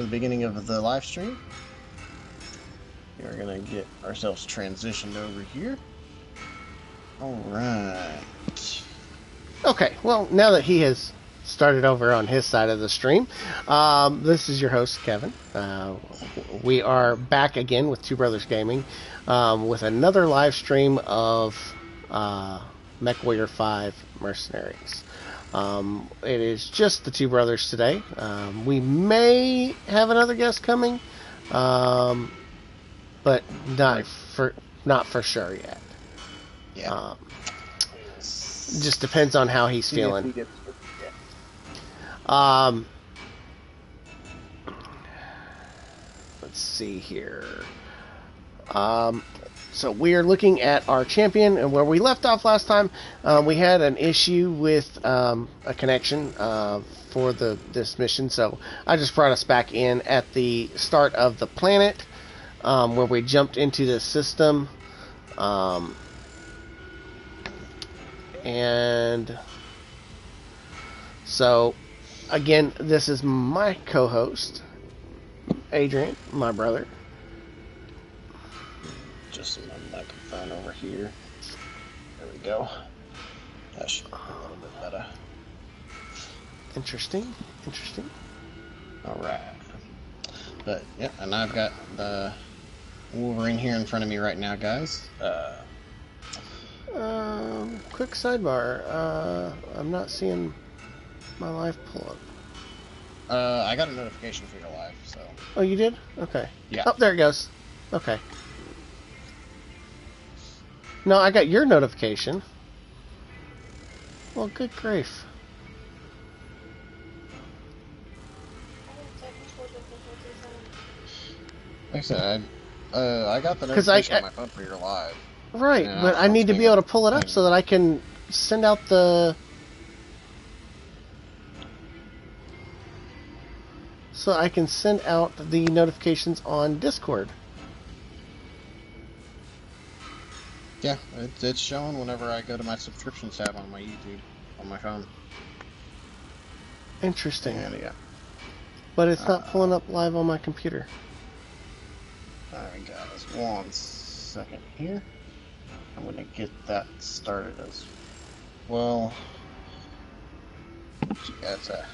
the beginning of the live stream. We're gonna get ourselves transitioned over here. All right. Okay, well, now that he has started over on his side of the stream, this is your host, Kevin. We are back again with Two Brothers Gaming with another live stream of Mechwarrior 5 Mercenaries. It is just the two brothers today. We may have another guest coming, but not for sure yet. Yeah. Just depends on how he's feeling. Let's see here. So we are looking at our champion, and where we left off last time, we had an issue with a connection for this mission. So I just brought us back in at the start of the planet, where we jumped into the system. And so, again, this is my co-host, Adrian, my brother. Just my microphone over here. There we go. That should be a little bit better. Interesting. All right. But yeah, and I've got the Wolverine here in front of me right now, guys. Quick sidebar. I'm not seeing my live pull up. I got a notification for your live, so. Oh, you did? Okay. Yeah. Oh, there it goes. Okay. No, I got your notification. Well, good grief. Like I said, I got the notification on my phone for your live. Right, but I need to be able to pull it up so that I can send out the... So I can send out the notifications on Discord. Yeah, it's showing whenever I go to my subscriptions tab on my YouTube, on my phone. Interesting. And yeah. But it's not pulling up live on my computer. Alright guys, 1 second here. I'm gonna get that started as well. That's a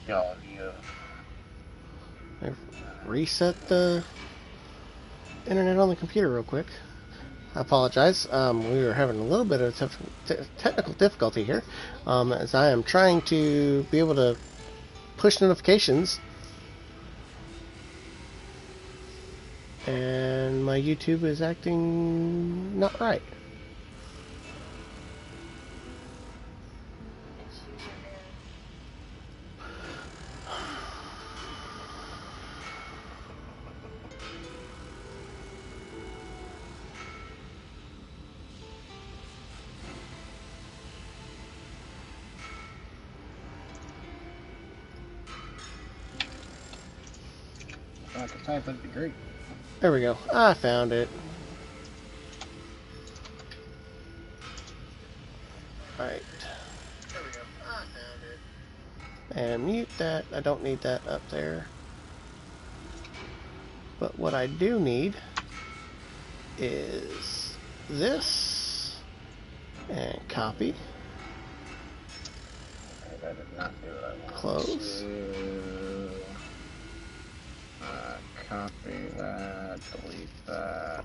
audio. Reset the internet on the computer real quick. I apologize. We were having a little bit of technical difficulty here, as I am trying to be able to push notifications, and my YouTube is acting not right. If I could type, that'd be great. There we go. I found it. Alright. There we go. I found it. And mute that. I don't need that up there. But what I do need is this. And copy. Okay, that did not do what I wanted. Close. Copy that, delete that,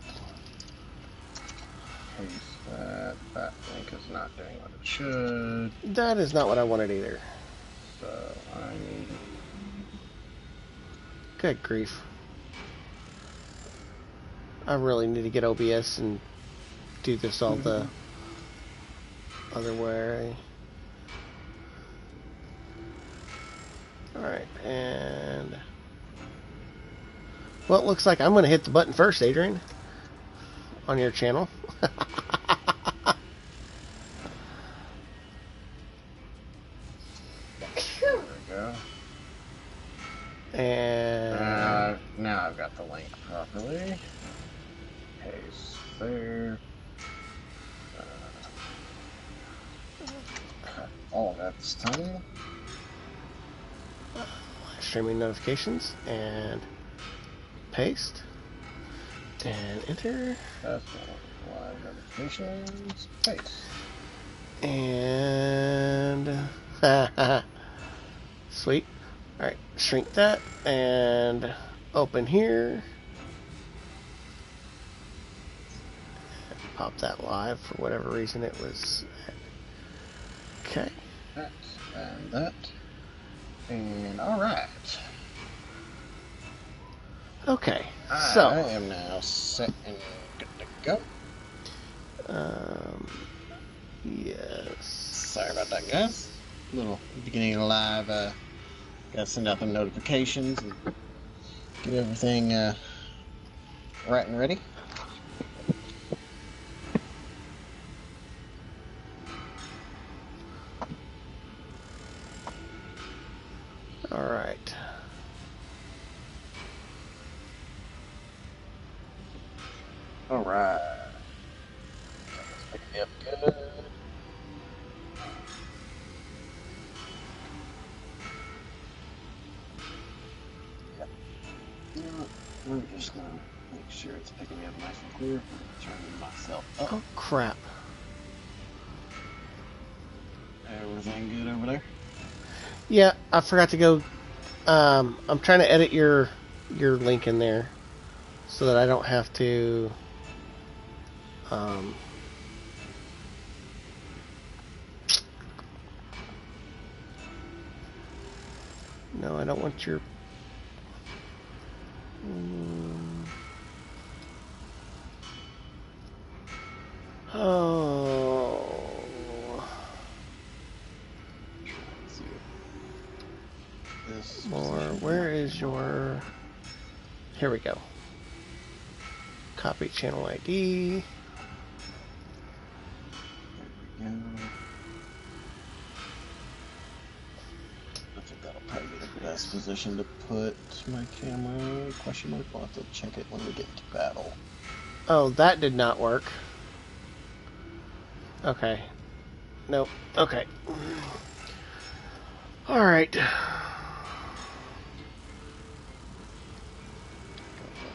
paste that. That link is not doing what it should. That is not what I wanted either. So I need... Good grief. I really need to get OBS and do this all the other way. Alright, and... Well, it looks like I'm going to hit the button first, Adrian, on your channel. There we go. And now I've got the link properly. Paste there. Cut all that this time. streaming notifications, and paste, and enter. That's live notifications. Paste. And sweet. Alright, shrink that and open here. Pop that live for whatever reason it was. Okay. That and that. And alright. Okay. I So am now set and good to go. Yes. Sorry about that, guys. Little beginning of live. Gotta send out the notifications and get everything right and ready. All right. All right. Let's pick it up good. Yep. You know what? I'm just gonna make sure it's picking me up nice and clear. Turning myself up. Oh crap. Everything good over there? Yeah, I forgot to go. I'm trying to edit your link in there so that I don't have to. No, I don't want your. Oh. This More. Where is your? Here we go. Copy channel ID. There we go. I think that'll probably be the best position to put my camera. Question mark. We'll have to check it when we get into battle. Oh, that did not work. Okay. Nope. Okay. All right.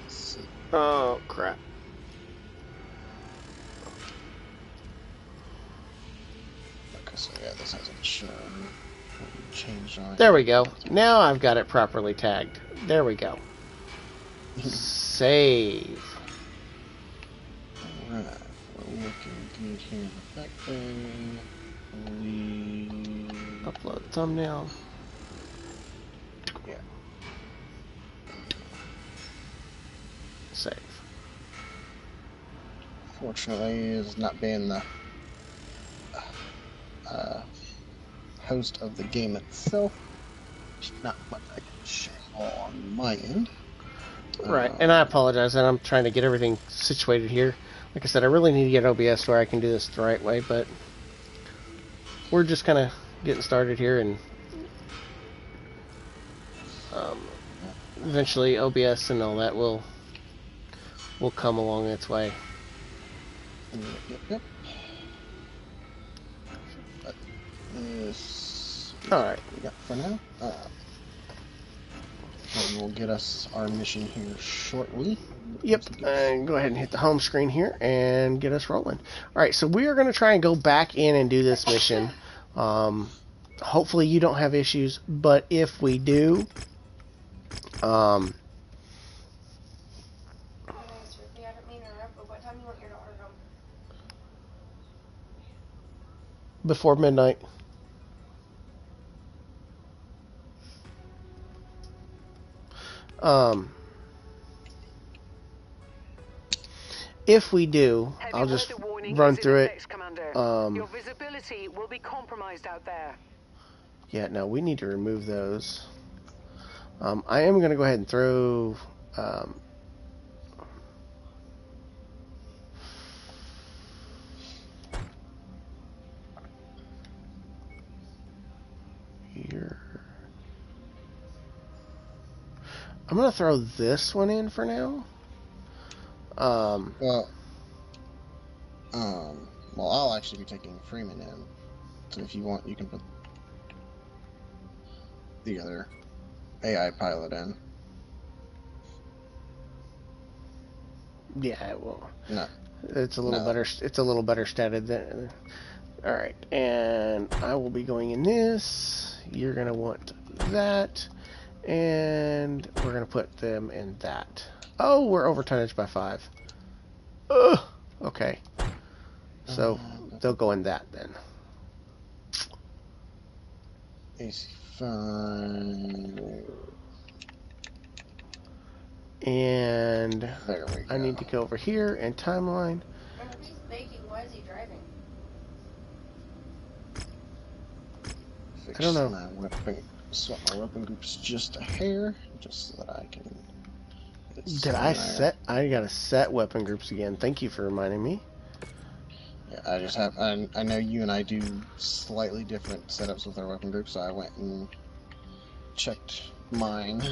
Let's see. Oh crap. Okay, so yeah, this hasn't shown. Changed on it. There we go. Now I've got it properly tagged. There we go. Save. Alright, we're looking good here in the back bay. Upload thumbnail. Yeah. Save. Fortunately, is not being the host of the game itself. There's not much I can share on my end. Right, and I apologize, and I'm trying to get everything situated here. Like I said, I really need to get OBS where I can do this the right way, but we're just kind of getting started here, and eventually OBS and all that will come along its way. Yep. But this All right. we got for now. And we'll get us our mission here shortly. Yep, and go ahead and hit the home screen here and get us rolling. Alright, so we are going to try and go back in and do this mission. Hopefully you don't have issues, but if we do, before midnight. If we do, I'll just run through it. Your visibility will be compromised out there. Yeah, no, we need to remove those. I am going to go ahead and throw here. I'm going to throw this one in for now. Well, I'll actually be taking Freeman in. So if you want, you can put the other AI pilot in. Yeah, well, No. it's a little better. It's a little better statted than. All right, and I will be going in this. You're gonna want that, and we're gonna put them in that. Oh, we're over tonnage by 5. Ugh. Okay. So they'll go in that then. AC5. And There we go. I need to go over here and timeline. And if he's baking, why is he driving? I don't know. Swap my weapon groups just a hair, just so that I can. Did I set? I gotta set weapon groups again. Thank you for reminding me. Yeah, I just have. I know you and I do slightly different setups with our weapon groups, so I went and checked mine.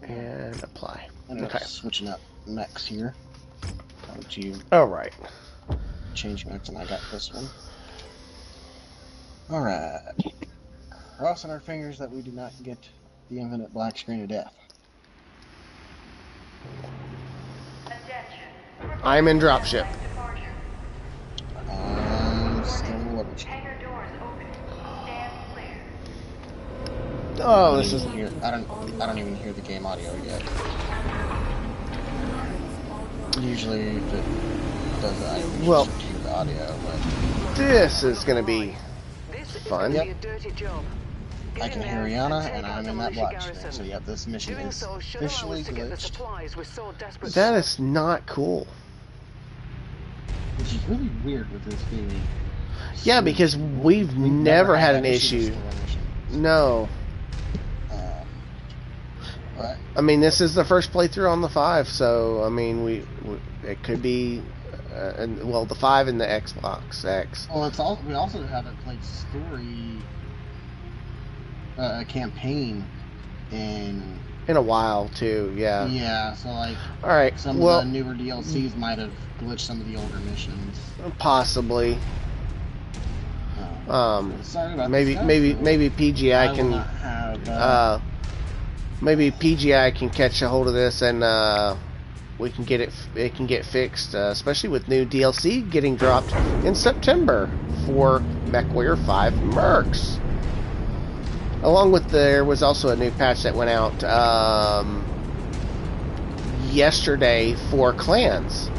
And apply. Okay. Switching up mechs here. All right. Change mechs, and I got this one. All right. Crossing our fingers that we do not get the infinite black screen of death. I'm in dropship. Still in the weapon. Oh, this is. I don't even hear the game audio yet. Usually, if it does that, I usually well, hear the audio. But this is gonna be fun. Yep. I can hear Rihanna, and I'm in that black screen. So yep, this mission is officially glitched. That is not cool. Which is really weird with this being. Yeah, because we've never had an issue. No. I mean, this is the first playthrough on the 5, so I mean, it could be, well, the 5 and the Xbox X. Well, it's also we also haven't played story campaign in a while too. Yeah. Yeah, so like, all right. Some of the newer DLCs might have glitched some of the older missions. Possibly. Sorry about maybe PGI can have, maybe PGI can catch a hold of this and we can get it can get fixed, especially with new DLC getting dropped in September for Mechwarrior 5 Mercs. Along with there was also a new patch that went out yesterday for clans.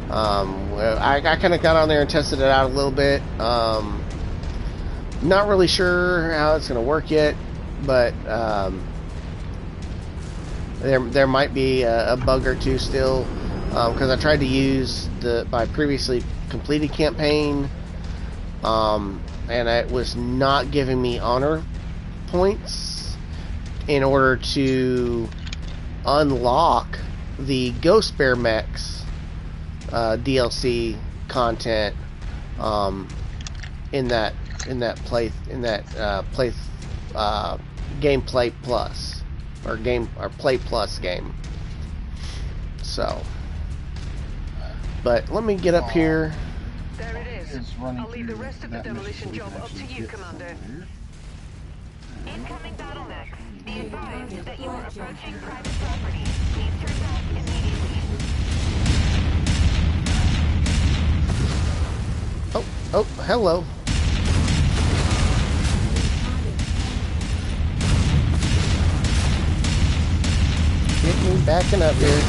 I kind of got on there and tested it out a little bit. Not really sure how it's going to work yet, but there might be a bug or two still, because I tried to use my previously completed campaign, and it was not giving me honor points in order to unlock the Ghost Bear Mechs DLC content in that gameplay plus or play plus game. So, but let me get up here. There it is. I'll leave the rest of the demolition job up to you, Commander. Incoming bottlenecks. Be advised that you are approaching private property. Please turn back immediately. Oh, hello. Get me backing up here.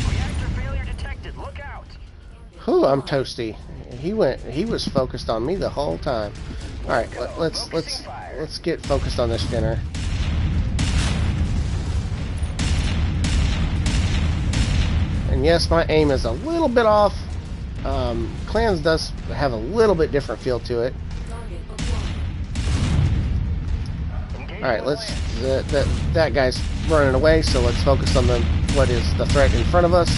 Reactor failure detected. Look out. Whew, I'm toasty. He was focused on me the whole time. All right, let's get focused on this dinner. And yes, my aim is a little bit off. Clans does have a little bit different feel to it. Alright, that guy's running away, so let's focus on what is the threat in front of us.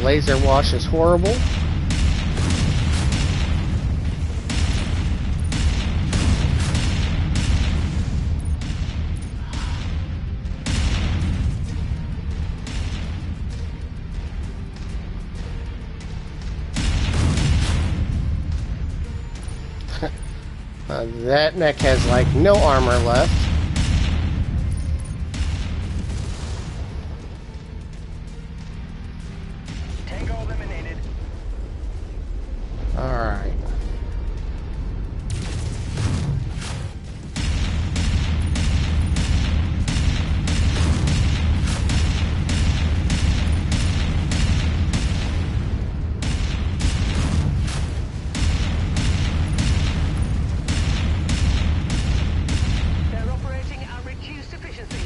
laser wash is horrible. That mech has like no armor left. Tango eliminated. Alright. They're operating at reduced efficiency.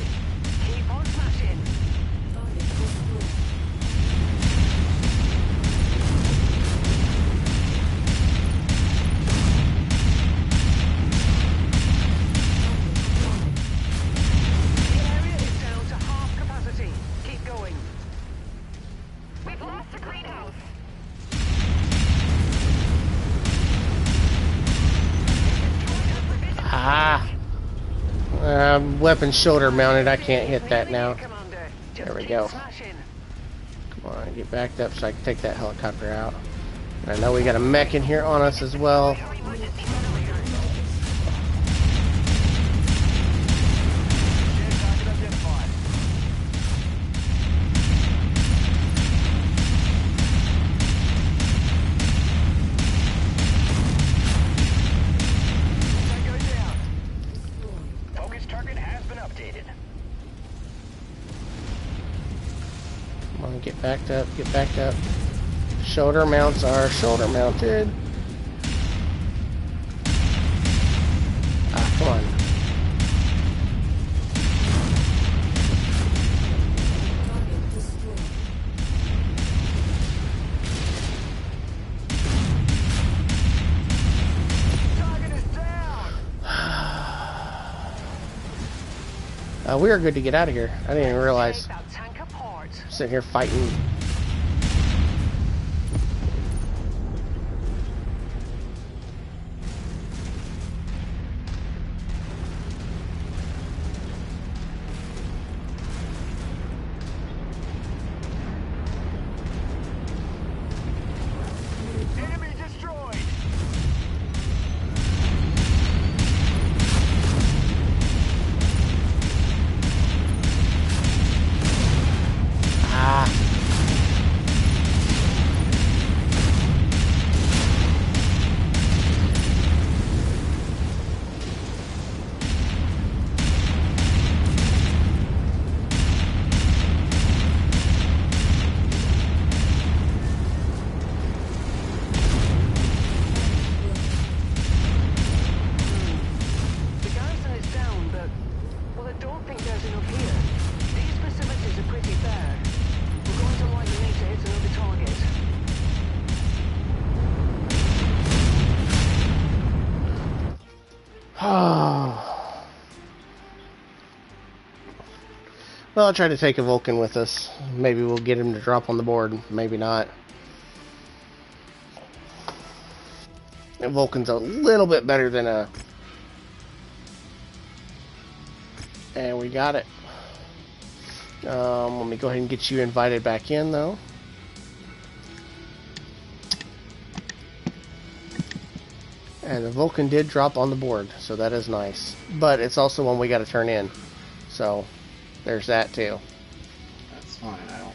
Keep on smashing. The area is down to half capacity. Keep going. We've lost the greenhouse. Ah. Weapon shoulder mounted. I can't hit that now. Commander. Just There we keep go. smashing. Come on, get backed up so I can take that helicopter out. And I know we got a mech in here on us as well. Emergency generator. Dead target identified. Tango down. Focus target has been updated. Come on, get backed up, get backed up. Shoulder mounts are shoulder mounted. Ah, come on. Target is down. We are good to get out of here. I didn't even realize. Take that tank apart. Sitting here fighting. Enemy destroyed. Ah. The garrison is down, but well, I don't think there's enough here. These facilities are pretty bare. We're going to likely need to hit another target. Well, I'll try to take a Vulcan with us. Maybe we'll get him to drop on the board. Maybe not. A Vulcan's a little bit better than a... And we got it. Let me go ahead and get you invited back in, though. And the Vulcan did drop on the board, so that is nice. But it's also one we got to turn in. So, there's that, too. That's fine. I don't.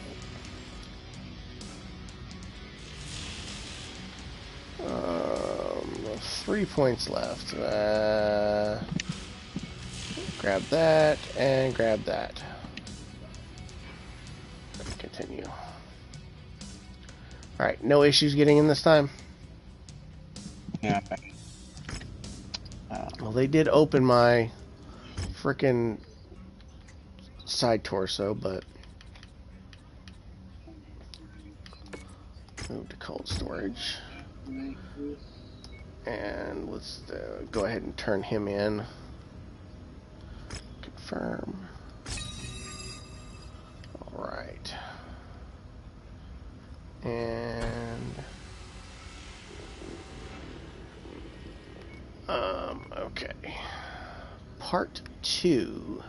3 points left. Grab that, and grab that. Continue. Alright, no issues getting in this time. Yeah. Okay. Well, they did open my frickin' side torso, but... Move to cold storage. And let's go ahead and turn him in. Confirm. Alright. And okay. Part 2.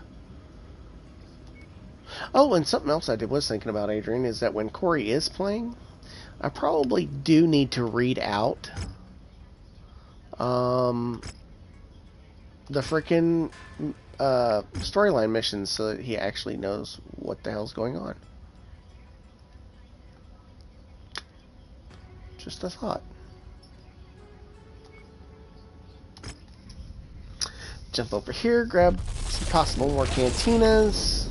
Oh, and something else was thinking about, Adrian, is that when Corey is playing, I probably do need to read out the frickin' storyline missions so that he actually knows what the hell's going on. Just a thought. Jump over here, grab some possible more cantinas.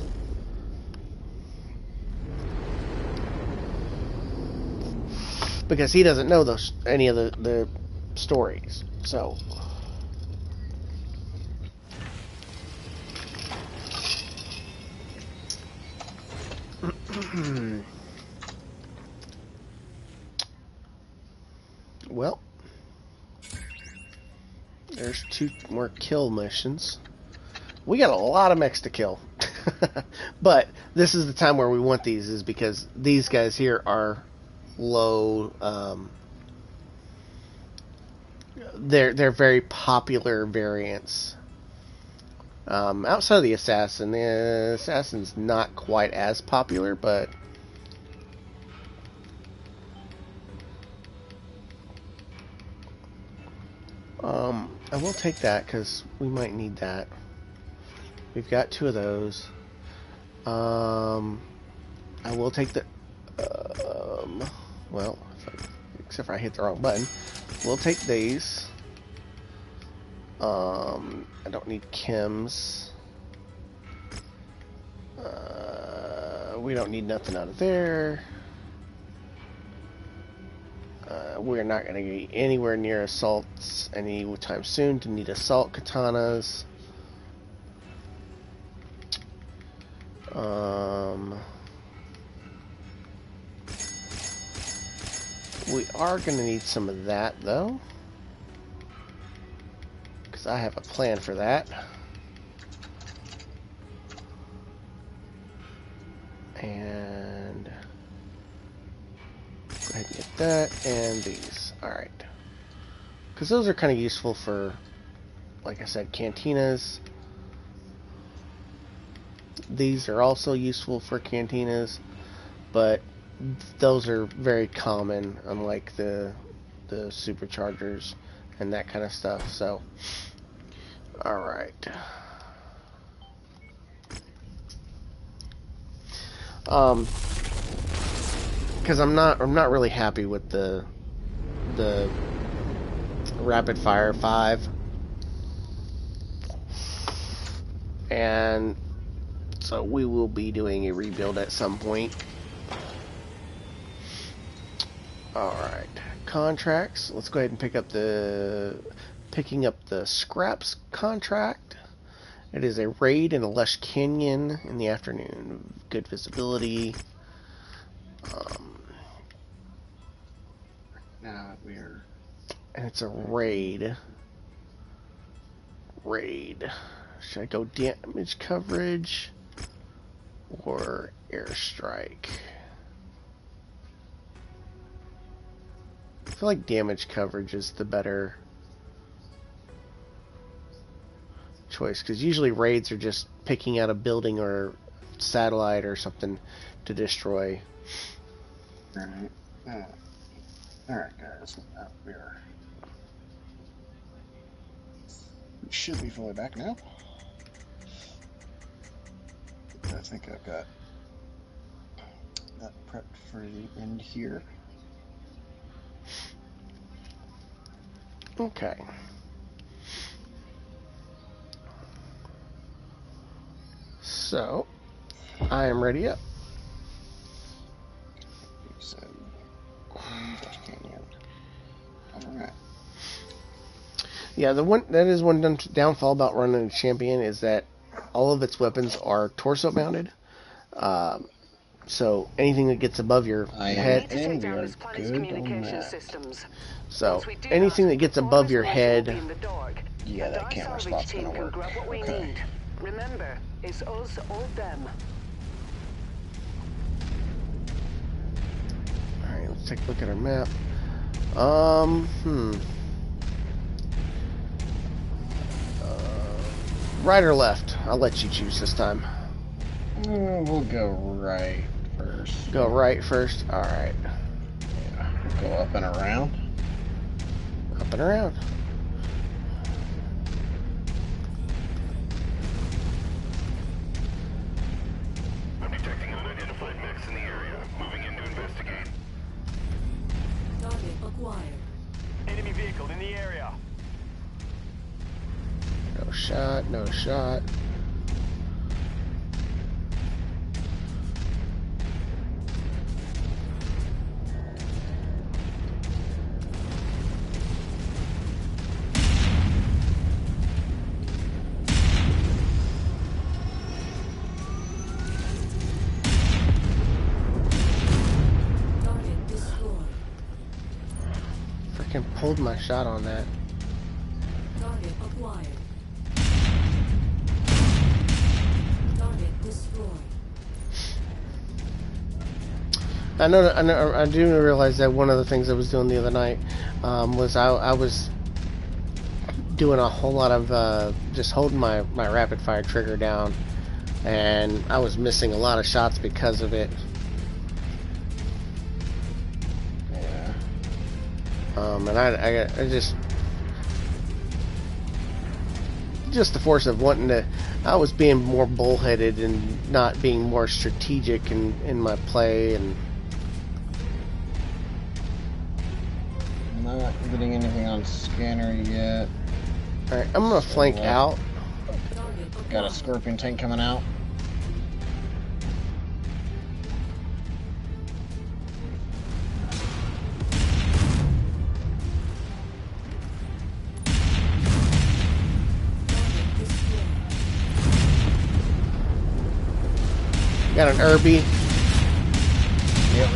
Because he doesn't know any of the stories. So. Well. There's 2 more kill missions. We got a lot of mechs to kill. But this is the time where we want these, is because these guys here are low. They're very popular variants. Outside of the assassin's not quite as popular, but I will take that because we might need that. We've got 2 of those. I will take the well, except for I hit the wrong button. We'll take these. I don't need chems. We don't need nothing out of there. We're not going to get anywhere near assaults anytime soon to need assault katanas. We are going to need some of that, though, because I have a plan for that. And go ahead and get that and these. Alright. Because those are kind of useful for, like I said, cantinas. These are also useful for cantinas, but those are very common, unlike the superchargers and that kind of stuff. So, all right. Because I'm not really happy with the Rapid Fire 5, and so we will be doing a rebuild at some point. Alright, contracts. Let's go ahead and picking up the scraps contract. It is a raid in a lush canyon in the afternoon. Good visibility. Now we're... And it's a raid. Should I go damage coverage or airstrike? I feel like damage coverage is the better choice, because usually raids are just picking out a building or satellite or something to destroy. Alright, guys. We should be fully back now. I think I've got that prepped for the end here. Okay. So, I am ready up. So, Canyon. Alright. Yeah, that is one downfall about running a champion, is that all of its weapons are torso mounted. So anything that gets above your head, And we are good on that. Systems. so anything that gets above your head, Yeah, that camera spot's gonna work. Grab what we Okay. need. Remember, it's us or them. alright, take a look at our map. Right or left? I'll let you choose this time. We'll go right first. Go right first? Alright. Yeah, we'll go up and around. Up and around. I'm detecting unidentified mechs in the area. Moving in to investigate. Target acquired. Enemy vehicle in the area. No shot, no shot. Target destroyed. Freaking pulled my shot on that. Target acquired. Target destroyed. I do realize that one of the things I was doing the other night was I was doing a whole lot of just holding my rapid fire trigger down, and I was missing a lot of shots because of it. Yeah. And I just the force of wanting to. I was being more bullheaded and not being more strategic in my play, and Not getting anything on scanner yet. alright, I'm gonna flank out. Target Got a scorpion tank coming out. Got an Irby. Yep.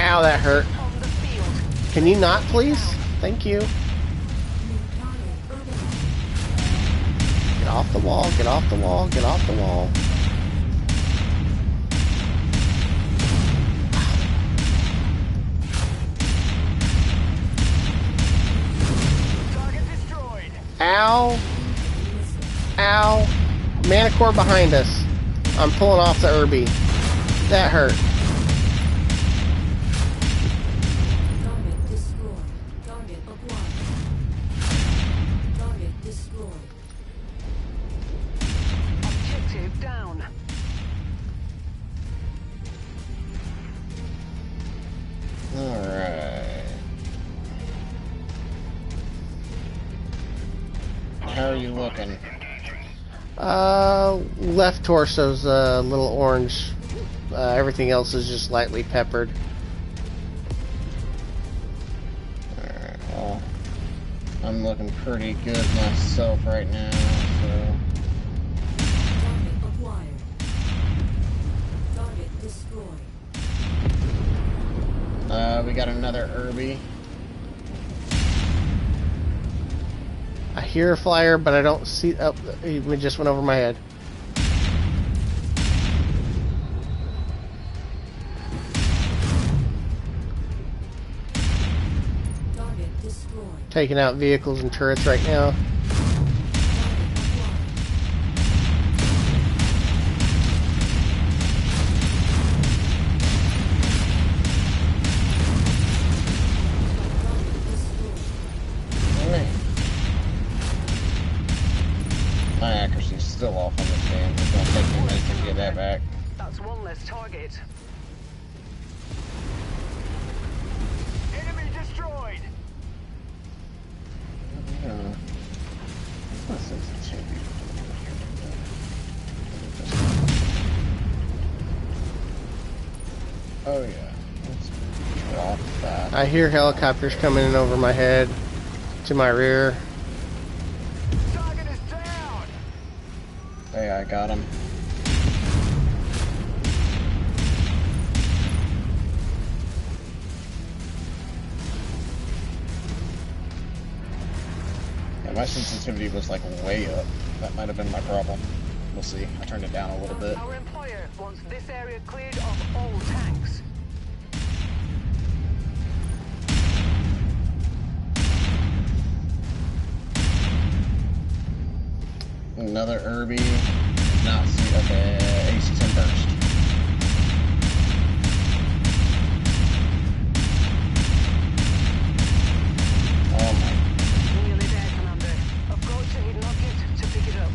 Ow, that hurt. On the field. Can you not, please? Thank you. Get off the wall, get off the wall, get off the wall. Target destroyed. Ow. Ow. Manicore behind us. I'm pulling off the Irby. That hurt. Target destroyed. Target acquired. Target destroyed. Objective down. Alright. How are you looking? Left torso's a little orange. Everything else is just lightly peppered. Alright, well, I'm looking pretty good myself right now, so... Target acquired. Target destroyed. We got another Irby. I hear a flyer, but I don't see. Oh, he just went over my head. Target destroyed. Taking out vehicles and turrets right now. Man. My accuracy's still off on this game. It's gonna take me a minute to get that back. That's one less target. Enemy destroyed. It's not sensitivity. Oh yeah. Let's drop that. I hear helicopters coming in over my head to my rear. Target is down. Hey, I got him. Yeah, my sensitivity was like way up. That might have been my problem. We'll see. I turned it down a little bit. Our employer wants this area cleared of all tanks. another Irby. Not see. Okay, AC-10 burst. Oh my. Nearly there, Commander. I've got to hit Nugget to pick it up.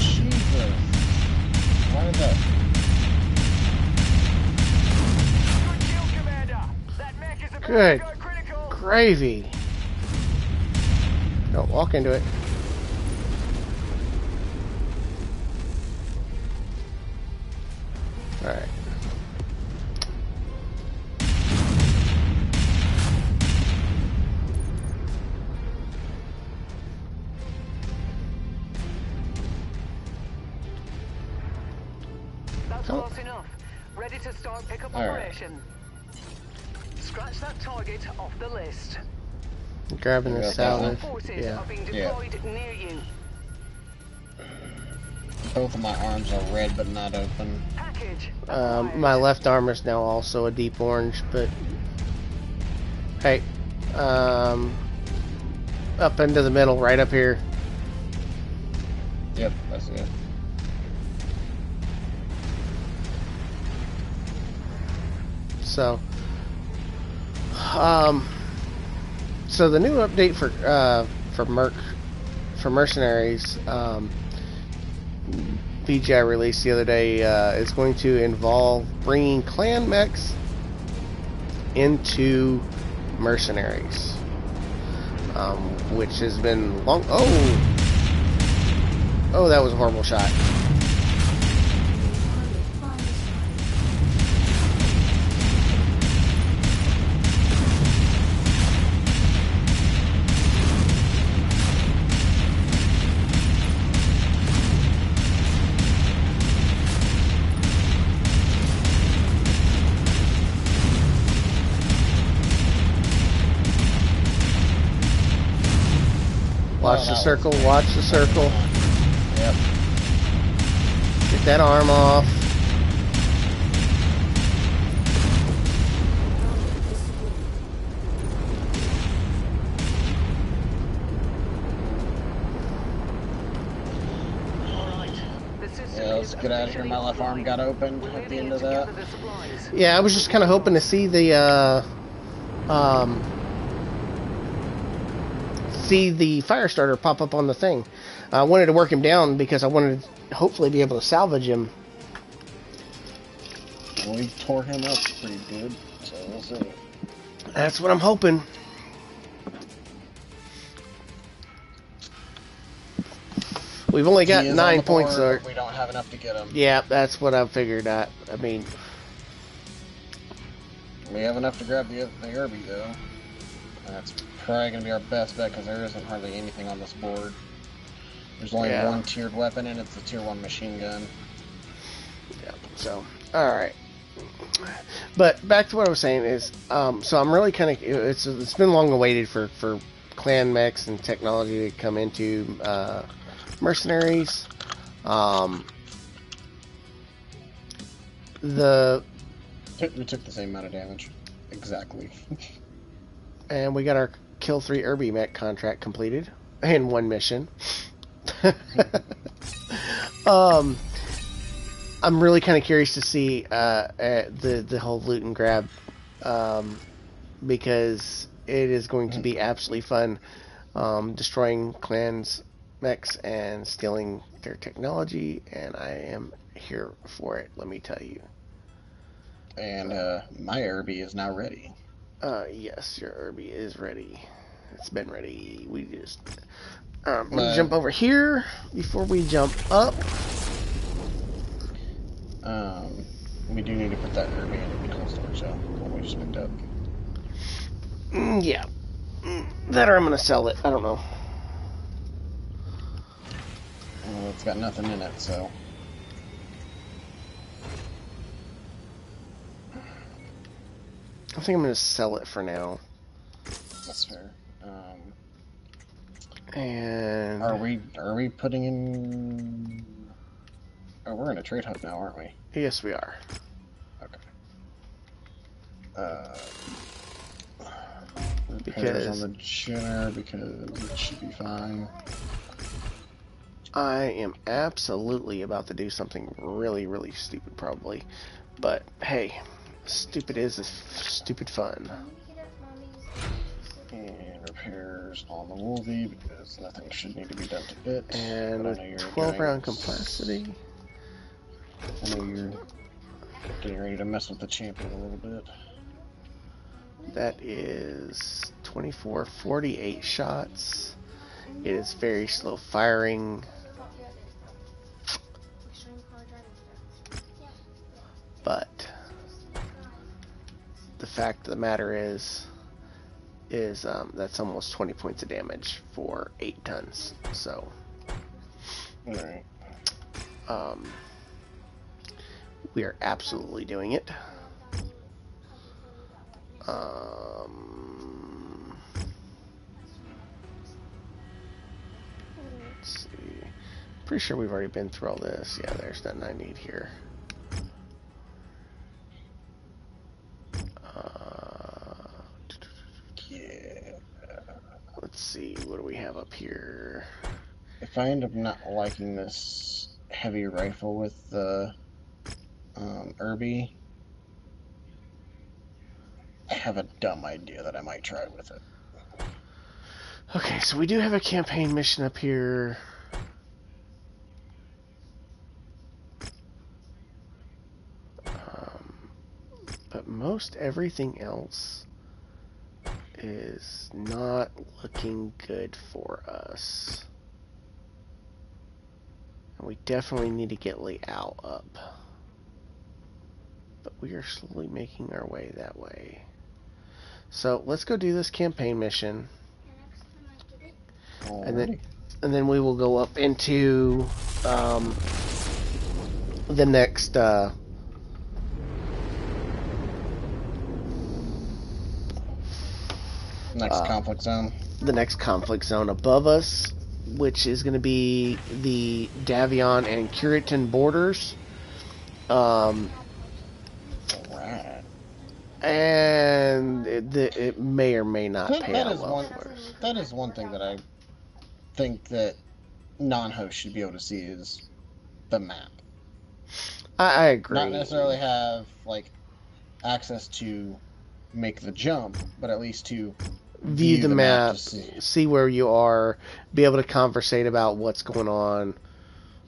Jesus. Why did that? Good kill, Commander. That mech is about Good to go critical. gravy. Don't walk into it. Alright. That's Oh. close enough. Ready to start pickup All right. operation. Scratch that target off the list. Grabbing the Yeah, salvage. Forces Yeah. are being Yeah. deployed near you. Both of my arms are red but not open. Package. My left arm is now also a deep orange, but hey, up into the middle, right up here. Yep, that's it. So, so the new update for mercenaries, VGI released the other day, is going to involve bringing clan mechs into mercenaries, which has been long. Oh, that was a horrible shot. Watch the circle, watch the circle. Yep. Get that arm off. The system Yeah, let's is get out of here. My left arm got opened We're at the heading end in of to that. gather the supplies. Yeah, I was just kind of hoping to see see the fire starter pop up on the thing. I wanted to work him down because I wanted to hopefully be able to salvage him. Well, we tore him up pretty good, so we'll see. That's what I'm hoping. We've only got He is on 9 the board, points. but we don't have enough to get him. Yeah, that's what I figured. I mean, We have enough to grab the Irby, though. And that's probably going to be our best bet, because there isn't hardly anything on this board. There's only Yeah. one tiered weapon, and it's the tier 1 machine gun. yeah. So, all right. But back to what I was saying is, so I'm really kind of it's been long awaited for clan mechs and technology to come into mercenaries. We took the same amount of damage. Exactly. And we got our Kill 3 Irby mech contract completed in one mission. I'm really kind of curious to see the whole loot and grab, because it is going to be absolutely fun, destroying clans mechs and stealing their technology, and I am here for it, let me tell you. And my Irby is now ready. Yes, your Irby is ready. It's been ready. We just let me jump over here before we jump up. We do need to put that Irby in the cold storage, though, what we just picked up. Yeah. That or I'm gonna sell it. I don't know. It's got nothing in it, so. I think I'm gonna sell it for now. That's fair. And Are we putting in? Oh, we're in a trade hub now, aren't we? yes, we are. Okay. Repairs on the Jenner because it should be fine. I am absolutely about to do something really, really stupid, probably. But hey, stupid is stupid fun. And repairs on the Wolvie because nothing should need to be done to it. And But with I know you're 12 doing, round capacity, I know you're getting ready to mess with the champion a little bit. that is 24, 48 shots. It is very slow firing, but the fact of the matter is that's almost 20 points of damage for 8 tons. So, Alright. We are absolutely doing it. Let's see. Pretty sure we've already been through all this. Yeah, there's nothing I need here. Yeah. Let's see. What do we have up here? If I end up not liking this heavy rifle with the Irby, I have a dumb idea that I might try with it. Okay, so we do have a campaign mission up here. But most everything else is not looking good for us. And we definitely need to get layout up. But we are slowly making our way that way. So let's go do this campaign mission. Alrighty. And then we will go up into the next Conflict zone. the next conflict zone above us, which is going to be the Davion and Curitan borders. Right. And it may or may not pay out well for us. That is one thing that I think that non-hosts should be able to see is the map. I agree. Not necessarily have like access to make the jump, but at least to view the map, to see where you are, be able to conversate about what's going on.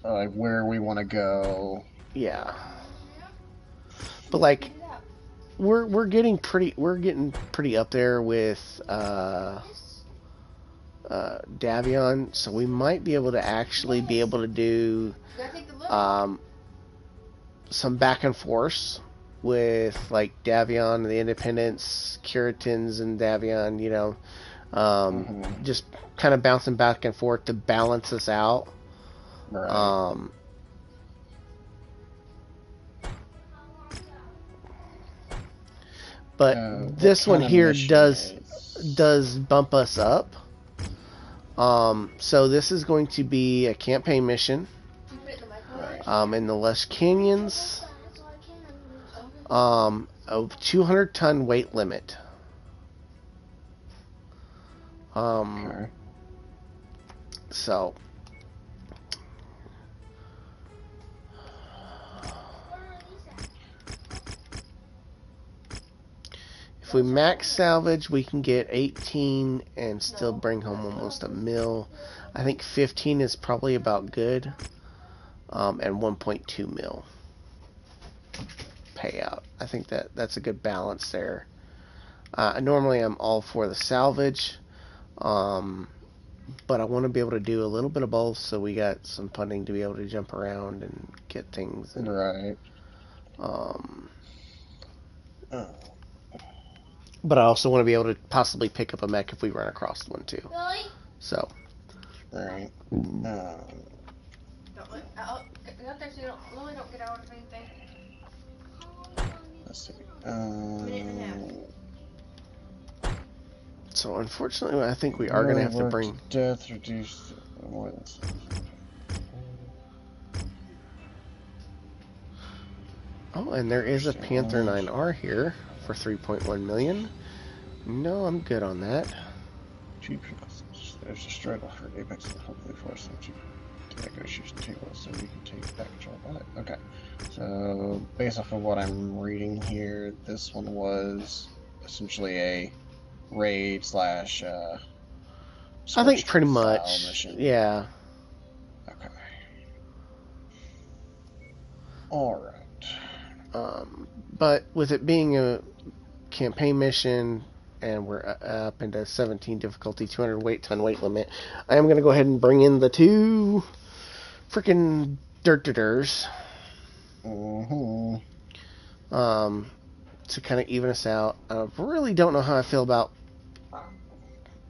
Like where we want to go. Yeah. But like we're getting pretty up there with Davion, so we might be able to actually be able to do some back and forth with like Davion, the Independents, Curitans, and Davion. You know, just kind of bouncing back and forth to balance us out. Right. But this one here does bump us up. So this is going to be a campaign mission in the Lush Canyons. A 200-ton weight limit. So if we max salvage, we can get 18 and still bring home almost $1 mil. I think 15 is probably about good. And 1.2 mil payout. I think that's a good balance there. Normally I'm all for the salvage, but I want to be able to do a little bit of both, so we got some funding to be able to jump around and get things. And, right. But I also want to be able to possibly pick up a mech if we run across one too. Really? So. Right. Don't look out. Get out there so you don't get out of anything. Let's see. So unfortunately, I think we are going to have to Work bring... death reduced more than Oh, and there is a Panther 9R here for 3.1 million. No, I'm good on that. There's a struggle for Apex and hopefully force them to negotiation table so we can take back control of it. Okay. So based off of what I'm reading here, this one was essentially a raid slash I think pretty style much. mission. Yeah. Okay. Alright. But with it being a campaign mission and we're up into 17 difficulty, 200 ton weight limit, I am going to go ahead and bring in the two freaking dirt-ditters to kind of even us out. I really don't know how I feel about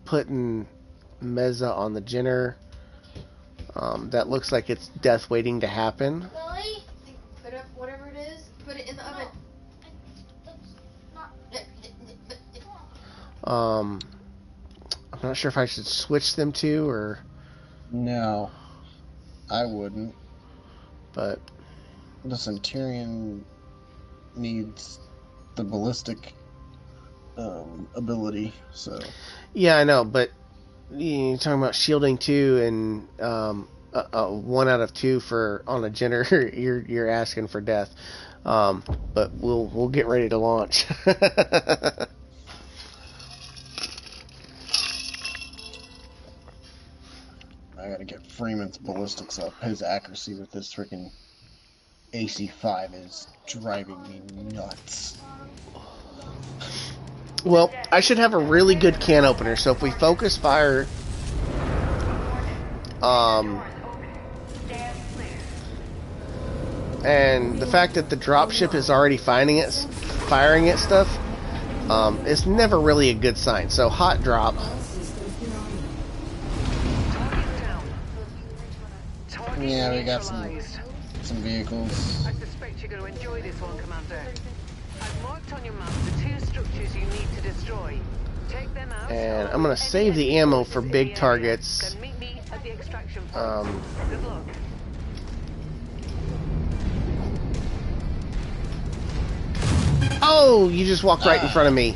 putting Meza on the Jenner. That looks like it's death waiting to happen. Lily, put up whatever it is. Put it in the oven. I'm not sure if I should switch them to or... No, I wouldn't. But the Centurion needs the ballistic ability, so... Yeah, I know, but you're talking about shielding 2 and 1 out of 2 for on a Jenner. You're asking for death. But we'll get ready to launch. I gotta get Freeman's ballistics up. His accuracy with this freaking AC-5 is driving me nuts. Well, I should have a really good can opener, so if we focus fire, and the fact that the dropship is already firing at stuff, it's never really a good sign. So hot drop. Yeah, we got some vehicles. I suspect you're going to enjoy this one, Commander. I've marked on your map the 2 structures you need to destroy. Take them out. And I'm going to save the ammo for big targets. Then meet me at the extraction point. Good luck. Oh, you just walked right in front of me.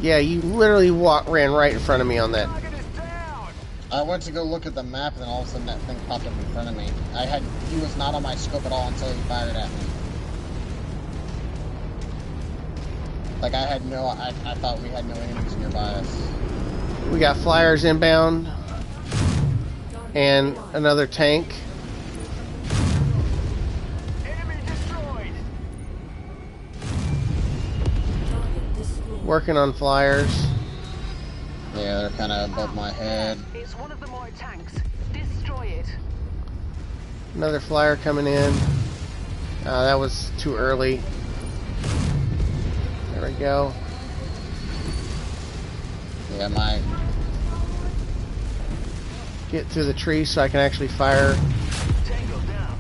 Yeah, you literally ran right in front of me on that. I went to go look at the map, and then all of a sudden that thing popped up in front of me. He was not on my scope at all until he fired at me. Like I thought we had no enemies nearby us. We got flyers inbound, and another tank. Enemy destroyed. Working on flyers. Yeah, they're kind of above my head. It's one of the more tanks. Destroy it. Another flyer coming in. That was too early. There we go. Yeah, my... Get through the tree so I can actually fire Tango down.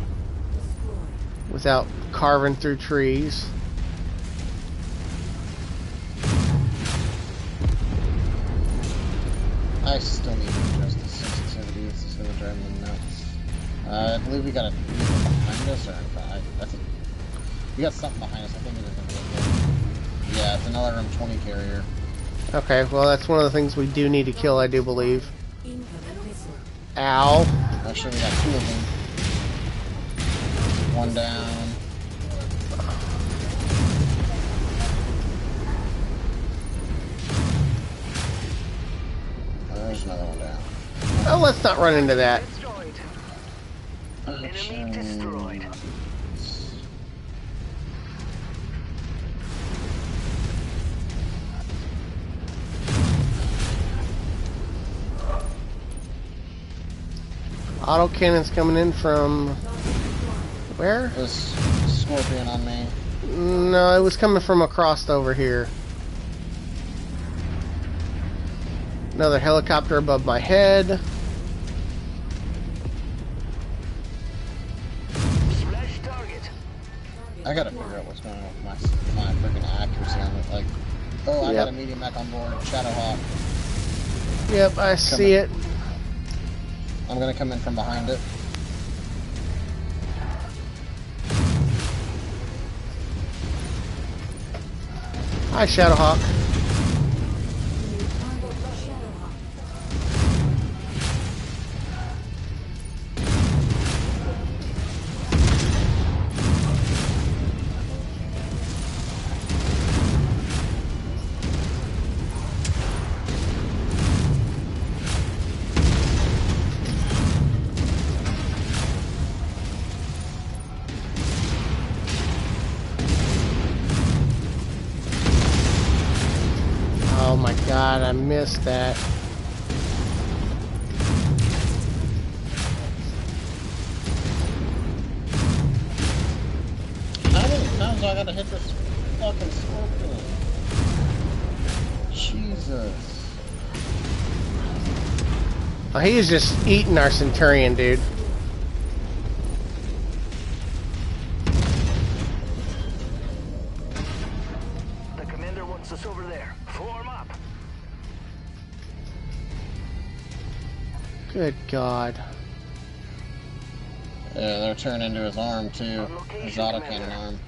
without carving through trees. I still need to adjust the sensitivity. This is going to drive me nuts. I believe we got a vehicle behind us, or I think we got something behind us. I think it is a vehicle. Yeah, it's another M20 carrier. Okay, well that's one of the things we do need to kill, I do believe. Ow. Actually, we got 2 of them. 1 down. There's another one down. Oh, let's not run into that. Destroyed. Enemy destroyed. Auto cannons coming in from where? There's Scorpion on me. No, it was coming from across over here. Another helicopter above my head. Splash target. I gotta figure out what's going on with my freaking accuracy on this Like, oh, I got Yep. a medium mech on board. Shadowhawk. Yep, I see it. I'm gonna come in from behind it. Hi, Shadowhawk. Oh my god, I missed that. How many times do I gotta hit this fucking scorpion? Jesus. Oh, he is just eating our Centurion, dude. The commander wants us over there. Form up. Good god. Yeah, they're turning into his arm too. On location, His autocannon Commander. arm.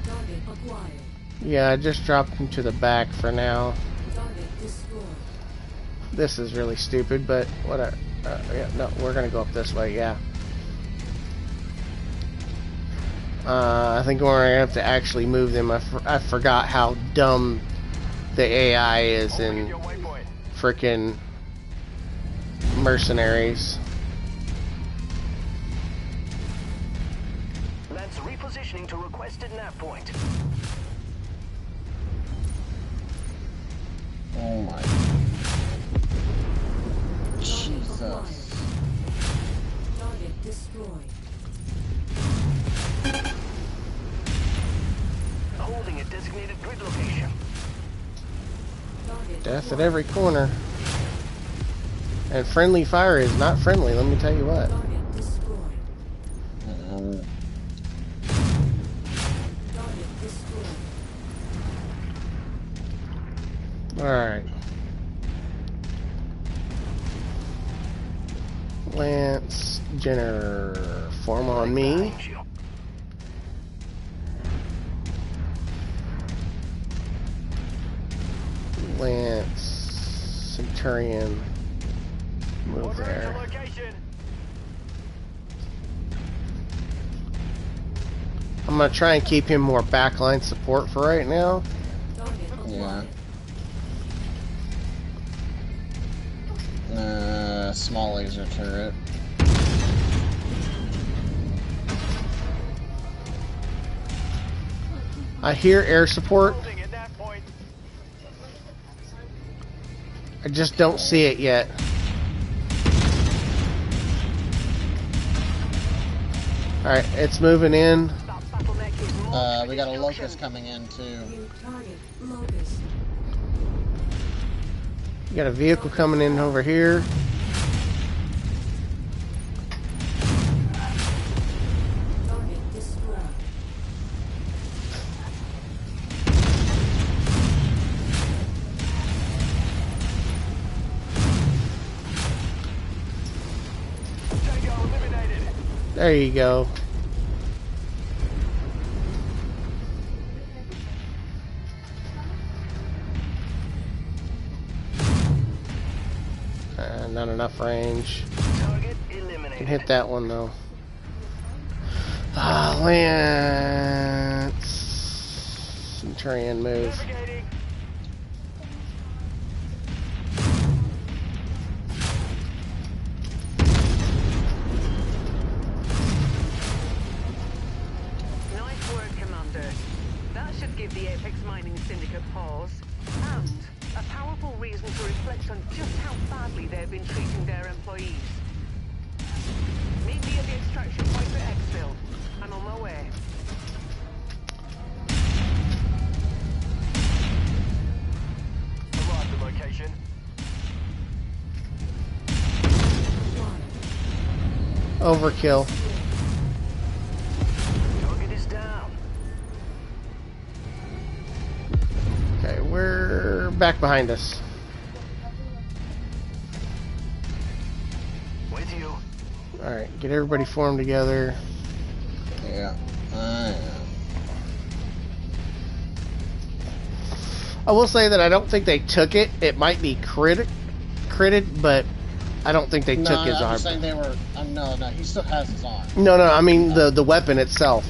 Target acquired. Yeah, I just dropped him to the back for now. Target destroyed. This is really stupid, but whatever. Yeah, no, we're gonna go up this way, yeah. I think we're gonna have to actually move them. I forgot how dumb the AI is in Your waypoint. frickin' mercenaries. That's repositioning to requested nav point. Oh my. Jesus. Target destroyed. Holding a designated grid location. Target Death at every corner. And friendly fire is not friendly, let me tell you what. Target destroyed. Um, Target destroyed. Alright. Lance Jenner, form on me. Behind you. Lance Centurion, move there. Location. I'm gonna try and keep him more backline support for right now. Target yeah. acquired. Small laser turret. I hear air support. Holding at that point. I just don't see it yet. Alright, it's moving in. That bottleneck is more We got a destruction. locust coming in too. New target locust. You got a vehicle coming in over here. Target destroyed. Tango eliminated. There you go. Not enough range. Target Can eliminated. hit that one though. Ah, Lance. Centurion move. Navigating. Nice work, Commander. That should give the Apex Mining Syndicate pause. And a powerful reason to reflect on just how badly they've been treating their employees. Meet me at the extraction point for exfil. I'm on my way. Arrived at location. Overkill. Target is back behind us. With you. Alright, get everybody formed together. Yeah, I am. I will say that I don't think they took it. It might be critted, but I don't think they No, took his I'm arm. just saying they were. No, he still has his arm. No, I mean the weapon itself.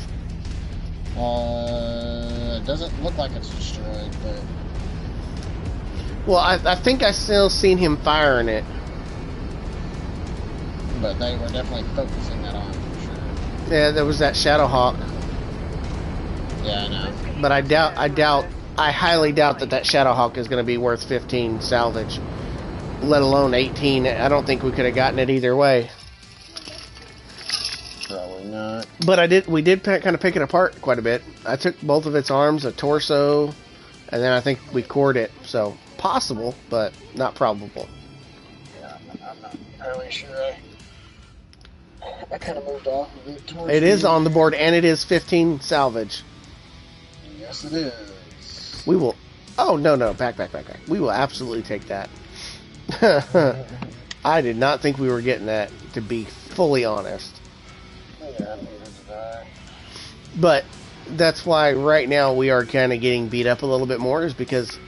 It doesn't look like it's destroyed, but Well, I think I still seen him firing it. they were definitely focusing that on for sure. Yeah, there was that Shadowhawk, Yeah, I know. but I highly doubt that Shadowhawk is going to be worth 15 salvage, let alone 18. I don't think we could have gotten it either way. Probably not. But we did kind of pick it apart quite a bit. I took both of its arms, a torso, and then I think we cored it. So possible, but not probable. Yeah, I'm not entirely sure. I kind of moved off of it. It is on the board, and it is 15 salvage. Yes, it is. We will. Oh no, back. We will absolutely take that. I did not think we were getting that, to be fully honest. Yeah, neither did I. But that's why right now we are kind of getting beat up a little bit more, is because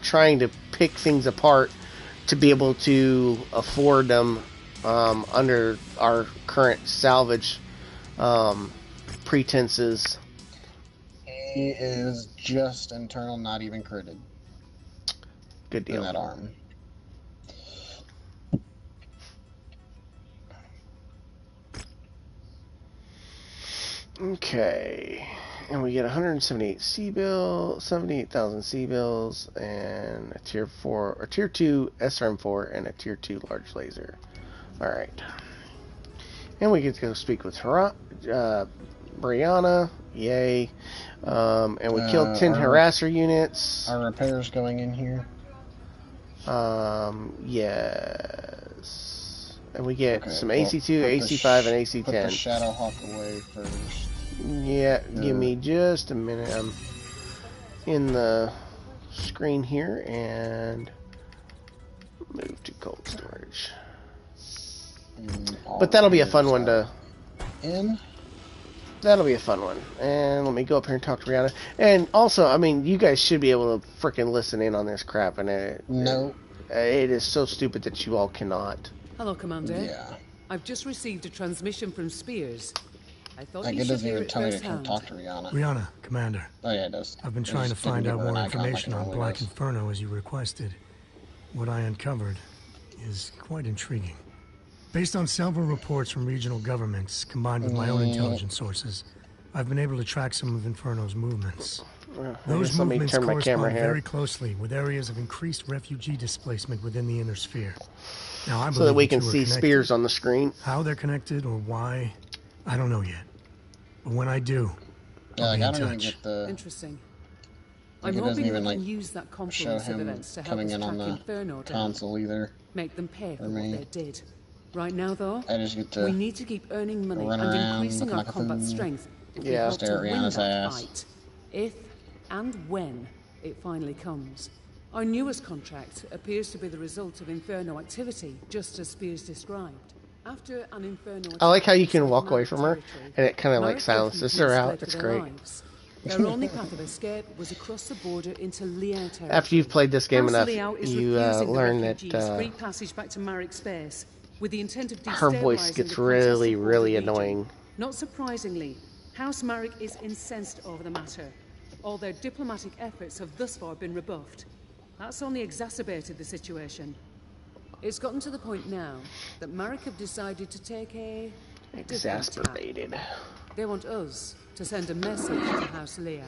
trying to pick things apart to be able to afford them under our current salvage pretenses. He is just internal, not even critted. Good deal. In that arm. Okay, and we get 178 78,000 C-bills, and a tier 2 SRM4, and a tier 2 large laser. All right, and we get to go speak with Brianna. Yay! And we killed 10 harasser units. Are repairs going in here? Yes. And we get some AC2, put AC5, and AC10. Put the Shadowhawk away first. Yeah, give me just a minute. I'm in the screen here and move to cold storage. But that'll be a fun one to... That'll be a fun one. And let me go up here and talk to Rihanna. And also, I mean, you guys should be able to frickin' listen in on this crap. And it is so stupid that you all cannot. Hello, Commander. Yeah. I've just received a transmission from Spears. I thought Like, you it should doesn't hear even it tell me to firsthand. come talk to Rihanna. Rihanna, Commander. Oh, yeah, it does. I've been trying to find out more information on Black Inferno as you requested. What I uncovered is quite intriguing. Based on several reports from regional governments, combined with my own intelligence sources, I've been able to track some of Inferno's movements. Those movements correspond very closely with areas of increased refugee displacement within the inner sphere. Now, I believe so that we can see connected. Spears on the screen. How they're connected or why, I don't know yet. But when I do, yeah, I'll like, be I in don't even touch. get the... Interesting. Like, I'm it doesn't hoping even, we like, can use that show confluence of him events to help coming us in track on the Inferno down. console either. Make them pay for For what me. they did. Right now, though, I just get to we need to keep earning money run and around, increasing look our like a combat fool. strength if we Yeah. hope Stare to at win Rihanna's that ass. fight. If and when it finally comes. Our newest contract appears to be the result of Inferno activity, just as Spears described. After an Inferno I like how you can attack walk away from her, territory, and it kind of like Mercs silences her refugees out. fled It's for their great. lives. Their only path of escape was across the border into Liao territory. After you've played this game House enough, Liao is you refusing the learn refugees that free passage back to Mercs space with the intent of her voice destabilizing gets the really, contested really border region. annoying. Not surprisingly, House Marek is incensed over the matter. All their diplomatic efforts have thus far been rebuffed. That's only exacerbated the situation. It's gotten to the point now that Marek have decided to take a different Exasperated. tack. They want us to send a message to House Liao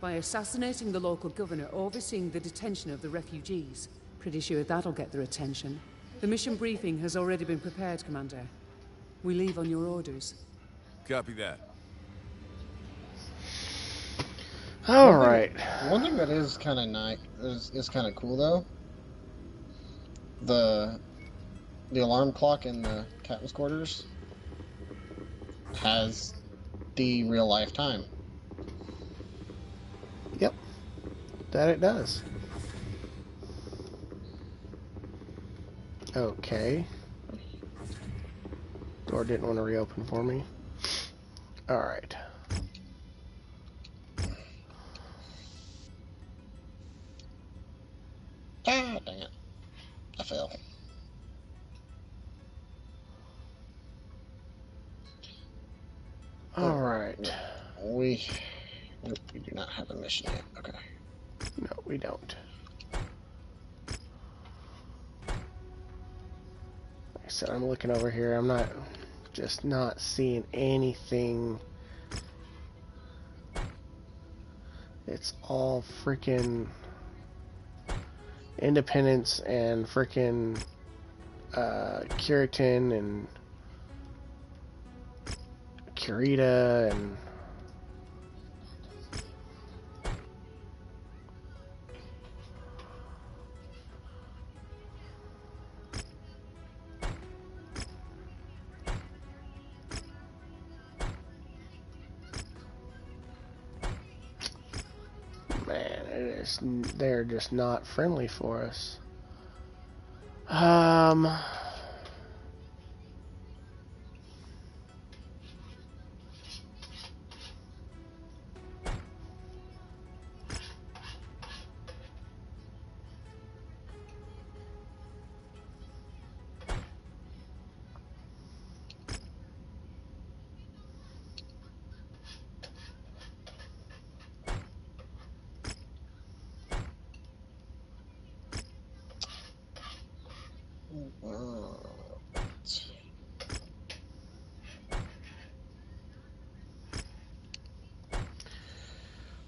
by assassinating the local governor overseeing the detention of the refugees. Pretty sure that'll get their attention. The mission briefing has already been prepared, Commander. We leave on your orders. Copy that. All right. One thing that is kind of nice, is kind of cool though. The alarm clock in the captain's quarters has the real life time. Yep. That it does. Okay. Door didn't want to reopen for me. Alright. Ah, dang it. I fell. Alright. Nope, we do not have a mission yet. Okay. No, we don't. Like I said, I'm looking over here. I'm just not seeing anything. It's all freaking Independence and freaking Curitin and Curita and they're just not friendly for us.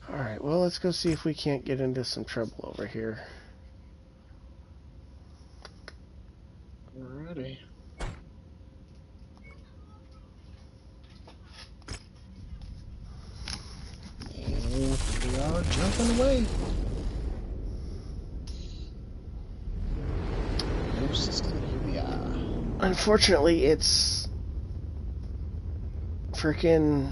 Alright, well, let's go see if we can't get into some trouble over here. Alrighty. And we are jumping away. No system, here we are. Unfortunately, it's freaking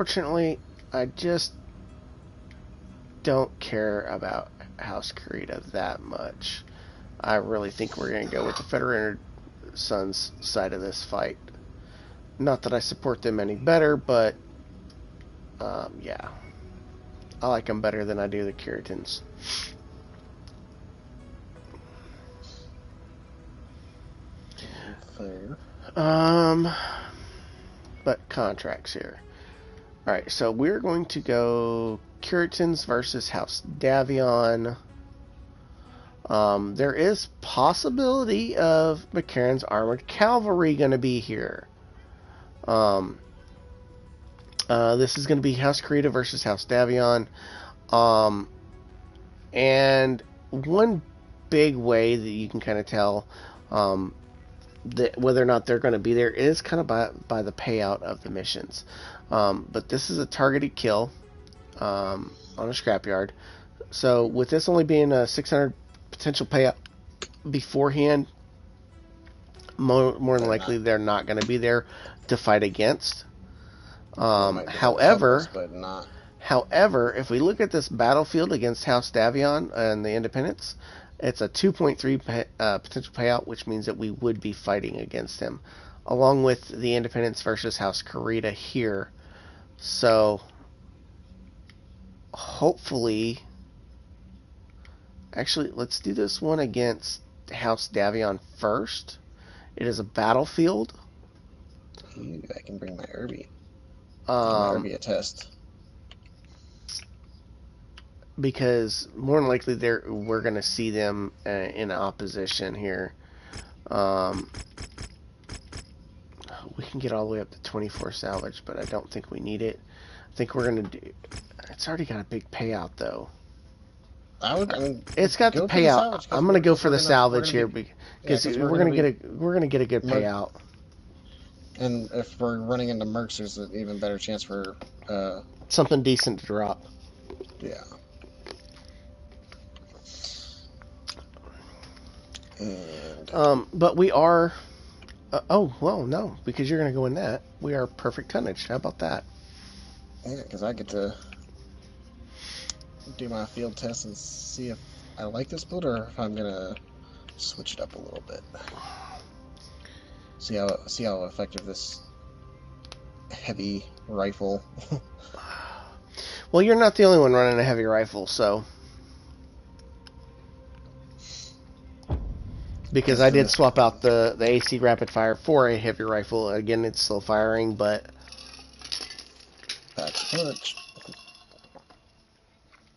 unfortunately, I just don't care about House Kurita that much. I really think we're going to go with the Federated Sons side of this fight. Not that I support them any better, but yeah. I like them better than I do the Curitans. Fair. But contracts here. Alright, so we're going to go Curitans versus House Davion. There is possibility of McCarran's Armored Cavalry going to be here. This is going to be House Kurita versus House Davion. And one big way that you can kind of tell that whether or not they're going to be there is kind of by the payout of the missions. But this is a targeted kill on a scrapyard. So with this only being a 600 potential payout beforehand, more than likely they're not going to be there to fight against. However, if we look at this battlefield against House Davion and the Independents, it's a 2.3 potential payout, which means that we would be fighting against him, along with the Independents versus House Kurita here. So, hopefully, actually, let's do this one against House Davion first. It is a battlefield. Ooh, I can bring my Irby. Irby a test. Because more than likely we're going to see them in opposition here. We can get all the way up to 24 salvage, but I don't think we need it. I think we're going to do... It's already got a big payout, though. It's got the payout. I'm going to go for the salvage here because we're going to get a good payout. And if we're running into Mercs, there's an even better chance for something decent to drop. Yeah. And But we are. Oh well, no, because you're gonna go in that. We are perfect tonnage. How about that? yeah, because I get to do my field test and see if I like this build or if I'm gonna switch it up a little bit. See how effective this heavy rifle. Well, you're not the only one running a heavy rifle, so. Because I did swap out the AC rapid fire for a heavy rifle. Again, it's still firing, but Packs a punch.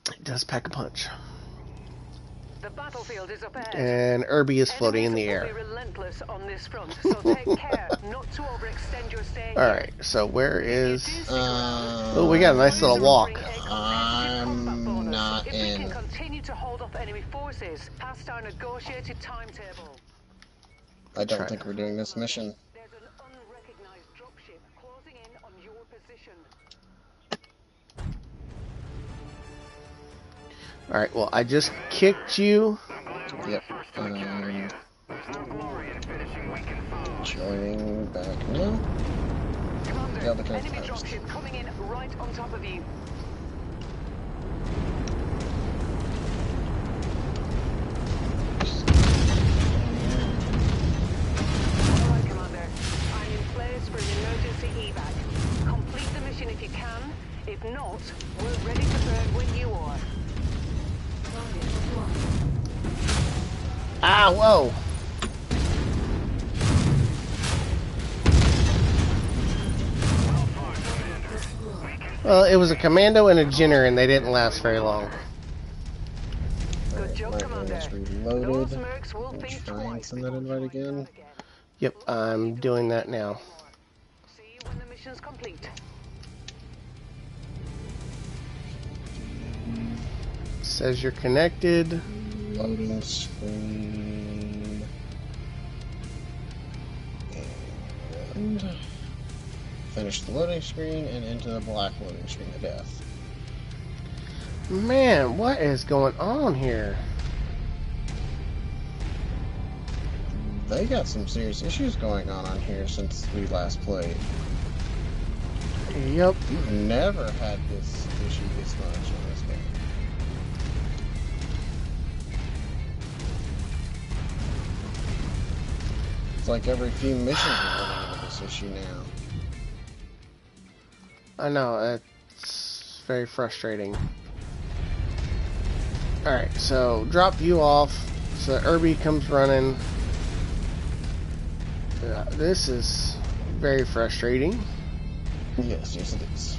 it does pack a punch. The battlefield is up ahead. And Irby is floating in the Enemies air. will be relentless on this front, so take care not to overextend your stay here. Alright, so where is... Oh, Oh, we got a nice little walk. I'm not If we in. can continue to hold off enemy forces past our negotiated timetable. I don't think we're doing this mission. There's an unrecognized dropship closing in on your position. Alright, well, I just kicked you. Yep. Joining back now. Commander, Yeah, the enemy post. dropship coming in right on top of you. Alright, Commander. I'm in place for an emergency evac. Complete the mission if you can. If not, we're ready to burn when you are. Ah, whoa! Well, it was a commando and a Jinner, and they didn't last very long. Good job, My Commander. is Those reloaded. mercs will I'll think try and twice send that before invite trying again. Yep, I'm doing that now. See you when the mission's complete. Says you're connected. Loading screen. And finish the loading screen and into the black loading screen of death. Man, what is going on here? They got some serious issues going on here since we last played. Yep. We've never had this issue this much in this game. It's like every few missions we're running into this issue now. I know, it's very frustrating. Alright, so drop you off. So Irby comes running. This is very frustrating. Yes, yes it is.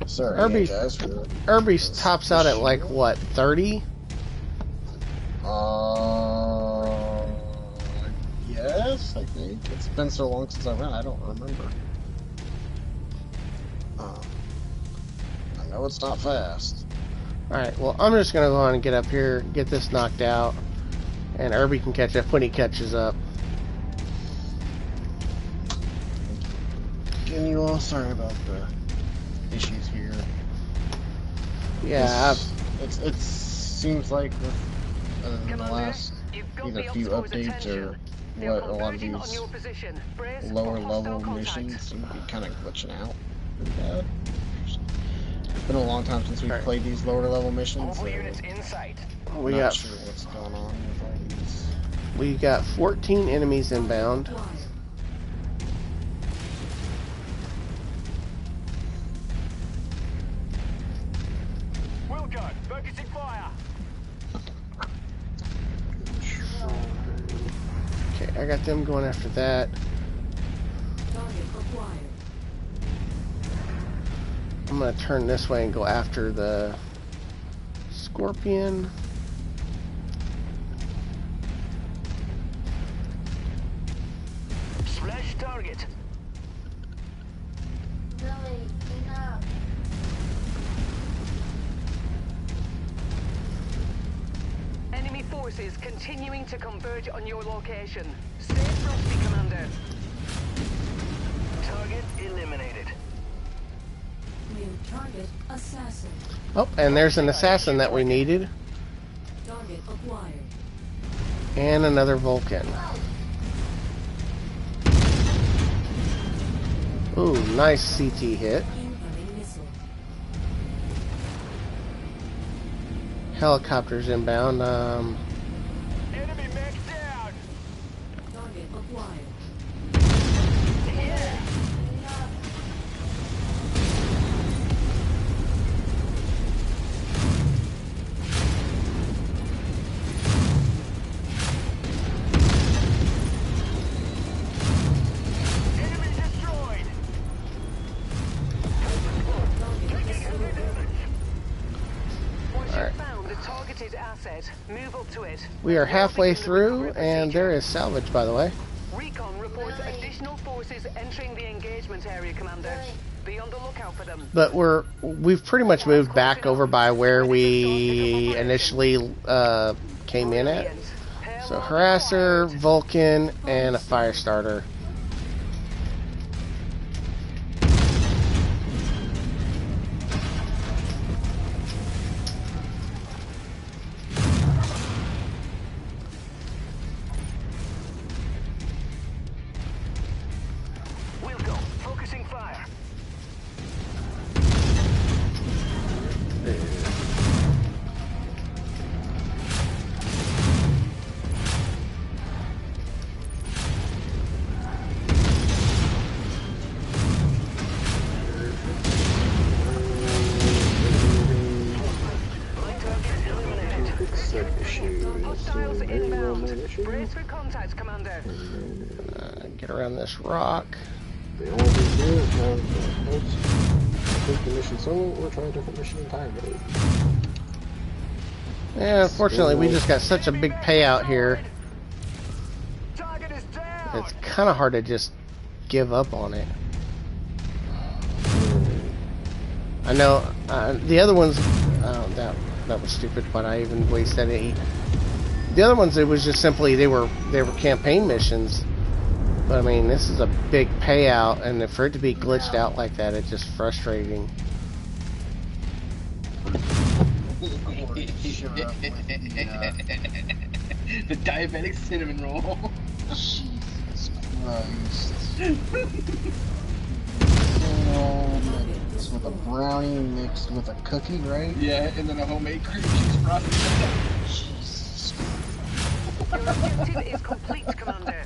Sorry, Irby- guys. For Irby's tops out at like what, 30? Yes, I think. It's been so long since I ran, I don't remember. I know it's not fast. Alright, well I'm just gonna go on and get up here, get this knocked out, and Irby can catch up when he catches up. Again, you all, sorry about the issues here. Yeah, It seems like in the last either few updates or what, a lot of these lower level missions seem to be kind of glitching out pretty bad. It's been a long time since we've played these lower level missions. So Units in sight. we not got sure what's going on with all these. we got 14 enemies inbound. Will go. Focusing fire. Okay, I got them going after that. I'm gonna turn this way and go after the Scorpion. Splash target. Really, enough. forces continuing to converge on your location. Stay frosty, Commander. Target eliminated. New target assassin. Oh, and there's an assassin that we needed. Target acquired. And another Vulcan. Ooh, nice CT hit. Incoming missile. Helicopters inbound. Enemy mech down. Target acquired. Enemy destroyed. Once Alright. you've found the targeted asset, move up to it. We are halfway through, and there is salvage, by the way. Recon reports additional forces entering the engagement area, Commander. Be on the lookout for them. But we've pretty much moved back over by where we initially came in at. So harasser, Vulcan, and a fire starter. We'll go. Focusing fire. Hostiles inbound. Brace for contact, Commander. Get around this rock. The only thing here is have complete the mission solo or try a different mission entirely. Yeah, unfortunately, we just got such a big payout here. Target is down. It's kind of hard to just give up on it. I know the other ones. Oh, that was stupid. But I even wasted it. The other ones, it was just simply they were campaign missions. But I mean, this is a big payout, and for it to be glitched out like that, it's just frustrating. The diabetic cinnamon roll. Jesus Christ. It's with a brownie mixed with a cookie, right? Yeah, and then a homemade cream cheese frosting. Jesus. Your objective is complete, Commander.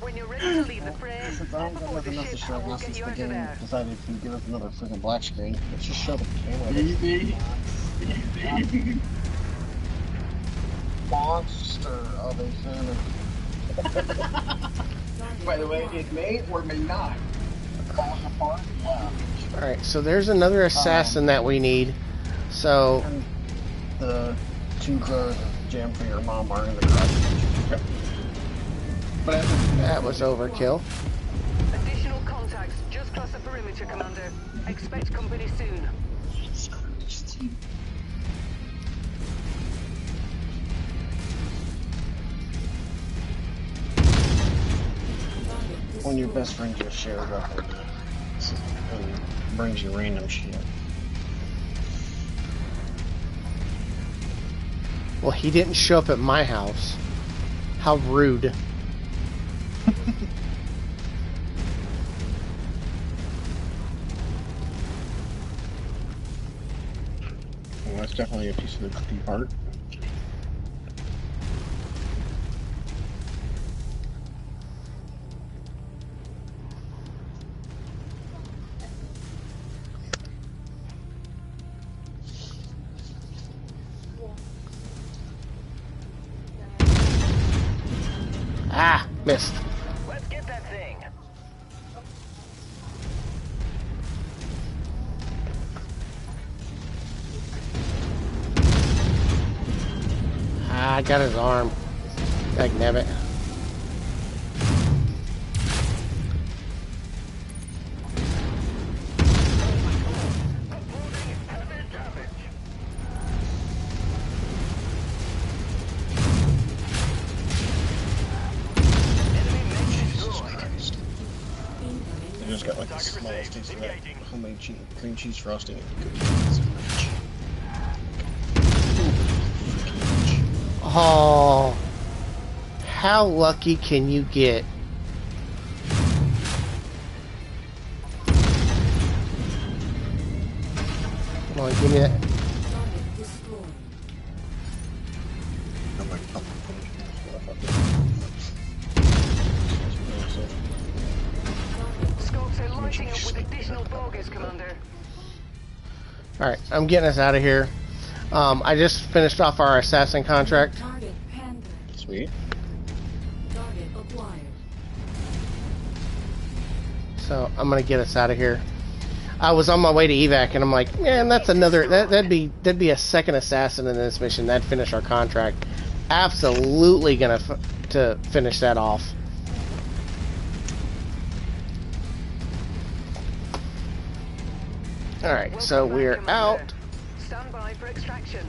When you're ready to leave the fray, Since I head don't got aboard the nothing else to ship show, and we'll unless get it's you the out of game there. decided to give us another freaking black screen, let's just show the camera. Easy. Easy. Monster of a cinema. By the way, it may or may not. Falling apart? Yeah. Alright, so there's another assassin that we need. So, And the 2 jars of jam for your mom are in the garage. But that was overkill. Additional contacts just cross the perimeter, Commander. Expect company soon. When your best friend just shares up and brings you random shit. Well, he didn't show up at my house. How rude. Well, that's definitely a piece of the cookie part. Ah, missed. Let's get that thing. Ah, I got his arm. Dagnabbit. just got like the smallest taste of that homemade cream cheese frosting. Oh, how lucky can you get? Come on, give me that. I'm like, oh, Scopes are lighting up with additional bogies, Commander. Alright, I'm getting us out of here. I just finished off our assassin contract. Target Panther. sweet. Target acquired. So I'm gonna get us out of here. I was on my way to evac, and I'm like, man, that's another. That'd be a second assassin in this mission. That'd finish our contract. Absolutely gonna to finish that off. All right, so Welcome back, we're Commander. out. Stand by for extraction.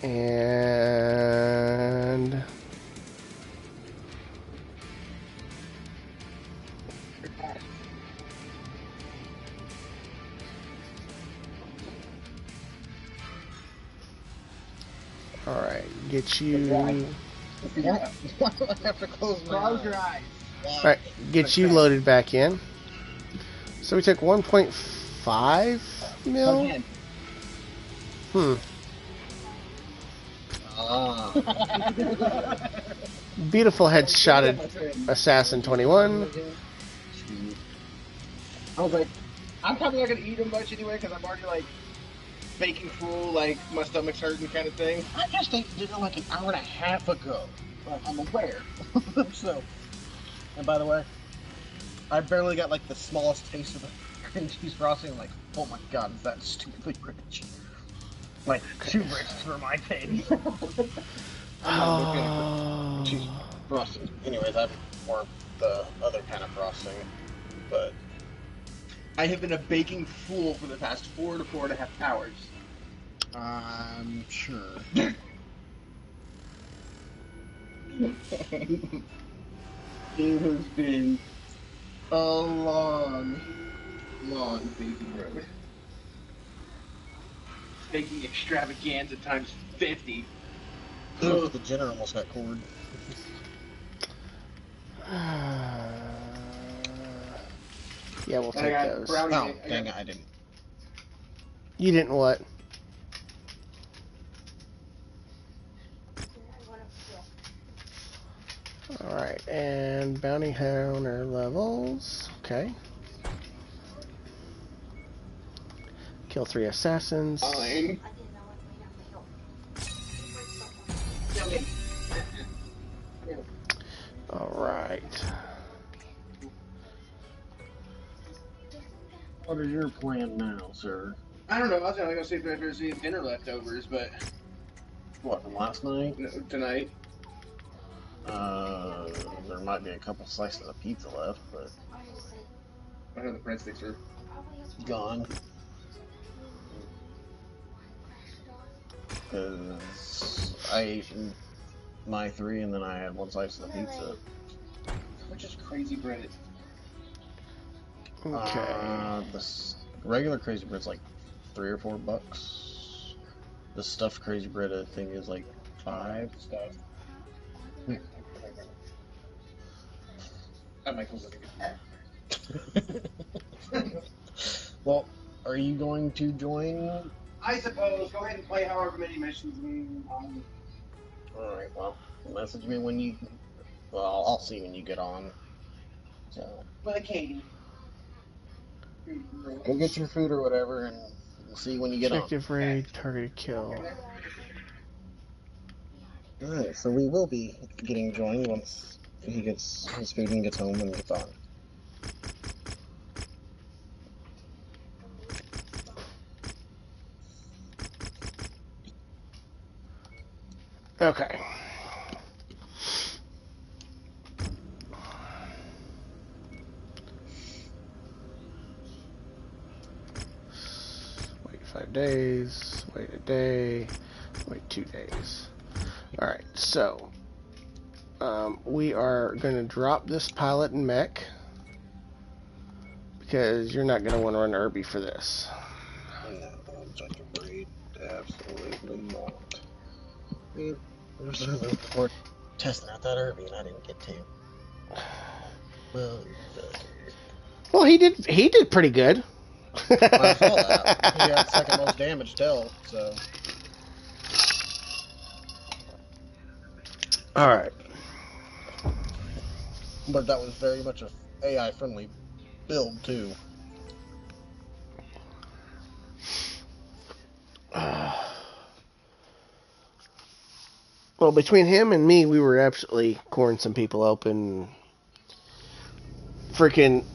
And all right, get you. Why do I have to close my eyes? Close your eyes. All right, get you loaded back in. So we took 1.5 mil. Again. Beautiful headshotted assassin 21. I was like, I'm probably not gonna eat them much anyway because I'm already like baking full, like my stomach's hurting kind of thing. I just ate dinner like an hour and a half ago. I'm aware. So, and by the way, I barely got like the smallest taste of the cream cheese frosting. I'm like, oh my god, is that stupidly rich? Like, too rich for my taste. I'm not a big fan of cheese frosting. Anyways, I'm more the other kind of frosting, but I have been a baking fool for the past 4 to 4.5 hours. I'm sure. It has been a long, long baking road. Baking extravaganza times 50. Ugh, the dinner almost got cored. Yeah, we'll And I take got those. brownie. Oh, dang it, I didn't. You didn't what? Alright, and bounty hunter levels. Okay. Kill 3 assassins. Fine. Alright. What is your plan now, sir? I don't know. I was gonna see if there's any dinner leftovers, but What, from last night? no, tonight. There might be a couple slices of pizza left, but I know the breadsticks are. gone. Because I ate my 3 and then I had 1 slice of the pizza. Which is crazy bread. Okay. The regular crazy bread's like $3 or $4. The stuffed crazy bread, I think, is like 5. Stuff. That Michael's Well, are you going to join? I suppose. Go ahead and play however many missions we. Alright, well, message me when you. Well, I'll see when you get on. So, With a Katie. go get your food or whatever, and we'll see when you get on. Objective raid, targeted kill. Alright, so we will be getting joined once he gets his food and gets home and gets on. Okay. Wait 5 days. Wait a day. Wait 2 days. Alright, so we are going to drop this pilot and mech because you're not going to want to run Irby for this. No, objective read. Absolutely not. There's a report testing out that Irby and I didn't get to. Well, he did pretty good. I saw that. He had second most damage dealt, so. Alright. But that was very much a AI friendly build too. Well, between him and me, we were absolutely coring some people open. Freaking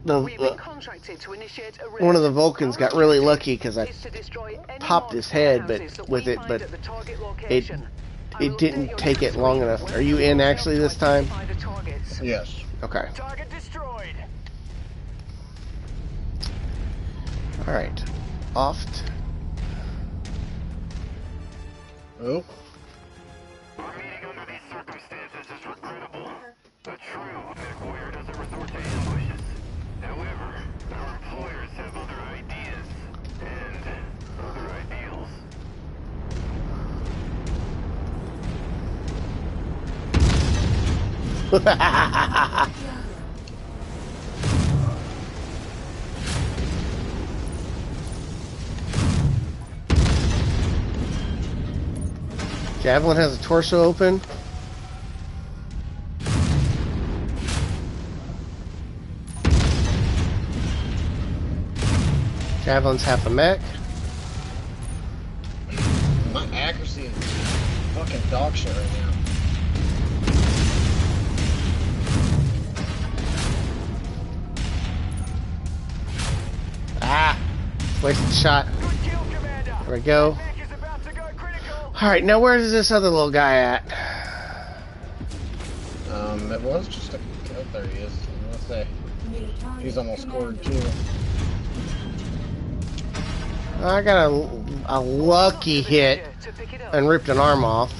one of the Vulcans got really lucky because I popped his head, but it didn't take it long enough. Are you in actually this time? Yes. Okay. All right. Oft. Oh. Our meeting under these circumstances is regrettable. A true Mechwarrior doesn't resort to ambushes. However, our employers have other ideas and other ideals. Javelin has a torso open. Javelin's half a mech. My accuracy is fucking dog shit right now. Ah! Wasted shot. There we go. Alright, now where is this other little guy at? It was just a... Oh, there he is. Let's say. He's almost scored too. I got a lucky hit and ripped an arm off.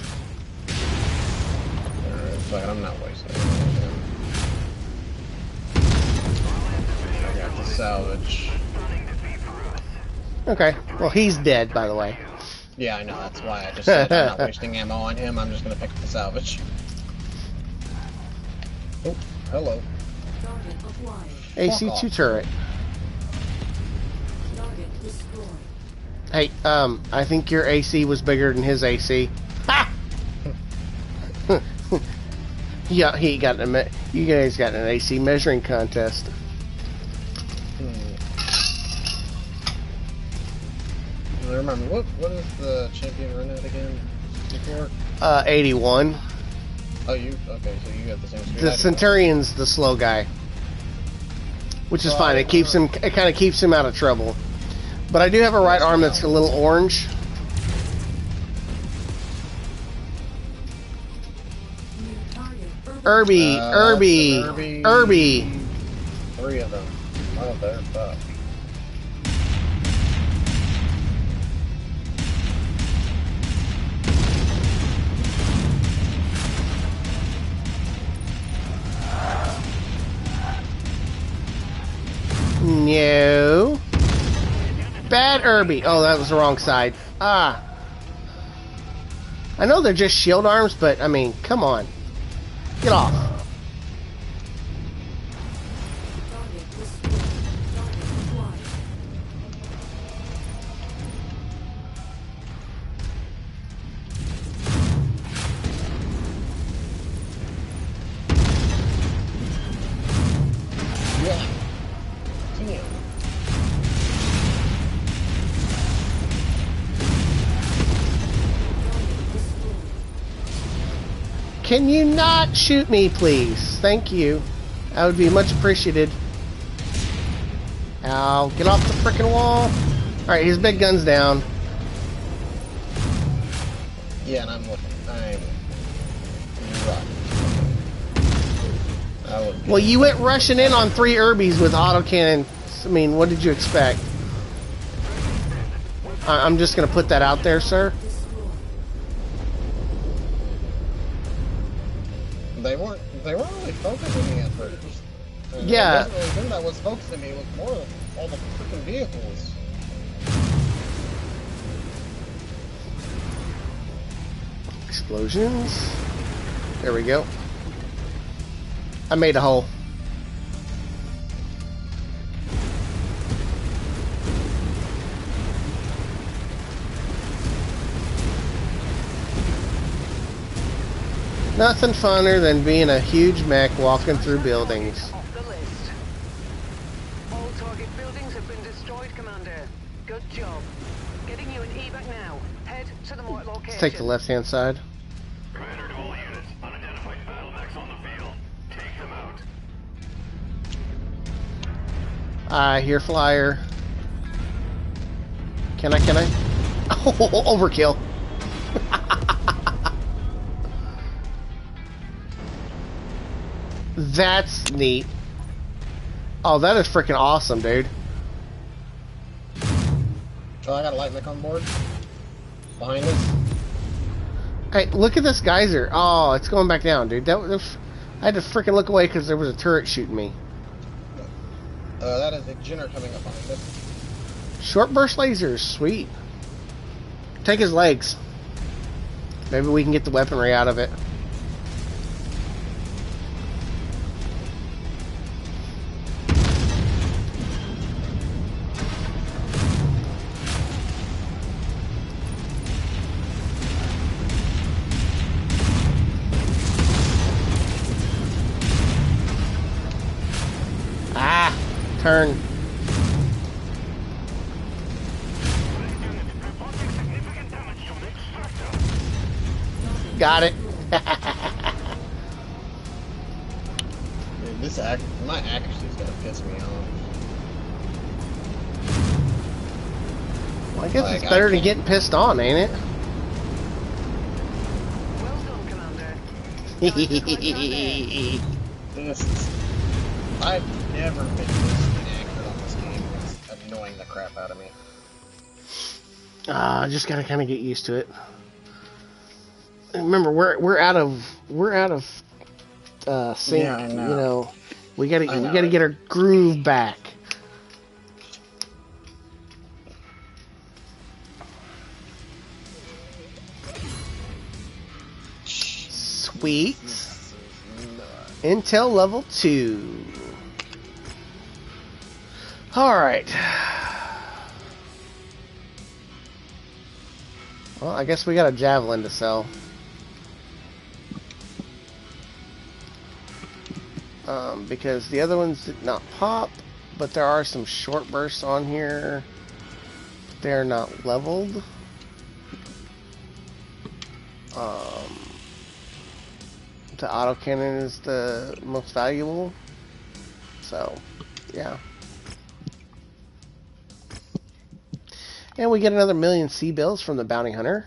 Alright, I'm not wasting it. I got the salvage. Okay, well he's dead, by the way. Yeah, I know, that's why I just said I'm not wasting ammo on him, I'm just gonna pick up the salvage. Oh, hello. AC-2 turret. Hey, I think your AC was bigger than his AC. Ha! Yeah, you guys got an AC measuring contest. I remember, what is the champion run at again? Before? 81. Oh, okay, so you got the same speed. The Centurion's the slow guy. Which is fine, it kind of keeps him out of trouble. But I do have a right arm that's a little orange. Irby. 3 of them. Oh, they're fucked. No. Bad Irby. Oh, that was the wrong side. Ah. I know they're just shield arms, but, I mean, come on. Get off. Can you not shoot me, please? Thank you. That would be much appreciated. Ow, get off the frickin' wall. Alright, his big gun's down. Yeah, and I'm looking. Well, you went rushing in on 3 Irbies with autocannon. I mean, what did you expect? I'm just going to put that out there, sir. They weren't really focusing me at first. And Yeah. It wasn't really them that was focusing me. It was more of all the freaking vehicles. Explosions. There we go. I made a hole. Nothing funner than being a huge mech walking through buildings. Off the list. All target buildings have been destroyed, Commander. Good job. Getting you an evac now. Head to the marked location. Let's take the left-hand side. Commander to all units. Unidentified battle mechs on the field. Take them out. I hear flyer. Can I? Oh, overkill. That's neat. Oh, that is freaking awesome, dude. Oh, I got a light mech on board. Behind us. Hey, look at this geyser. Oh, it's going back down, dude. I had to freaking look away because there was a turret shooting me. That is a Jenner coming up behind us. Short burst lasers, sweet. Take his legs. Maybe we can get the weaponry out of it. Ah, turn. Got it. Dude, my accuracy is gonna piss me off. Well, I guess Like, it's better I than can't- getting pissed on, ain't it? Well done, Commander. I've never been this inaccurate on this game. It's annoying the crap out of me. Just gotta kind of get used to it. Remember, we're out of sync. Yeah, I know. You know, we gotta I know, get our groove back. Sweet. Intel level 2. Alright. Well, I guess we got a javelin to sell. Because the other ones did not pop, but there are some short bursts on here. They're not leveled. The autocannon is the most valuable. So, yeah. And we get another million C-bills from the Bounty Hunter.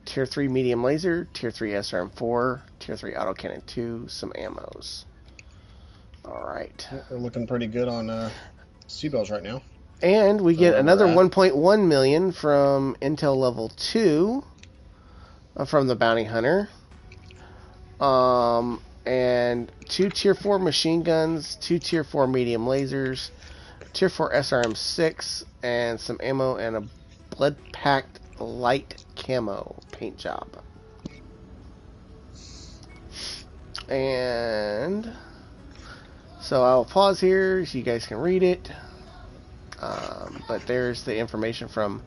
Tier 3 medium laser, Tier 3 SRM4, Tier 3 autocannon 2, some ammos. Alright. We're looking pretty good on C-Bells right now. And we get So another we're at- 1.1 million from Intel level 2 from the Bounty Hunter. And 2 Tier 4 machine guns, 2 Tier 4 medium lasers, Tier 4 SRM6, and some ammo and a blood-packed light camo paint job. And so I'll pause here so you guys can read it. But there's the information from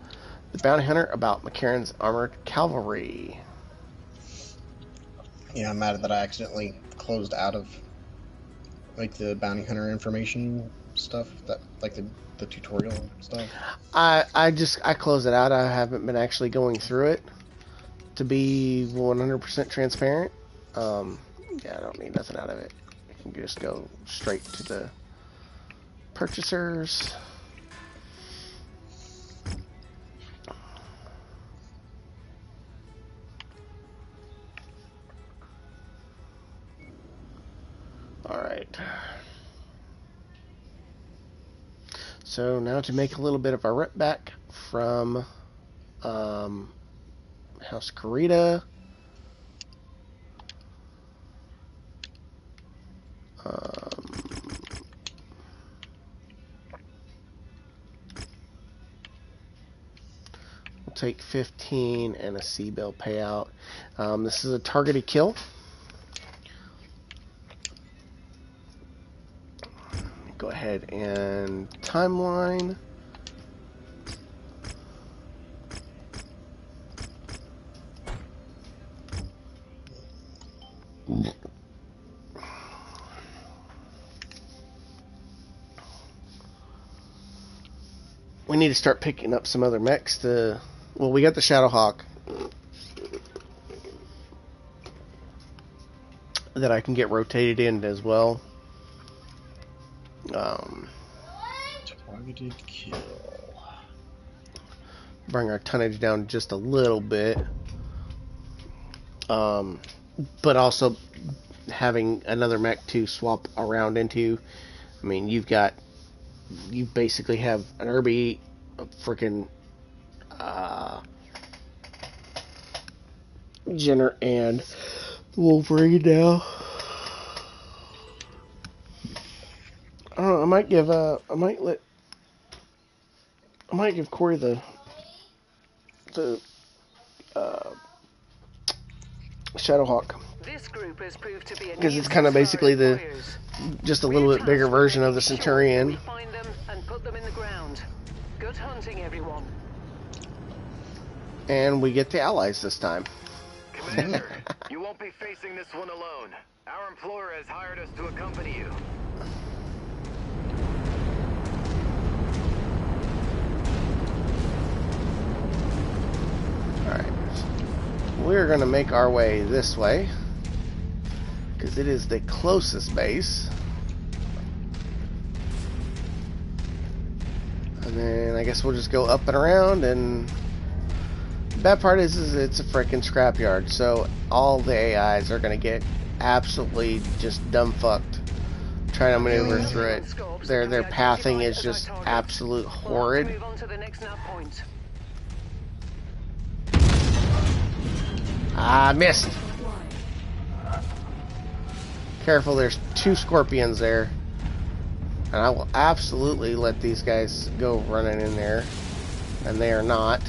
the Bounty Hunter about McCarran's armored cavalry. Yeah, I'm mad that I accidentally closed out of like the Bounty Hunter information stuff, that like the tutorial stuff. I closed it out. I haven't been actually going through it to be 100% transparent. Yeah, I don't need nothing out of it. You can just go straight to the purchasers. Alright. So now to make a little bit of a rip back from House Karita. We'll take 15 and a C-bill payout. This is a targeted kill. Go ahead and timeline. We need to start picking up some other mechs to... Well, we got the Shadowhawk that I can get rotated in as well. Targeted kill. Bring our tonnage down just a little bit. But also having another mech to swap around into. I mean, you basically have an Irby, a freaking Jenner, and Wolverine now. I don't know. I might give Corey the Shadowhawk. This group has proved to be a Because it's kind of basically just a little bit bigger version of the Centurion. We find them and put them in the ground. Good hunting, everyone. And we get the allies this time. Commander, you won't be facing this one alone. Our employer has hired us to accompany you. Alright. We're going to make our way this way, because it is the closest base. And then I guess we'll just go up and around, and the bad part is it's a freaking scrapyard, so all the AIs are going to get absolutely just dumb fucked trying to maneuver through it. Their pathing is just absolute horrid. Move on to the next nav point. Ah, missed. Careful, there's 2 scorpions there. And I will absolutely let these guys go running in there. And they are not.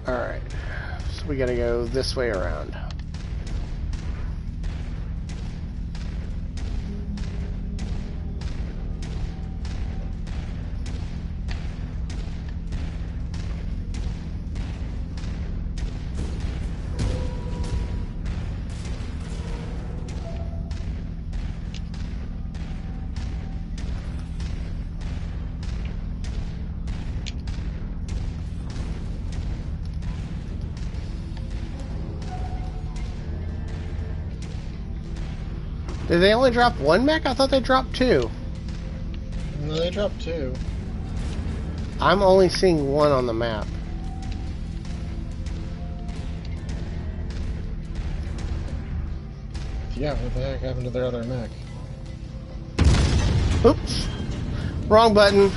Alright, so we gotta go this way around. Did they only drop 1 mech? I thought they dropped 2. No, they dropped 2. I'm only seeing 1 on the map. Yeah, what the heck happened to their other mech? Oops. Wrong button.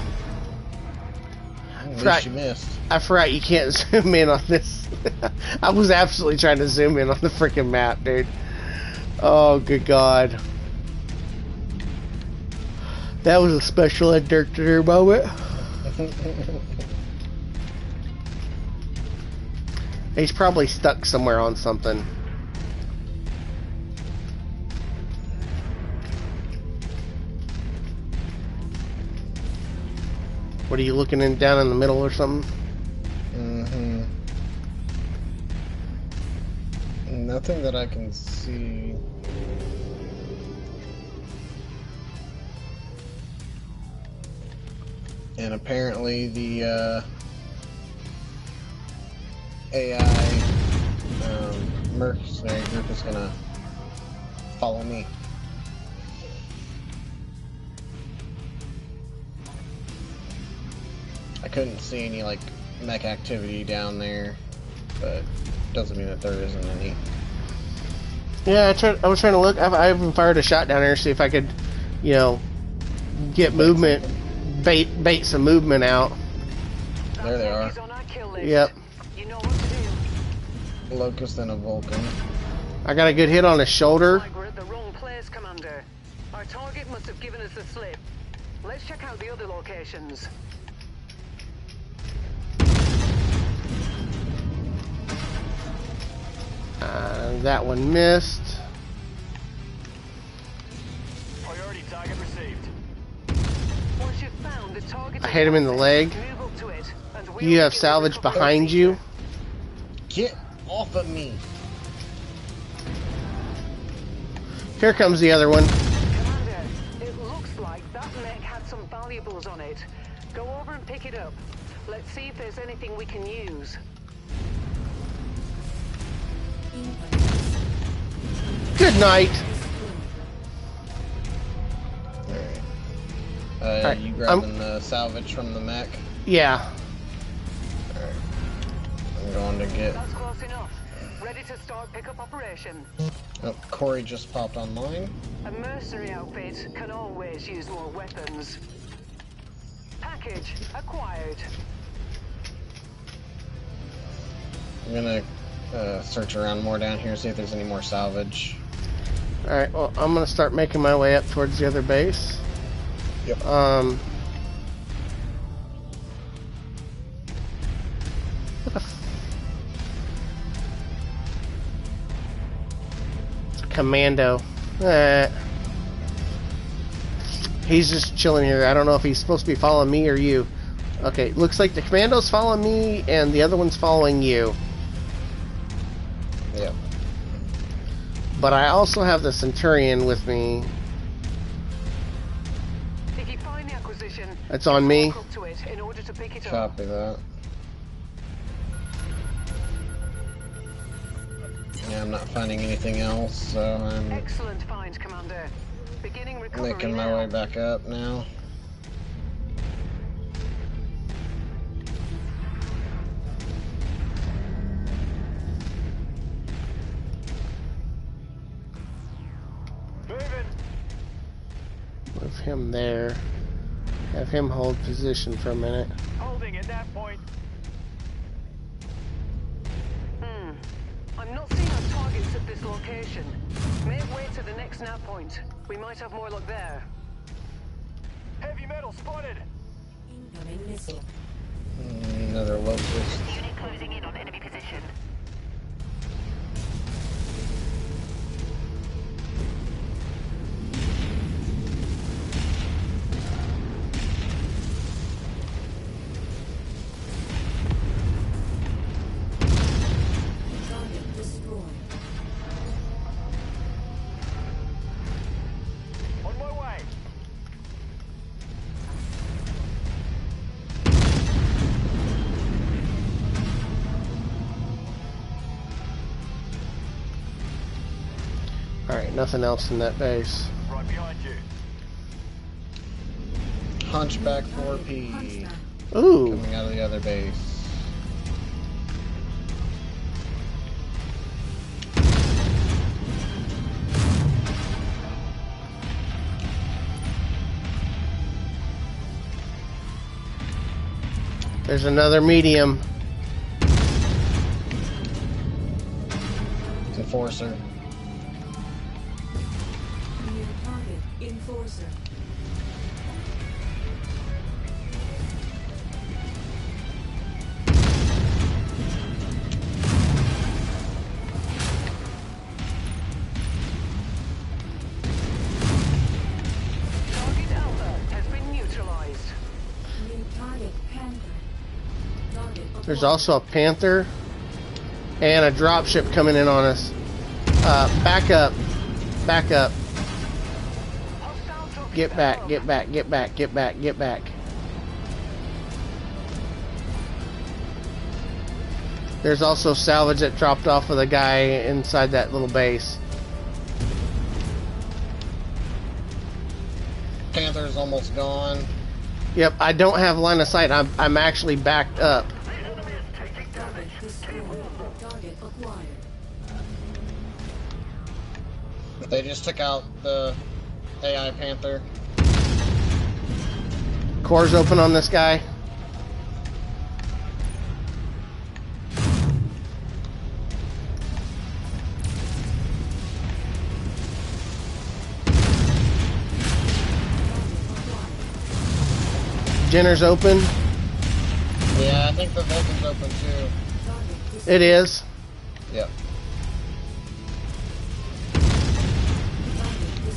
At least you missed. I forgot you can't zoom in on this. I was absolutely trying to zoom in on the freaking map, dude. Oh, good God. That was a special ed dirt moment. He's probably stuck somewhere on something. What are you looking in down in the middle or something? Mm-hmm. Nothing that I can see. And apparently the AI mercenary group is gonna follow me. I couldn't see any like mech activity down there, but doesn't mean that there isn't any. Yeah, I was trying to look. I even fired a shot down there to see if I could, you know, get movement, bait some movement out. There they are. Yep. You know what to do. Locust and a Vulcan. I got a good hit on his shoulder. Like we're at the wrong place, Commander. Our target must have given us the slip. Let's check out the other locations. That one missed. Priority target received. Once you've found the target, I hit him in the leg. move up to it, and we'll You have get the salvage recovery behind procedure. you. Get off of me! Here comes the other one. Commander, it looks like that mech had some valuables on it. Go over and pick it up. Let's see if there's anything we can use. Good night. Alright. You grabbing the salvage from the mech? Yeah. Alright. I'm going to get... That's close enough. Ready to start pickup operation. Oh, Corey just popped online. A mercenary outfit can always use more weapons. Package acquired. I'm gonna search around more down here, see if there's any more salvage. Alright, well, I'm gonna start making my way up towards the other base. Yep. What the Commando. He's just chilling here. I don't know if he's supposed to be following me or you. Okay, looks like the Commando's following me and the other one's following you. Yep. But I also have the Centurion with me. If you find the acquisition, It's on me. walk up to it in order to pick it up. Copy that. Yeah, I'm not finding anything else, so I'm Excellent find, Commander. Beginning recovery making my now. way back up now. Moving. Move him there. Have him hold position for a minute. Holding at that point. I'm not seeing our targets at this location. Make way to the next nav point. We might have more luck there. Heavy metal spotted. Incoming missile. Another locust. Unit closing in on enemy position. Target destroyed. On my way. Alright, nothing else in that base. Right behind you. Hunchback 4P. Hunchback. Ooh. Coming out of the other base. There's another medium. Enforcer. New target. Enforcer. Target Alpha has been neutralized. New target. Panther. Target There's acquired. also a Panther and a dropship coming in on us. Back up. Back up. Hostile trophy Get back, get back, get back, get back, get back. There's also salvage that dropped off of the guy inside that little base. Panther's almost gone. Yep, I don't have line of sight. I'm actually backed up. Target destroyed. Target acquired. They just took out the AI Panther. Core's open on this guy. Jenner's open. Yeah, I think the Vulcan's open too. It is. Yep.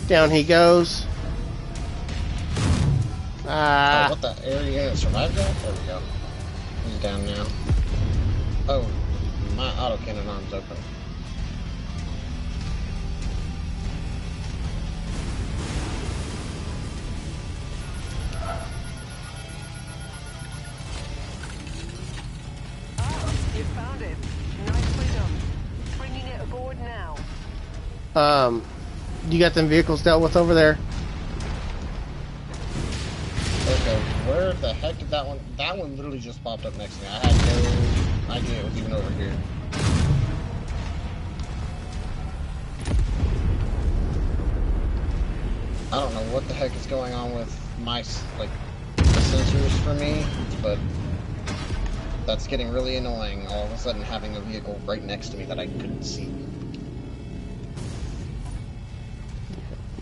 Down he goes. Oh, what the area survived that? There we go. He's down now. Oh, my autocannon arm's open. You found it. Nicely done. Bringing it aboard now. You got them vehicles dealt with over there? Okay, where the heck did that one... That one literally just popped up next to me. I had no idea it was even over here. I don't know what the heck is going on with my, like, the sensors for me, but that's getting really annoying, all of a sudden having a vehicle right next to me that I couldn't see.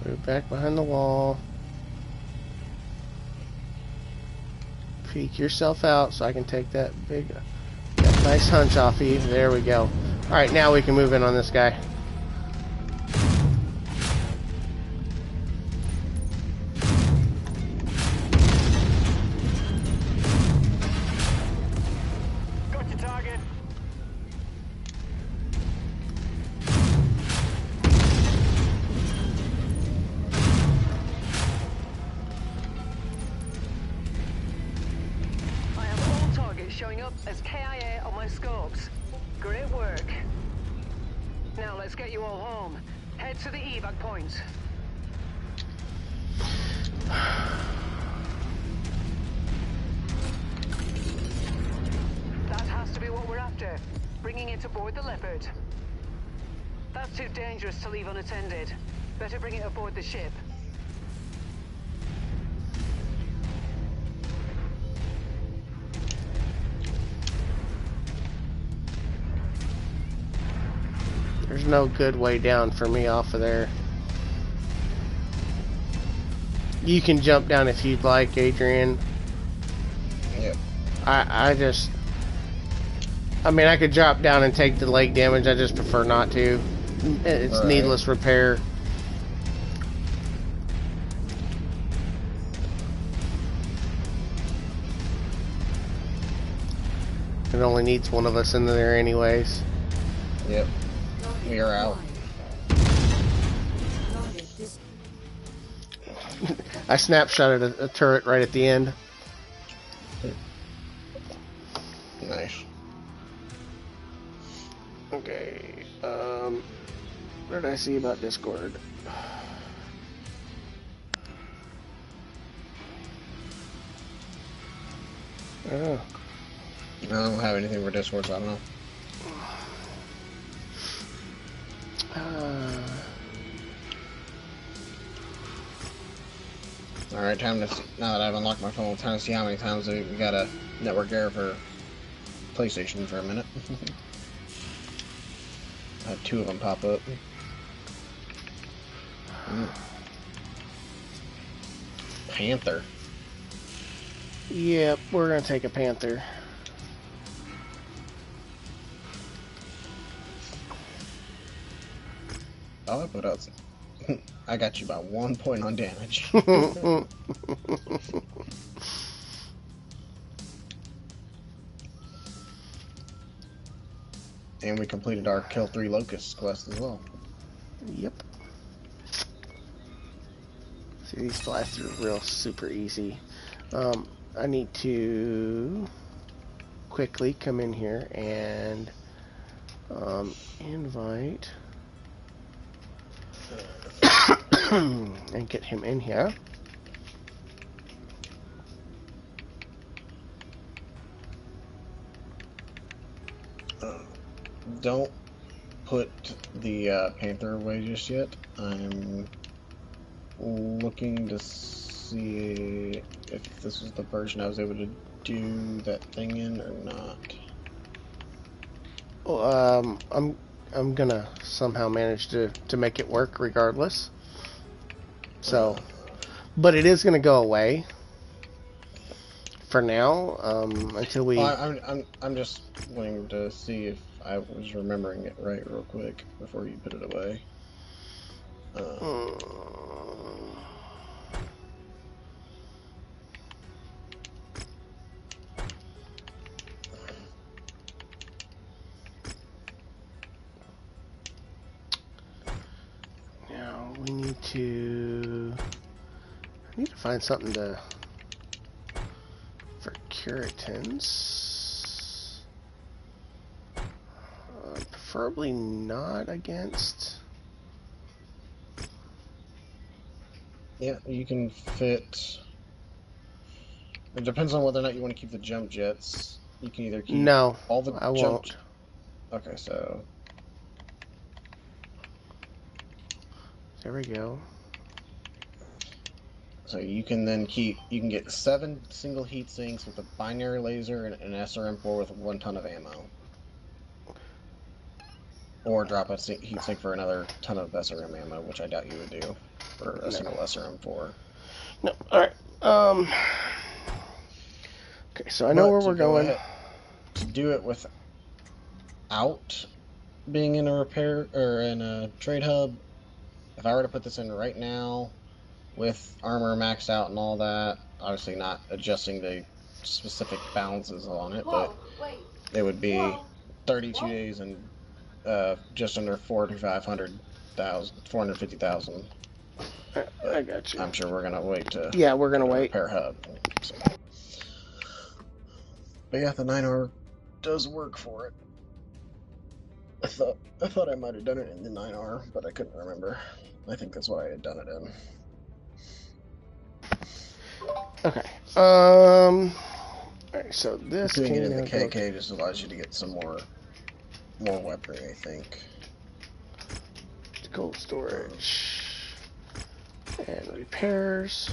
Move back behind the wall. Peek yourself out so I can take that nice hunch off you. There we go. Alright, now we can move in on this guy. Got your target. I have all targets showing up as KIA on my scopes. Great work. Now let's get you all home. Head to the evac point. That has to be what we're after. Bringing it aboard the Leopard. That's too dangerous to leave unattended. Better bring it aboard the ship. There's no good way down for me off of there. You can jump down if you'd like, Adrian. Yep. I mean, I could drop down and take the leg damage. I just prefer not to. It's Right. needless repair. It only needs one of us in there anyways. Yep. We are out. I snapshotted a turret right at the end. Nice. Okay, what did I see about Discord? Oh. I don't have anything for Discord, so I don't know. Alright, time to see, now that I've unlocked my phone, time to see how many times we got a network error for PlayStation for a minute. I had 2 of them pop up. Panther. Yep, we're gonna take a Panther. Oh, I put out some. I got you by 1 point on damage. And we completed our Kill 3 Locusts quest as well. Yep. See, these fly through real super easy. I need to quickly come in here and invite and get him in here. Don't put the Panther away just yet. I'm looking to see if this was the version I was able to do that thing in or not. Well, I'm gonna somehow manage to make it work regardless. So, but it is gonna go away for now until we. Well, I'm just wanting to see if I was remembering it right real quick before you put it away. Now we need to. I need to find something to for Curitans. Preferably not against. Yeah, you can fit. It depends on whether or not you want to keep the jump jets. You can either keep all the I jump. won't. Okay, so there we go. So you can then get 7 single heat sinks with a binary laser and an SRM4 with 1 ton of ammo. Or drop a heat sink for another ton of SRM ammo, which I doubt you would do for a single SRM4. No, alright. Okay, so I know where we're going. To do it without being in a repair or in a trade hub, if I were to put this in right now, with armor maxed out and all that, obviously not adjusting the specific balances on it, but it would be 32 days and just under 450,000. I got you. I'm sure we're gonna wait to. Yeah, we're gonna wait. Repair hub. So. But yeah, the 9R does work for it. I thought I might have done it in the 9R, but I couldn't remember. I think that's what I had done it in. Okay. Alright, so this doing it in the KK just allows you to get some more weaponry, I think. Cold storage and repairs.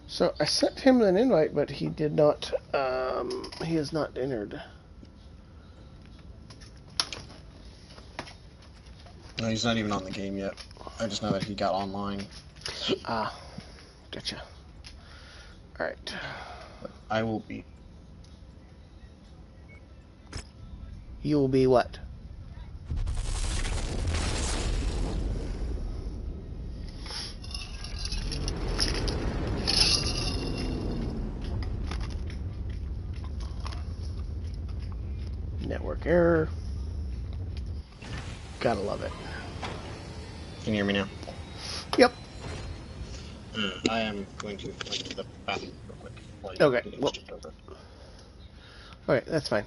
So I sent him an invite, but he did not. He has not entered. No, he's not even on the game yet. I just know that he got online. Ah, gotcha. Alright. I will be. You will be what? Network error. Gotta love it. Can you hear me now? Yep. I am going to the bathroom real quick. Okay. Well, okay, that's fine.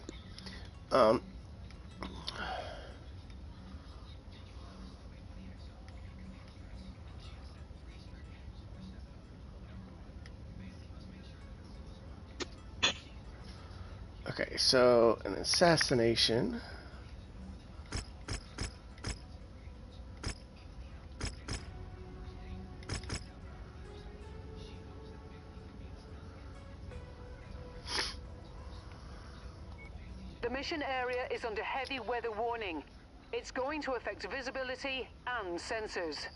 Okay, so an assassination. The mission area is under heavy weather warning. It's going to affect visibility and sensors.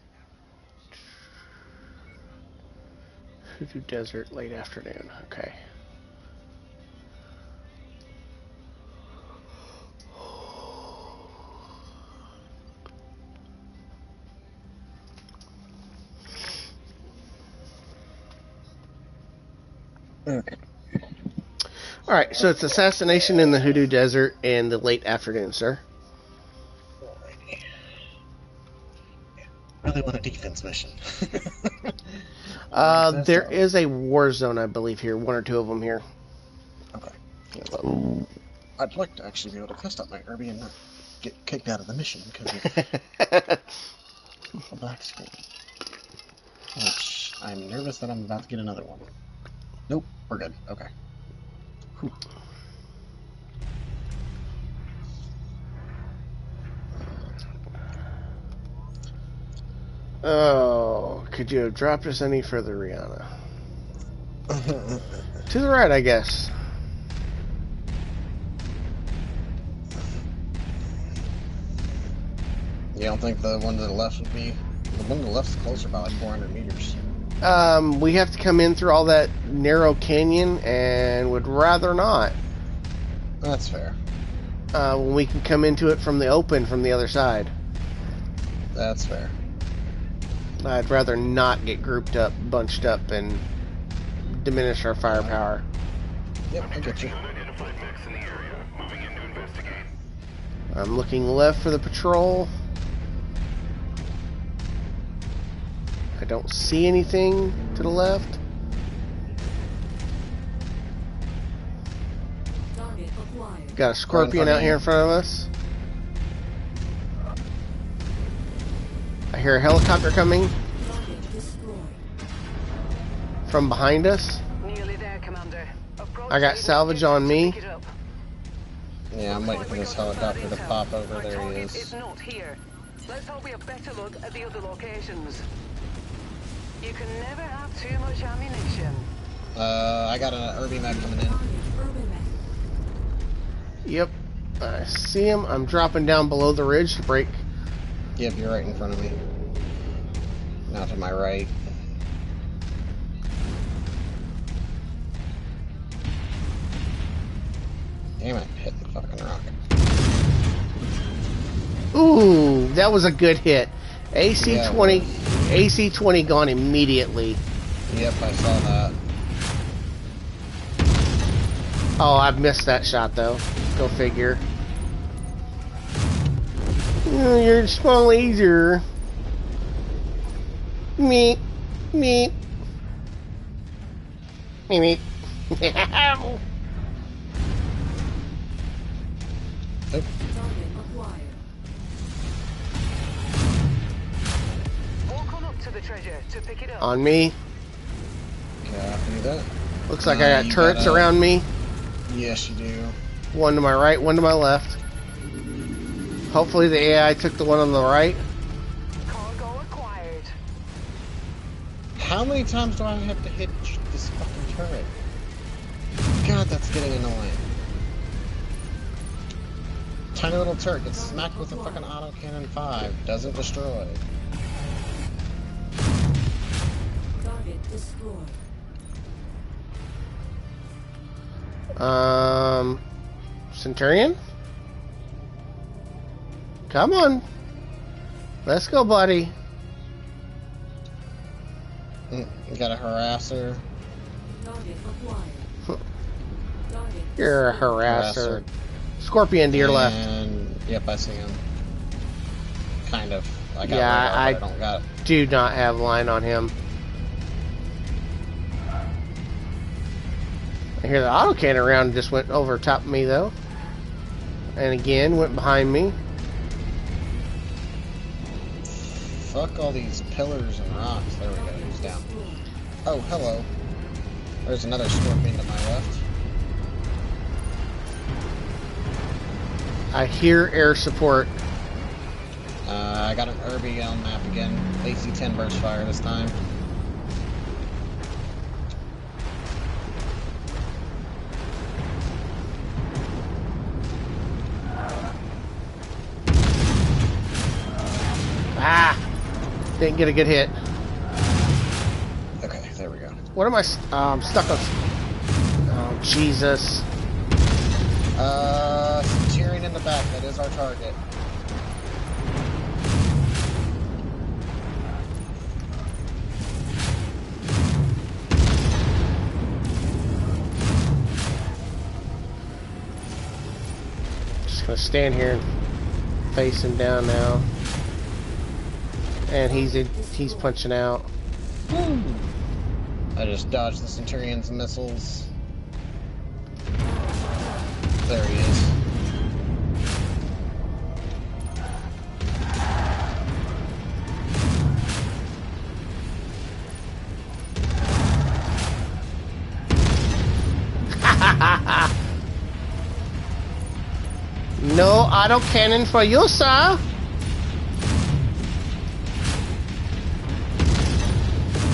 Hoodoo Desert, late afternoon. Okay. Alright, so it's assassination in the Hoodoo Desert in the late afternoon, sir. Really want a defense mission. There is a war zone, I believe, here. 1 or 2 of them here. Okay. Yeah, but I'd like to actually be able to custom my Irby and not get kicked out of the mission because of a black screen. Which I'm nervous that I'm about to get another one. Nope, we're good. Okay. Whew. Oh, could you have dropped us any further, Rihanna? To the right, I guess. You don't think the one to the left would be... The one to the left's closer by like 400 meters. We have to come in through all that narrow canyon and would rather not. That's fair. When we can come into it from the open from the other side. That's fair. I'd rather not get grouped up, bunched up, and diminish our firepower. Yep, I get you. I'm looking left for the patrol. I don't see anything to the left. Got a scorpion out here in front of us. I hear a helicopter coming from behind us. Nearly there, Commander. I got salvage on me. Yeah, I'm waiting for this helicopter to pop over. There he is. It's not here. Let's hope we have better look at the other locations. You can never have too much ammunition. I got an Irby mag coming in. Yep, I see him. I'm dropping down below the ridge to break. Yep, you're right in front of me. Now to my right. Damn it, hit the fucking rock. Ooh, that was a good hit. AC-20, Yeah, AC-20 gone immediately. Yep, I saw that. Oh, I've missed that shot though. Go figure. You're a small laser. Meep. Meep. Meep. Meep. Nope. Walk on up to the treasure to pick it up. On me. Yeah, I can do that. Looks like I got turrets around me. Yes, you do. One to my right, one to my left. Hopefully the AI took the one on the right. Cargo acquired. How many times do I have to hit this fucking turret? God, that's getting annoying. Tiny little turret gets smacked with a fucking autocannon 5. Doesn't destroy. Target destroyed. Centurion? Come on. Let's go, buddy. You got a harasser. Target acquired. Target You're a harasser. Scorpion to your left. And yep, I see him. Kind of. I got Yeah, radar, but I don't got it. Do not have line on him. I hear the autocannon round just went over top of me though. And again went behind me. Fuck all these pillars and rocks. There we go. He's down. Oh, hello. There's another scorpion to my left. I hear air support. I got an Irby on map again. AC-10 burst fire this time. Ah! Didn't get a good hit. Okay, there we go. What am I? I'm stuck on. Oh, Jesus. Centurion in the back. That is our target. Just gonna stand here and face him down now. And he's punching out. I just dodged the Centurion's missiles. There he is. No auto cannon for you, sir.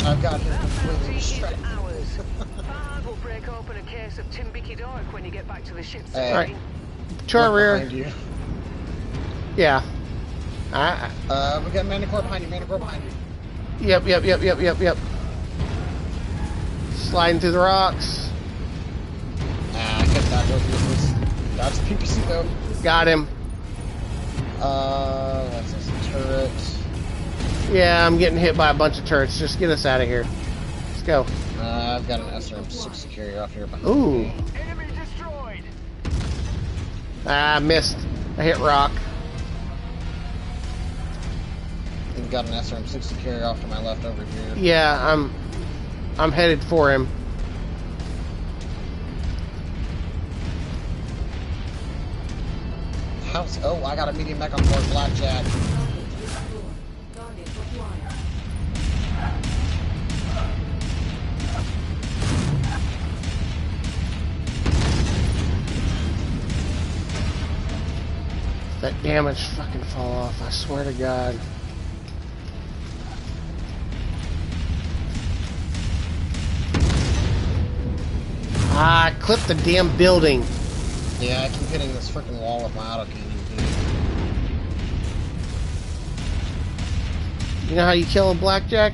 I've got him That completely bounty is distracted. ours. Farhad will break open a case of Timbiki Dark when you get back to the ship. Hey. Alright. To our Look rear. behind you. Yeah. We got Manticore behind you, Manticore behind you. Yep. Sliding through the rocks. I could not go through this. That's the PPC though. Got him. That's a turret. Yeah, I'm getting hit by a bunch of turrets. Just get us out of here. Let's go. I've got an SRM-6 carrier off here behind Ooh. me. Enemy destroyed. I missed. I hit rock. We've got an SRM-60 carrier off to my left over here. Yeah, I'm headed for him. House. Oh, I got a medium mech on board, Blackjack. Target acquired. That damage fucking fall off, I swear to God. I clipped the damn building. Yeah, I keep hitting this freaking wall with my autocannon, dude. You know how you kill a blackjack?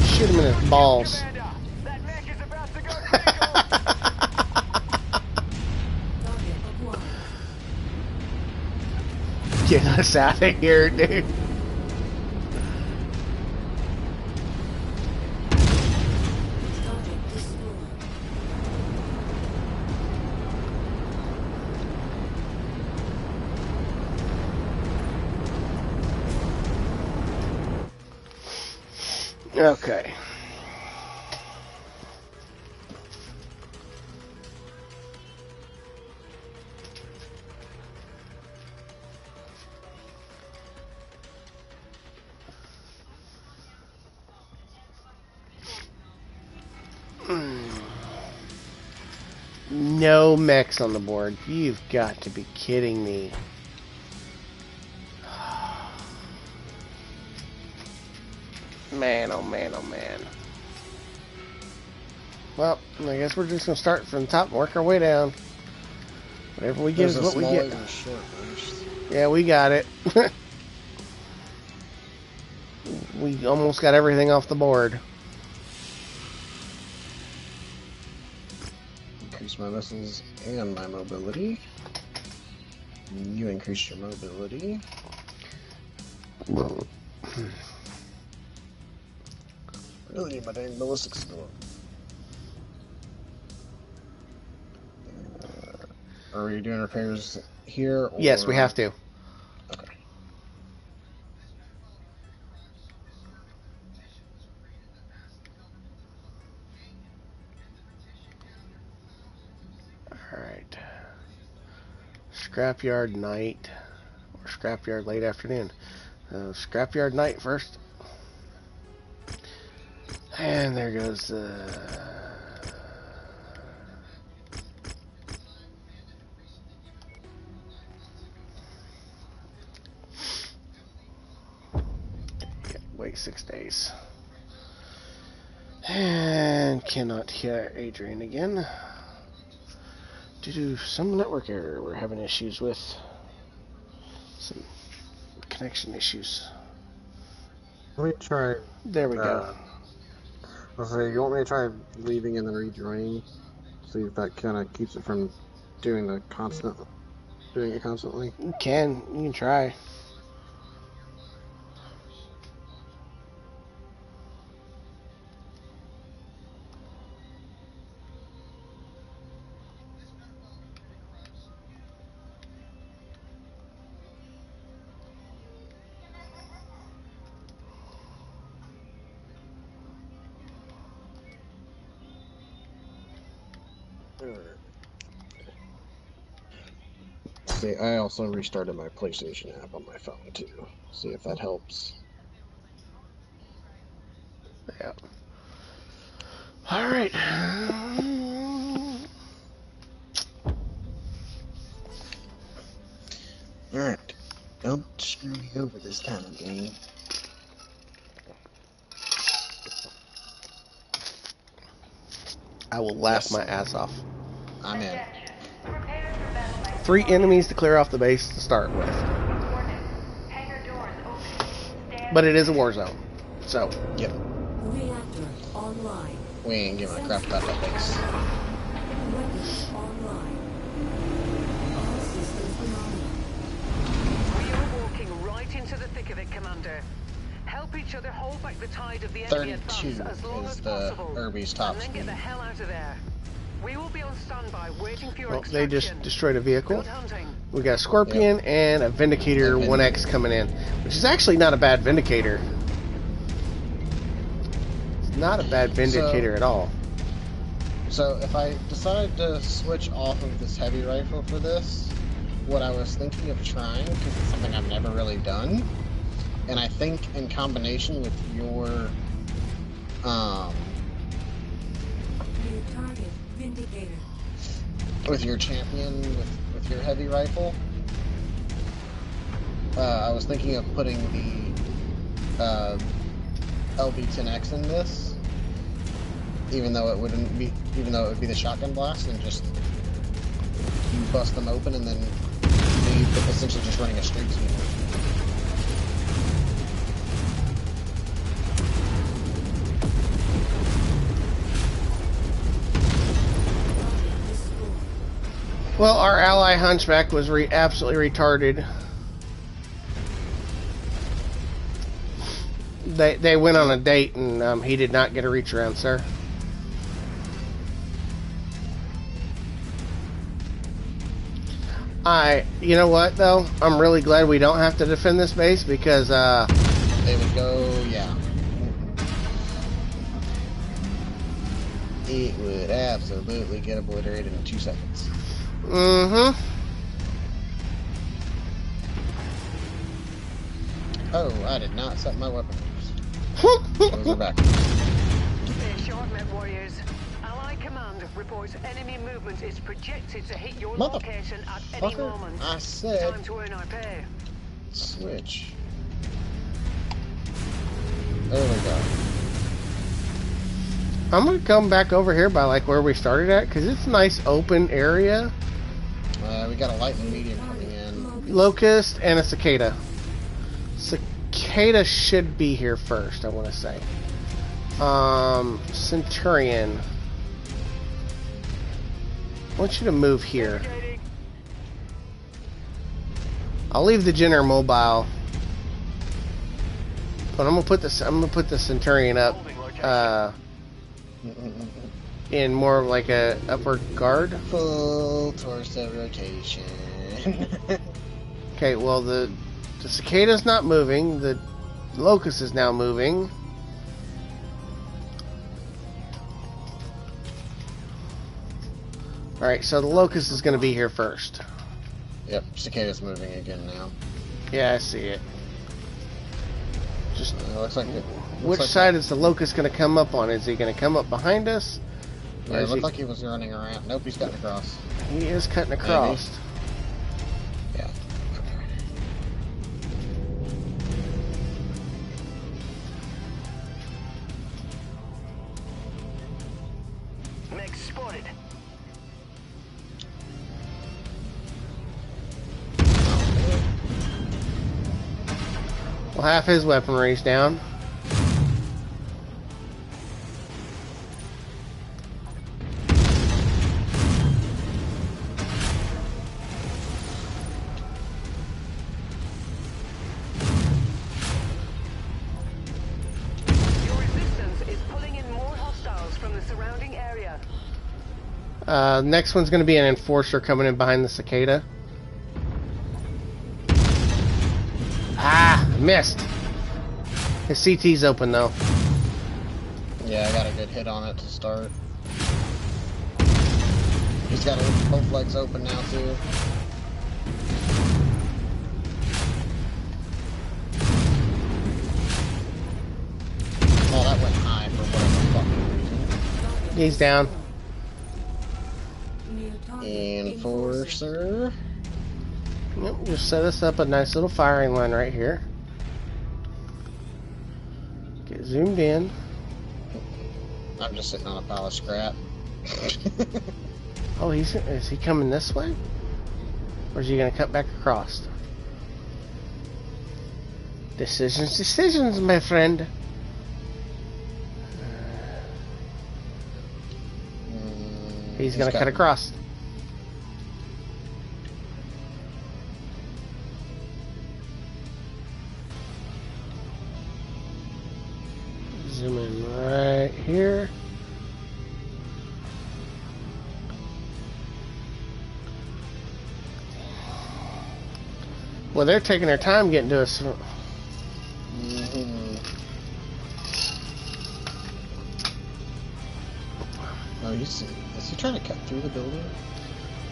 Shoot him in his balls. Commander, that mech is about to go critical. Target acquired. Get us out of here, dude. Target destroyed. Okay. No mechs on the board. You've got to be kidding me. Man, oh man, oh man. Well, I guess we're just gonna start from the top and work our way down. Whatever we get is what we get. And a short burst. Yeah, we got it. We almost got everything off the board. Increase my missiles and my mobility. You increase your mobility. Really need my dang ballistics to go up. Are we doing repairs here? Or... Yes, we have to. Okay. Alright. Scrapyard night. Or scrapyard late afternoon. Scrapyard night first. And there goes wait 6 days. And cannot hear Adrian again. Due to some network error we're having issues with. Some connection issues. Let me try. There we go. So you want me to try leaving and then rejoining? See if that kind of keeps it from doing it constantly. You can try. See, I also restarted my PlayStation app on my phone too. See if that helps. Yeah. All right. Alright. Don't screw me over this time, game. I will laugh Yes. my ass off. I'm in. 3 enemies to clear off the base to start with. But it is a war zone. So. Yep. Reactor online. We ain't giving a crap about that base. Weapons online. All systems phenomenal. We are walking right into the thick of it, Commander. Help each other hold back the tide of the enemy 32 advance as long is as the possible. Irby's top and then get speed. the hell out of there. We will be on standby waiting for your Well, extraction. they just destroyed a vehicle. Good hunting. We got a Scorpion and a Vindicator 1X coming in, which is actually not a bad Vindicator. It's not a bad Vindicator at all. So if I decide to switch off of this heavy rifle for this, what I was thinking of trying, because it's something I've never really done, and I think in combination with your, New target. Vindicator. with your champion, with your heavy rifle, I was thinking of putting the LB-10X in this, even though it would be the shotgun blast, and just you bust them open, and then me essentially just running a street team. Well, our ally Hunchback was absolutely retarded. They went on a date, and he did not get a reach around, sir. You know what though? I'm really glad we don't have to defend this base because they would go, yeah. It would absolutely get obliterated in 2 seconds. Mm-hmm. Oh, I did not set my weapons. Those are back. They're short, Mechwarriors. Allied Command reports enemy movement is projected to hit your location at any moment. I said time to earn our pay. Switch. There we go. I'm gonna come back over here by like where we started at because it's a nice open area. We got a light and medium coming in. Locust and a cicada. Cicada should be here first, I want to say. Centurion. I want you to move here. I'll leave the Jenner mobile, but I'm gonna put the Centurion up in more of like a upper guard. Full torso rotation. Okay, well the cicada's not moving. The locust is now moving. Alright, so the locust is going to be here first. Yep, cicada's moving again now. Yeah, I see it. Just looks like it. Which side is the locust going to come up on? Is he going to come up behind us? Yeah, it looked like he was running around. Nope, he's cutting across. He is cutting across. Maybe. Yeah. Mech spotted. Well, half his weaponry's down. Your resistance is pulling in more hostiles from the surrounding area. Next one's going to be an enforcer coming in behind the cicada. Ah, missed. His CT's open though. Yeah, I got a good hit on it to start. He's got both legs open now too. He's down. Near target. Enforcer. Yep, just set us up a nice little firing line right here. Get zoomed in. I'm just sitting on a pile of scrap. Oh, is he coming this way? Or is he going to cut back across? Decisions, my friend. He's going to cut across. Zoom in right here. Well, they're taking their time getting to us. Oh, is he trying to cut through the building?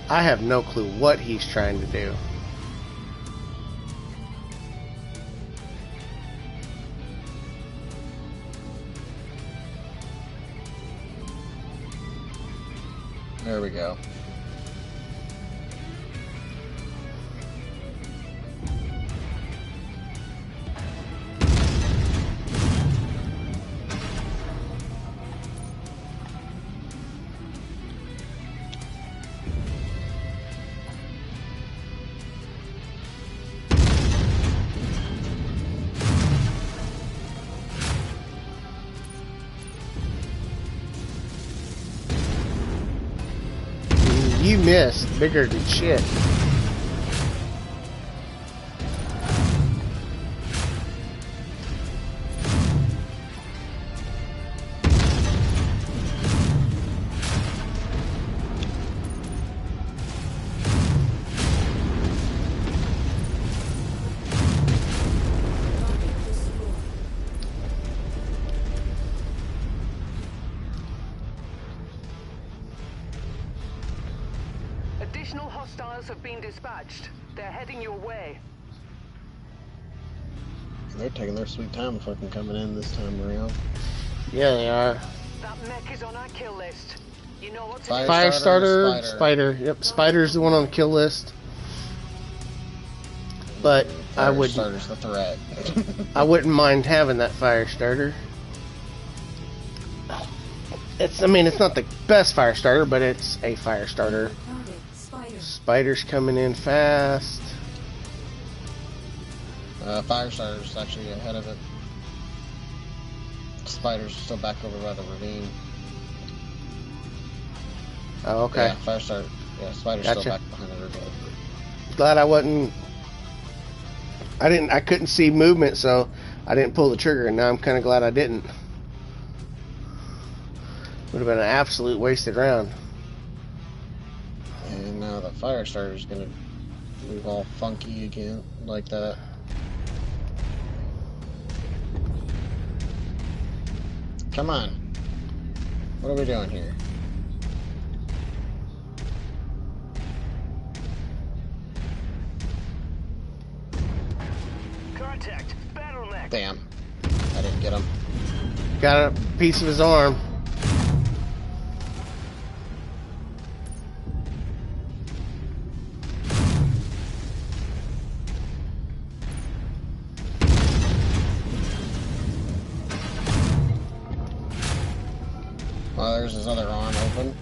I have no clue what he's trying to do. There we go. You missed. Bigger than shit. Additional hostiles have been dispatched. They're heading your way. They're taking their sweet time fucking coming in this time around. Yeah, they are. That mech is on our kill list. You know what to do. Firestarter, Spider. Yep, Spider's the one on the kill list. But I would. Firestarter's the threat. I wouldn't mind having that Firestarter. I mean, it's not the best Firestarter, but it's a Firestarter. Spider's coming in fast. Firestarter's actually ahead of it. Spider's still back over by the ravine. Oh, okay. Yeah, Firestarter. Yeah, Spider's Gotcha. still back behind the ravine. Glad I wasn't. I couldn't see movement, so I didn't pull the trigger, and now I'm kind of glad I didn't. Would have been an absolute wasted round. And now the Firestarter's gonna move all funky again, like that. Come on. What are we doing here? Contact! Battle mech! Damn. I didn't get him. Got a piece of his arm. Well, there's his other arm open.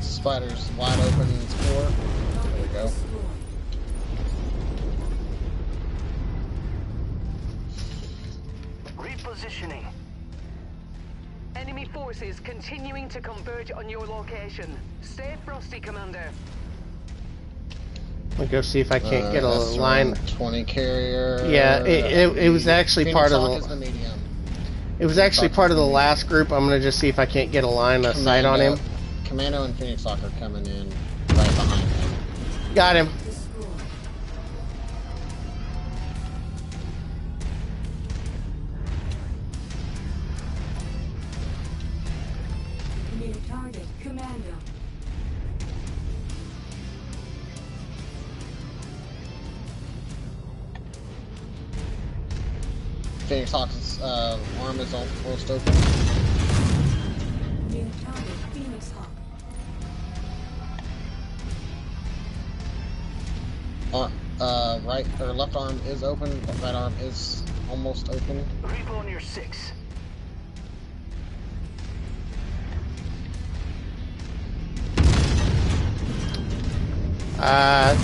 Spider's wide open in its core. There we go. Repositioning. Enemy forces continuing to converge on your location. Stay frosty, Commander. Let me go see if I can't get a line. 20 carrier. Yeah, it was actually Phoenix part of Hawk the. is the medium. It was actually part of the last group. I'm gonna just see if I can't get a line of sight on him. Commando and Phoenix Hawk are coming in right behind him. Got him. New target, Commando. Phoenix Hawk's arm is almost open. New target, Phoenix Hawk. Right or left arm is open, but right arm is almost open. Repo on your 6.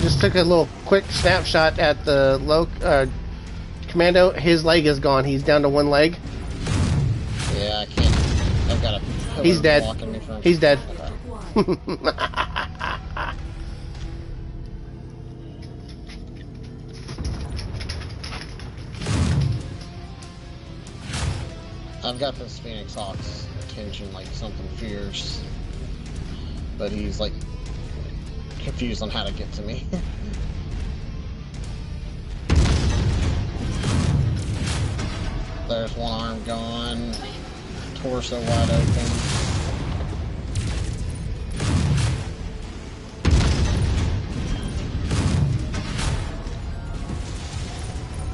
Just took a little quick snapshot at the Commando. His leg is gone. He's down to one leg. Yeah, I can't. I've got a pillar He's dead. blocking me from. He's dead. Okay. I've got this Phoenix Hawk's attention like something fierce, but he's like confused on how to get to me. There's one arm gone, torso wide open.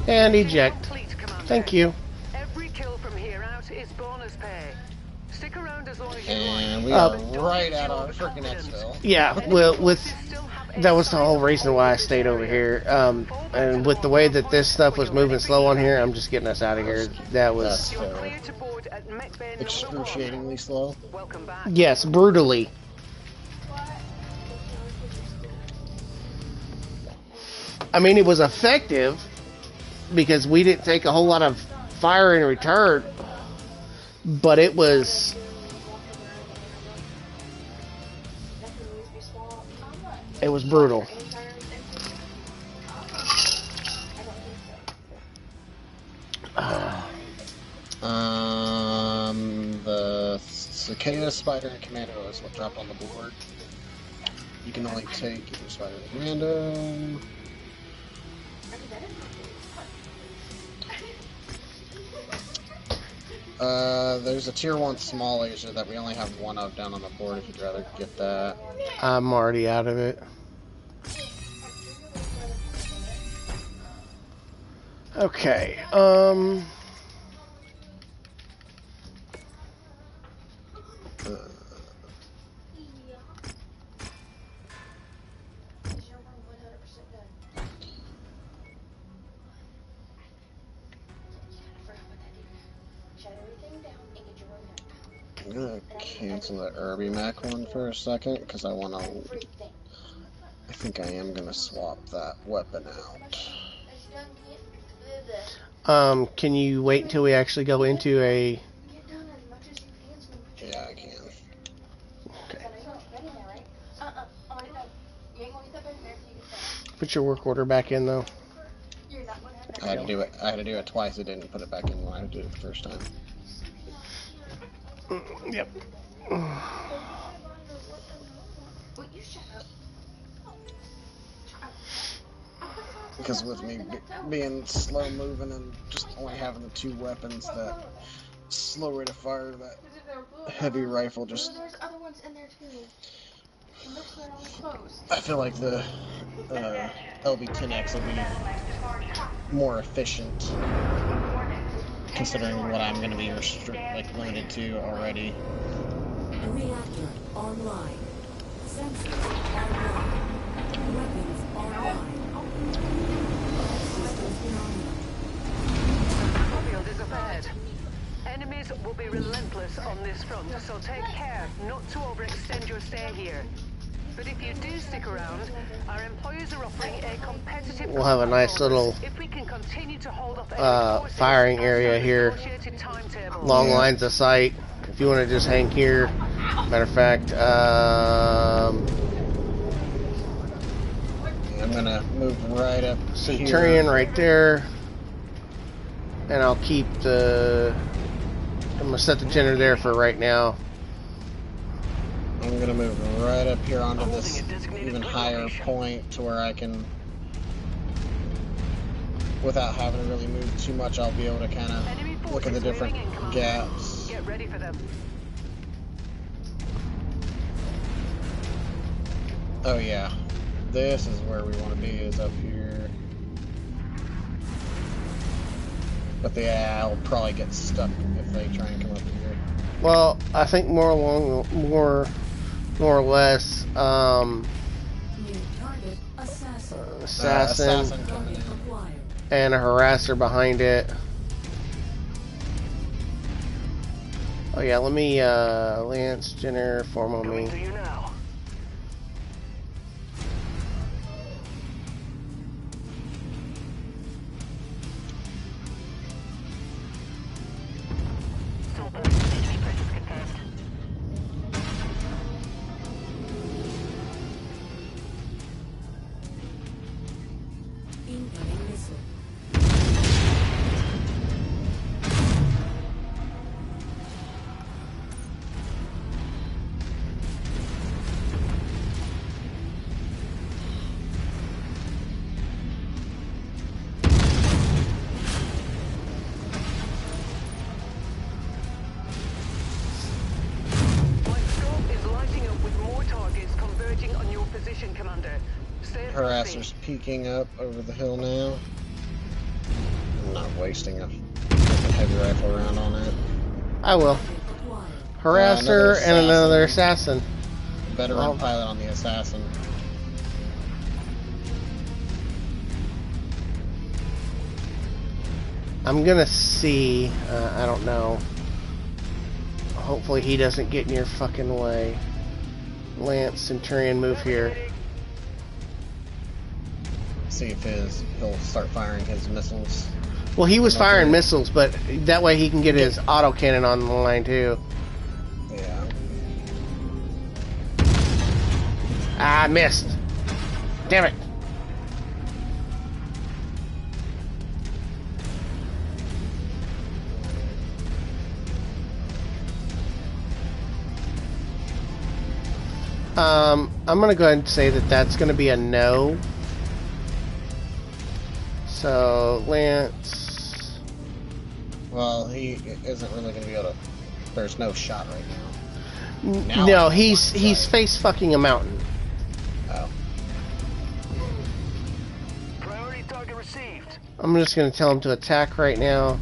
And eject. Thank you. Every kill from here out is bonus pay. Stick around as long as you And like. we are right at our freaking exfil. Yeah, well, that was the whole reason why I stayed over here. And with the way that this stuff was moving slow on here, I'm just getting us out of here. That was excruciatingly slow. Welcome back. Yes, brutally. I mean, it was effective because we didn't take a whole lot of fire in return, but it was brutal. The Cicada, Spider, and Commando is what dropped on the board. You can only take either Spider or Commando. There's a tier 1 small laser that we only have one of down on the board if you'd rather get that. I'm already out of it. Okay, I'm gonna cancel the Irby Mac one for a second because I think I am gonna swap that weapon out. can you wait until we actually go into a... Yeah, I can. Okay. Put your work order back in, though. I had to do it twice. It didn't put it back in when I did it the first time. Yep. Because with me being slow moving and just only having the two weapons, that slow rate of fire, that heavy rifle, just I feel like the LB-10X will be more efficient, considering what I'm going to be limited to already. Reactor online. Sensors online. Weapons online. All systems nominal. Battlefield is ahead. Enemies will be relentless on this front, so take care not to overextend your stay here. But if you do stick around, our employers are offering a competitive... We'll have a nice little if we can continue to hold off firing area here. Long lines of sight. If you want to just hang here. Matter of fact, I'm going to move right up Centurion here. right there. And I'll keep the I'm gonna set the Jenner there for right now. I'm gonna move right up here onto this even higher point to where I can, without having to really move too much, I'll be able to kind of look at the different gaps. Get ready for them. Oh yeah, this is where we want to be, is up here. But yeah, I'll probably get stuck if they try and come up here. Well, I think more or less, New target assassin. assassin Coming in. Acquired. and a harasser behind it. Oh yeah, let me Lance, Jenner, form on me. To you now. Incoming missile. My scope is lighting up with more targets converging on your position, Commander. Stay at Harasser's peeking up over the hill now. I'm not wasting a fucking heavy rifle round on it. I will. Acquired. Harasser and another assassin. Veteran Well- pilot on the assassin. I'm gonna see. I don't know. Hopefully he doesn't get in your fucking way. Lance, Centurion, move here. See if he'll start firing his missiles. Well, he was Okay. firing missiles, but that way he can get his autocannon on the line too. Yeah. Ah, I missed. Damn it. I'm gonna go ahead and say that that's gonna be a no. So, Lance. Well, he isn't really going to be able to. There's no shot right now. Now No, I'm he's on one side. face fucking a mountain. Oh. Priority target received. I'm just gonna tell him to attack right now,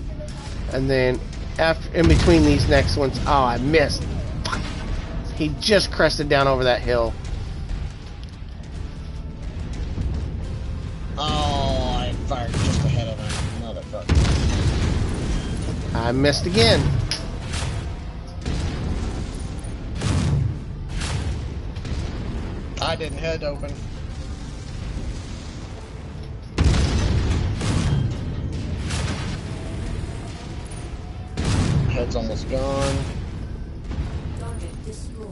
and then after in between these next ones. Oh, I missed. Fuck. He just crested down over that hill. Oh, I fired just ahead of him. Motherfucker. I missed again. I didn't head open. Head's almost gone. Target destroyed.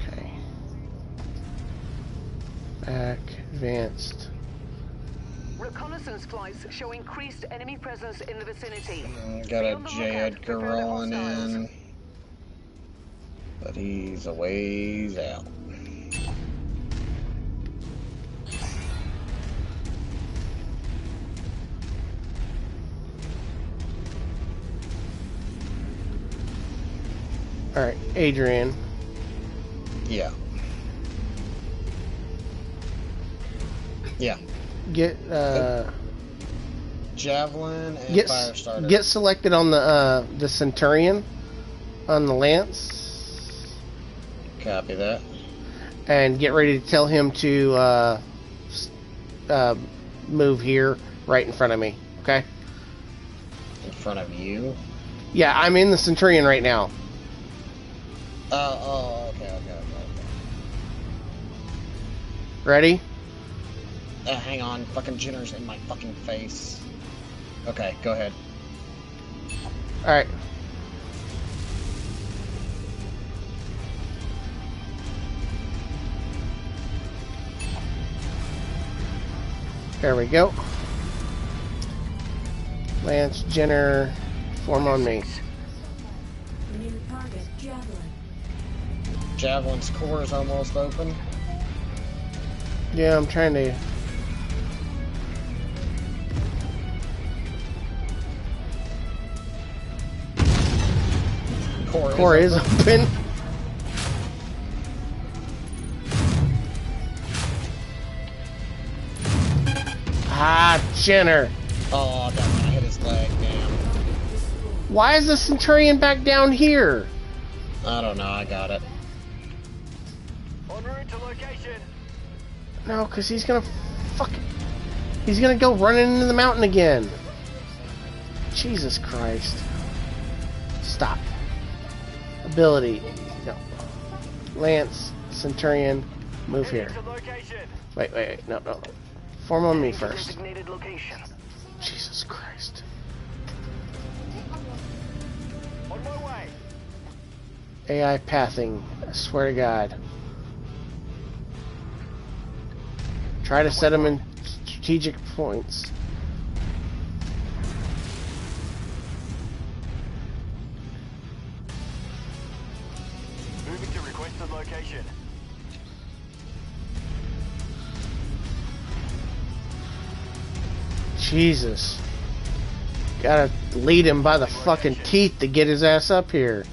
Okay. Back, advanced. Reconnaissance flights show increased enemy presence in the vicinity. Got Be a on the J. lookout Edgar for further rolling hostiles. in. But he's a ways out. Alright, Adrian. Yeah. Yeah. Get Javelin and get fire starter. get selected on the Centurion on the Lance, Copy that. and get ready to tell him to move here right in front of me. Okay? In front of you. Yeah, I'm in the Centurion right now. Okay. Ready? Hang on, fucking Jenner's in my fucking face. Okay, go ahead. Alright. There we go. Lance, Jenner, Form on me. New target, Javelin. Javelin's core is almost open. Yeah, I'm trying to. Core is open. Ah, Jenner. Oh, that one hit his leg, damn. Why is the Centurion back down here? I don't know, I got it. En route to location. No, because he's gonna he's gonna go running into the mountain again. Jesus Christ. Stop. Ability. No. Lance, Centurion, move here. To location. Wait. No. Form on me first. Designated location. Jesus Christ. On my way. AI pathing. I swear to God. Try to set them in strategic points. Moving to requested location. Jesus. Gotta lead him by the fucking teeth to get his ass up here.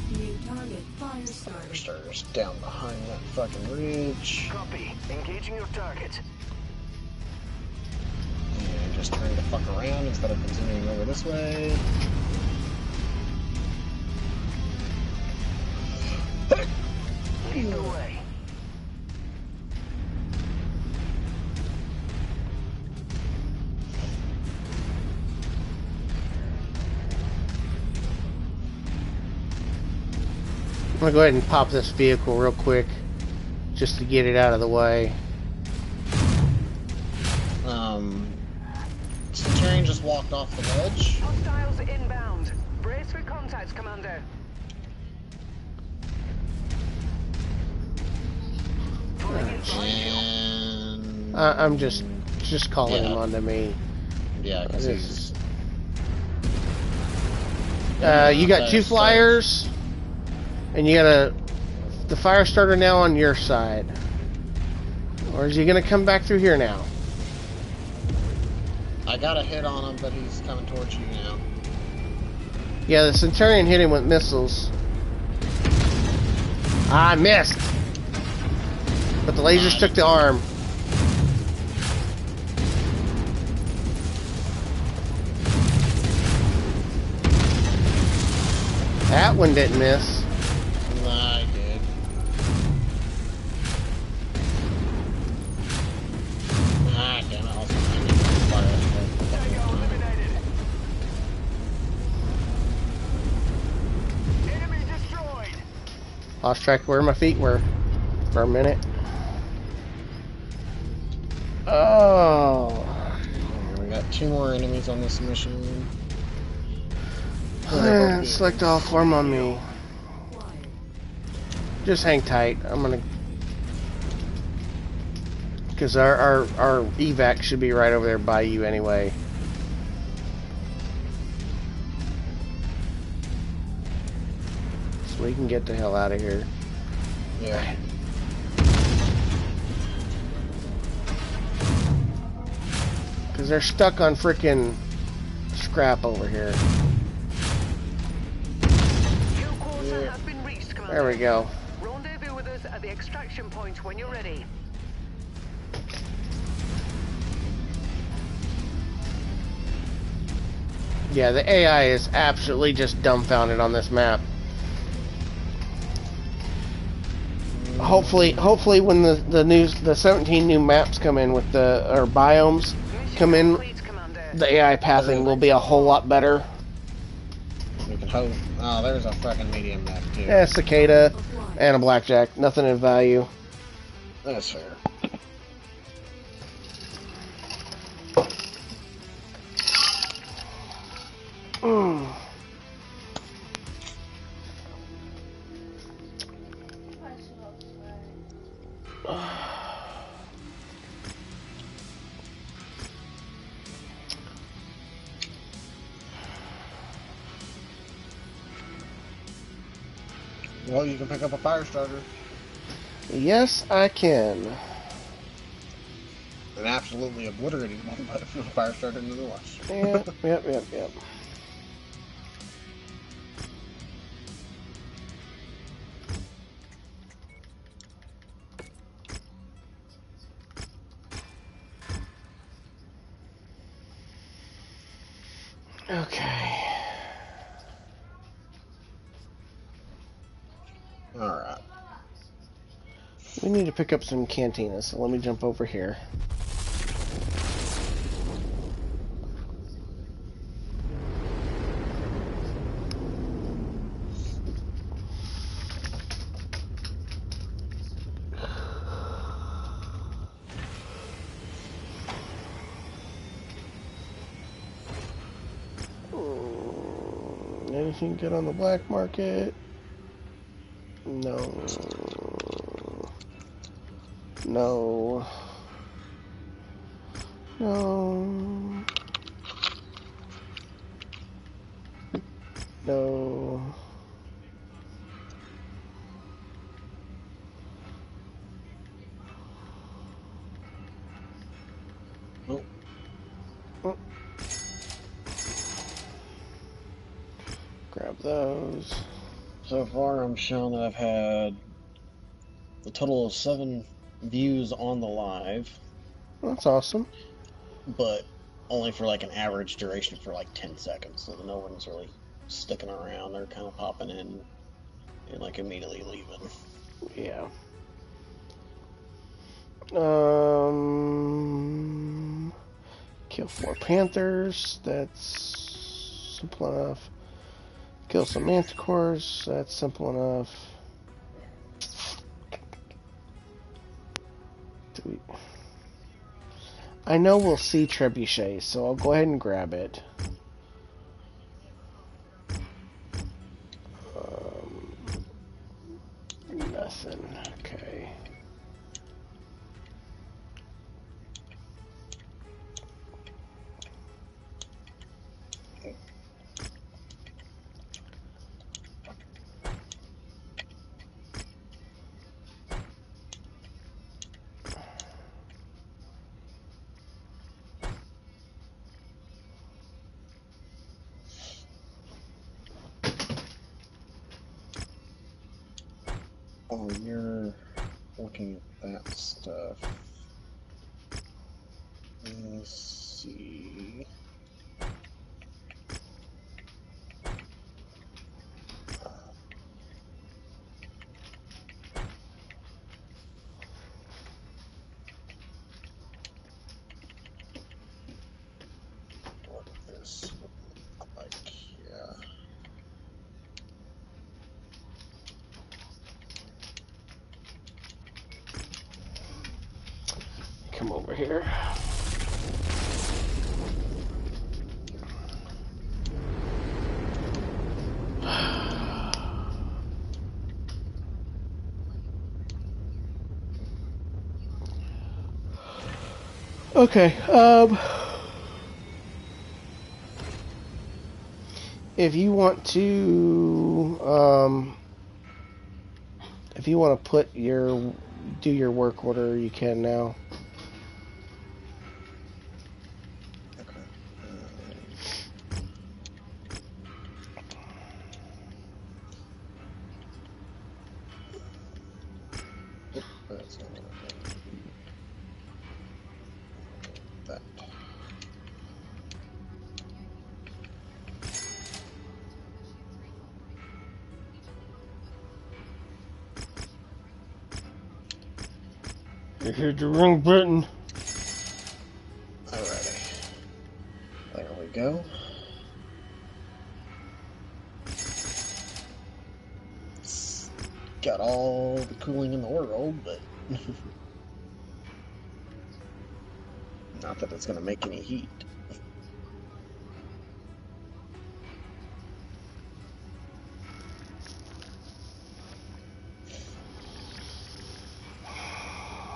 New target, Firestarter. Firestarter's down behind that fucking ridge. Copy. Engaging your target. And just trying to fuck around instead of continuing over this way. Lead the way. I'm gonna go ahead and pop this vehicle real quick just to get it out of the way. Centurion just walked off the ledge. Hostiles inbound. Brace for contact, Commander. And I'm just calling him onto me. yeah, because he's you got two flyers, and you got the Firestarter now on your side. Or is he gonna come back through here now? I got a hit on him, but he's coming towards you now. Yeah, the Centurion hit him with missiles. I missed! But the lasers took the arm. That one didn't miss. Nah, I did. Ah, damn it, I was behind you. Eliminated. Enemy destroyed. Lost track of where my feet were for a minute. Oh. We got two more enemies on this mission. Select all, form on me. Just hang tight. I'm gonna, because our evac should be right over there by you anyway. So we can get the hell out of here. Yeah. Because they're stuck on frickin' scrap over here. Kill quarter has been reached, Commander. There we go. Rendezvous with us at the extraction point when you're ready. Yeah, the AI is absolutely just dumbfounded on this map. Hopefully when the 17 new maps come in with or biomes come in, the AI pathing will be a whole lot better. We can hope. Oh, there's a fucking medium map too. Yeah, cicada and a blackjack. Nothing of value. That's fair. Well, you can pick up a fire starter. Yes, I can. An absolutely obliterated one, but a fire starter nonetheless. Yep. Okay. Alright. We need to pick up some cantinas, so let me jump over here. Anything good on the black market? No. No. No. No. Nope. Oh. Grab those. So far, I'm showing that I've had a total of 7 views on the live, That's awesome. but only for like an average duration for like 10 seconds, so no one's really sticking around. They're kind of popping in and like immediately leaving. Yeah. Kill 4 panthers. That's simple enough. Kill some manticores. That's simple enough. I know we'll see trebuchet, so I'll go ahead and grab it. Nothing. Okay. Oh, you're looking at that stuff. Let's see. What this would look like, yeah. Come over here. Okay, if you want to, if you want to do your work order, you can now. Okay. That's not what I want. That. You hit the wrong button. Alrighty. There we go. It's got all the cooling in the world, but not that it's going to make any heat.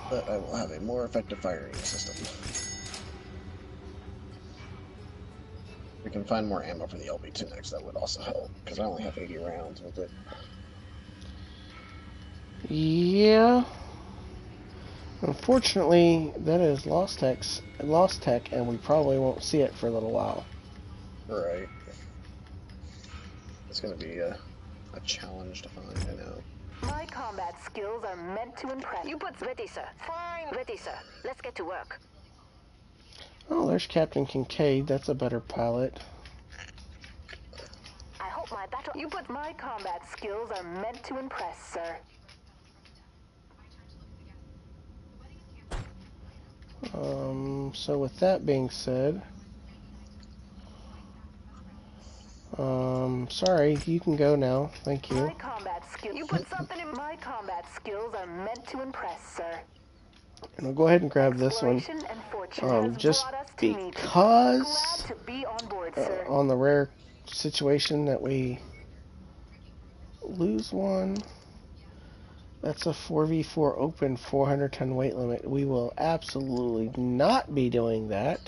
But I will have a more effective firing system. We can find more ammo for the LB2 next, that would also help, because I only have 80 rounds with it. Yeah. Unfortunately, that is lost tech, and we probably won't see it for a little while. Right. It's going to be a challenge to find, I know. My combat skills are meant to impress. You put ready, sir. Fine. Ready, sir. Let's get to work. Oh, there's Captain Kincaid. That's a better pilot. I hope my battle... You put my combat skills are meant to impress, sir. So with that being said, sorry, you can go now. Thank you. My combat skills... You put something in my combat skills are meant to impress, sir. And I'll go ahead and grab this one. Just because Glad to be on board, sir. on the rare situation that we lose one, that's a 4v4 open 400-ton weight limit. We will absolutely not be doing that.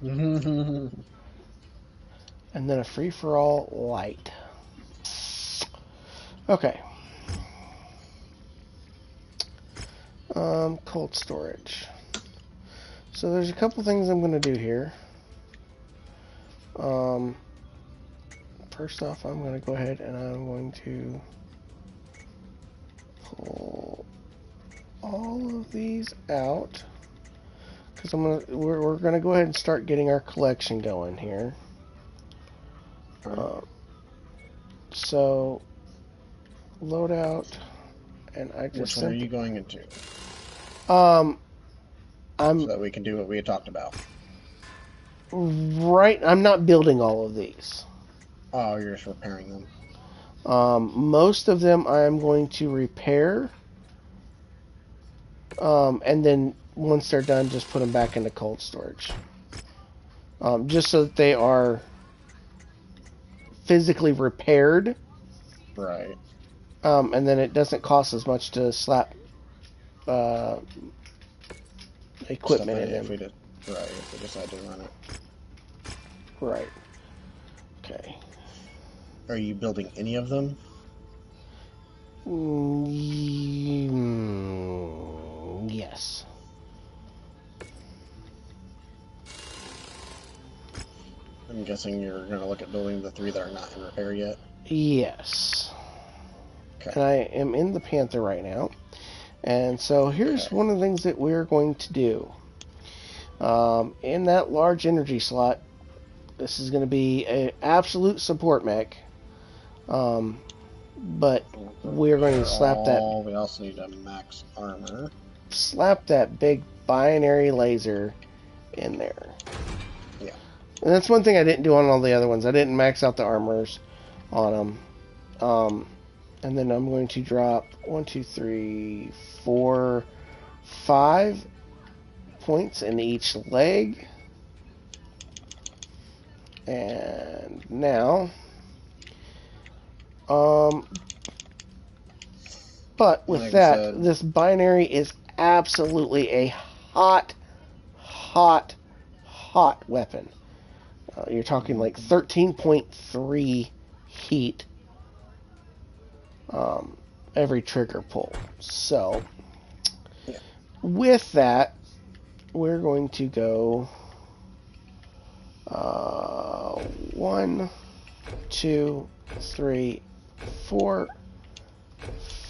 And then a free-for-all light. Okay. Cold storage. So there's a couple things I'm going to do here. First off, I'm going to go ahead and I'm going to pull all of these out because we're going to go ahead and start getting our collection going here. So loadout, and I just which one are you going into? so that we can do what we had talked about. Right, I'm not building all of these. Oh, you're just repairing them. Most of them I am going to repair. And then once they're done, just put them back into cold storage. Just so that they are physically repaired. Right. And then it doesn't cost as much to slap equipment in them. If we decide to run it. Right. Okay. Are you building any of them? Yes. I'm guessing you're going to look at building the 3 that are not in repair yet? Yes. Okay. And I am in the Panther right now. And so here's one of the things that we're going to do. In that large energy slot, this is going to be an absolute support mech. But we're going to slap that... We also need a max armor. Slap that big binary laser in there. Yeah. And that's one thing I didn't do on all the other ones. I didn't max out the armors on them. And then I'm going to drop 1, 2, 3, 4, 5 points in each leg. And now, but with that, this binary is absolutely a hot weapon. You're talking like 13.3 heat every trigger pull. So, with that, we're going to go 1, 2, 3, 4,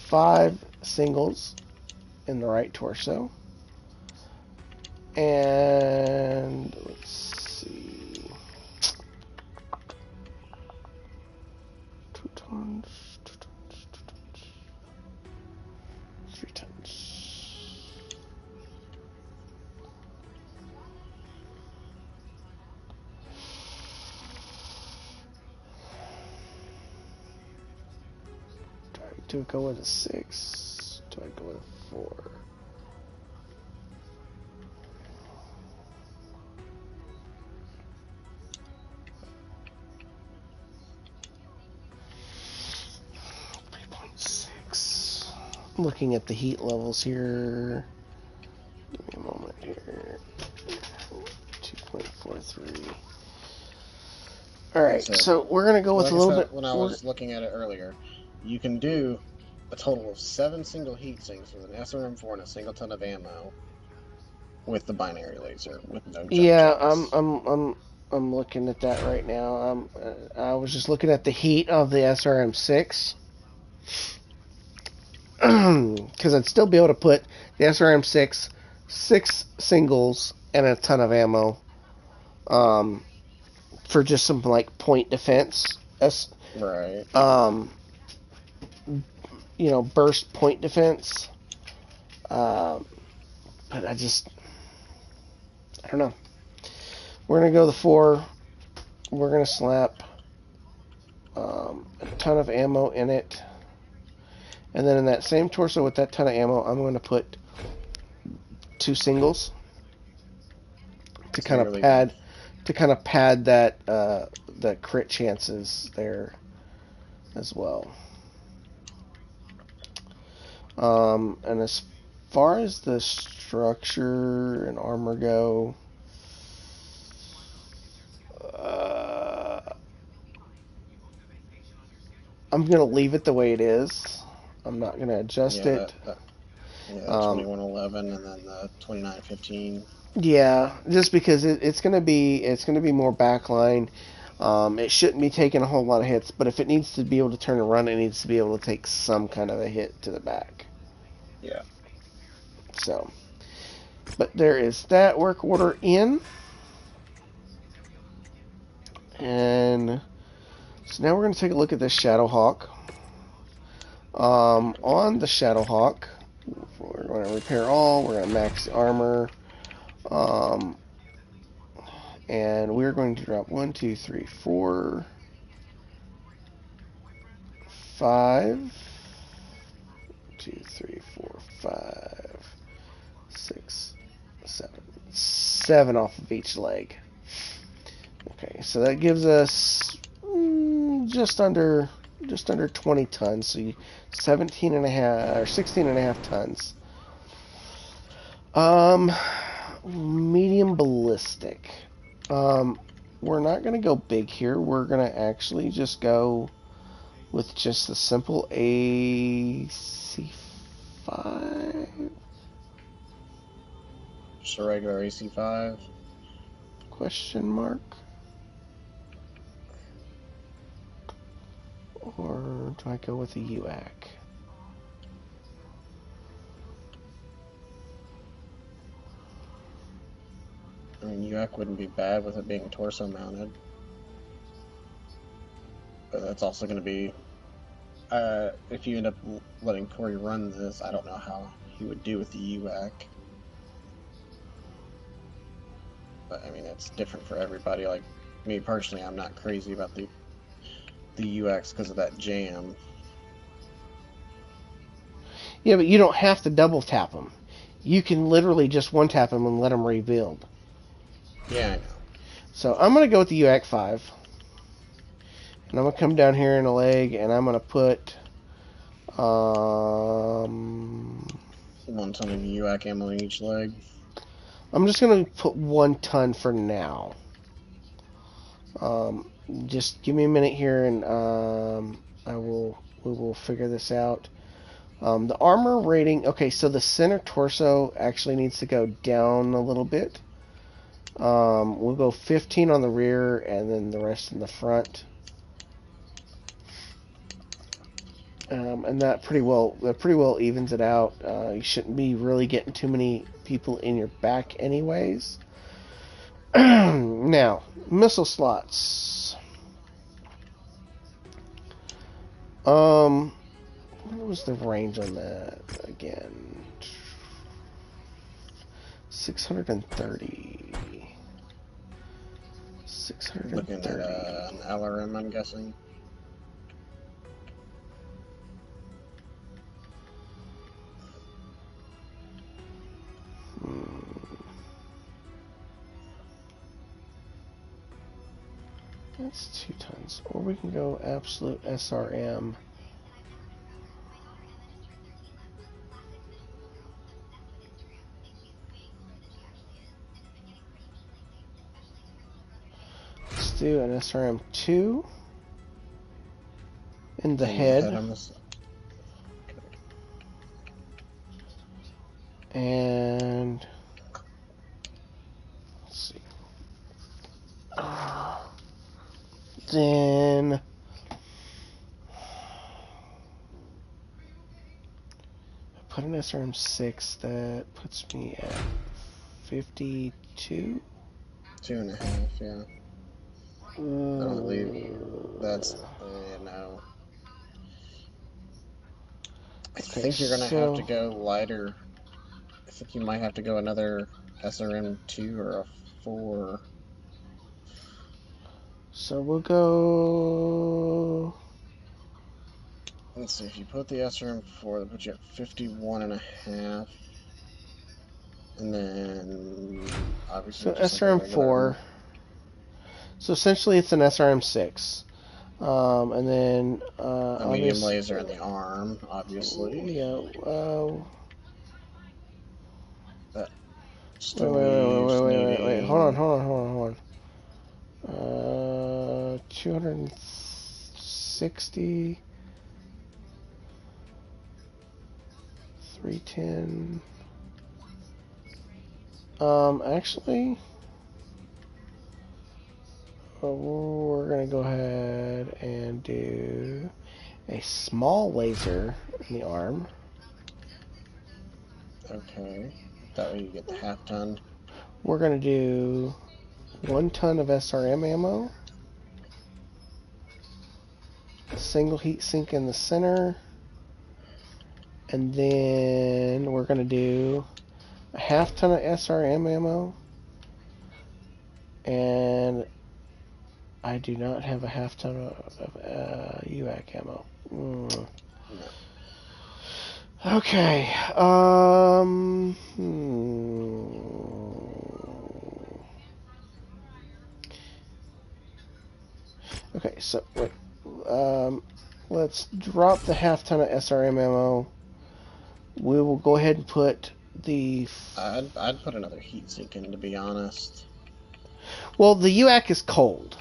5 singles in the right torso. And let's see. 2 tons, 3 tons. Do I go with a 6? Do I go with a 4? Looking at the heat levels here. Give me a moment here. 2.43. Alright, so we're going to go with a little bit... When I was looking at it earlier, you can do a total of 7 single heat sinks with an SRM4 and a single ton of ammo with the binary laser with no jump Yeah, shots. I'm looking at that right now. I was just looking at the heat of the SRM6 because I'd still be able to put the SRM6, 6 singles, and a ton of ammo for just some like point defense. Right. Burst point defense. But I don't know. We're gonna go the 4. We're gonna slap a ton of ammo in it, and then in that same torso with that ton of ammo, I'm gonna put 2 singles to kind of pad that crit chances there as well. And as far as the structure and armor go, I'm gonna leave it the way it is. I'm not gonna adjust it. The 2111 and then the 2915. Yeah, just because it's gonna be more backline. It shouldn't be taking a whole lot of hits, but if it needs to be able to turn and run, it needs to be able to take some kind of a hit to the back. Yeah. So, but there is that work order in. And so now we're going to take a look at this Shadowhawk. On the Shadowhawk, we're going to repair all, we're going to max the armor. And we're going to drop 1, 2, 3, 4, 5. 2, 3, 4, 5, 6, 7 off of each leg. Okay, so that gives us just under 20 tons, so 17 and a half or 16 and a half tons. Medium ballistic. We're not going to go big here. We're going to actually just go with just the simple AC5. Just a regular AC5? Question mark. Or do I go with a UAC? I mean, UAC wouldn't be bad with it being torso mounted. But that's also going to be... if you end up letting Corey run this, I don't know how he would do with the UAC. But, I mean, it's different for everybody. Like, me personally, I'm not crazy about the UX because of that jam. Yeah, but you don't have to double tap them. You can literally just one tap them and let them rebuild. Yeah, I know. So I'm going to go with the UAC 5. And I'm going to come down here in a leg and I'm going to put 1 ton of UAC ammo in each leg. I'm just going to put 1 ton for now. Just give me a minute here and we will figure this out. The armor rating, okay, so the center torso actually needs to go down a little bit. We'll go 15 on the rear and then the rest in the front. And that pretty well evens it out. You shouldn't be really getting too many people in your back anyways. Now, missile slots. What was the range on that again? 630. 630. Looking at an LRM, I'm guessing. That's 2 tons. Or we can go absolute SRM. Let's do an SRM2 in the head. And let's see. Then put an SRM6, that puts me at 52. 2.5, yeah. I don't believe that's, no. I think you're gonna have to go lighter. I think you might have to go another SRM2 or a 4. So we'll go. Let's see, if you put the SRM4, that puts you at 51.5. And then, obviously, So just like a regular. SRM4. So essentially, it's an SRM6. And then A medium laser in the arm, obviously. Yeah. That still leaves needing. Wait. Hold on. 260. 310. Actually, we're gonna go ahead and do a small laser in the arm. Okay. That way you get the half ton. We're gonna do 1 ton of SRM ammo. A single heat sink in the center. And then we're gonna do a half ton of SRM ammo. And I do not have a half ton of UAC ammo. No. Okay. Okay, so wait. Let's drop the half ton of SRM ammo. We will go ahead and put the. I'd put another heat sink in, to be honest. Well, the UAC is cold.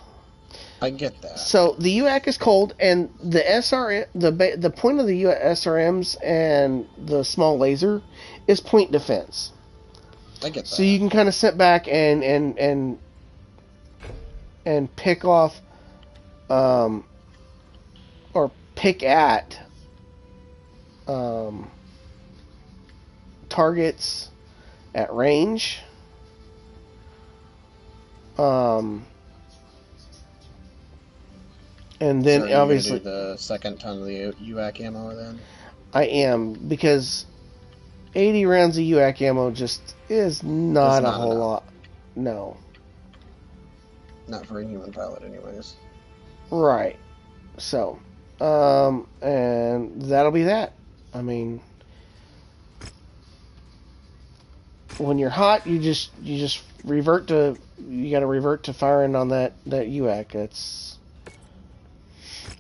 I get that. So the UAC is cold, and the SRM, the point of the SRMs and the small laser is point defense. I get that. So you can kind of sit back and pick off, or pick at, targets at range. And then so obviously do the second ton of the UAC ammo then? I am, because 80 rounds of UAC ammo just is not a whole enough. lot. No. Not for a human pilot anyways. Right. So, and that'll be that. I mean, when you're hot, you just revert to, you got to revert to firing on that UAC. That's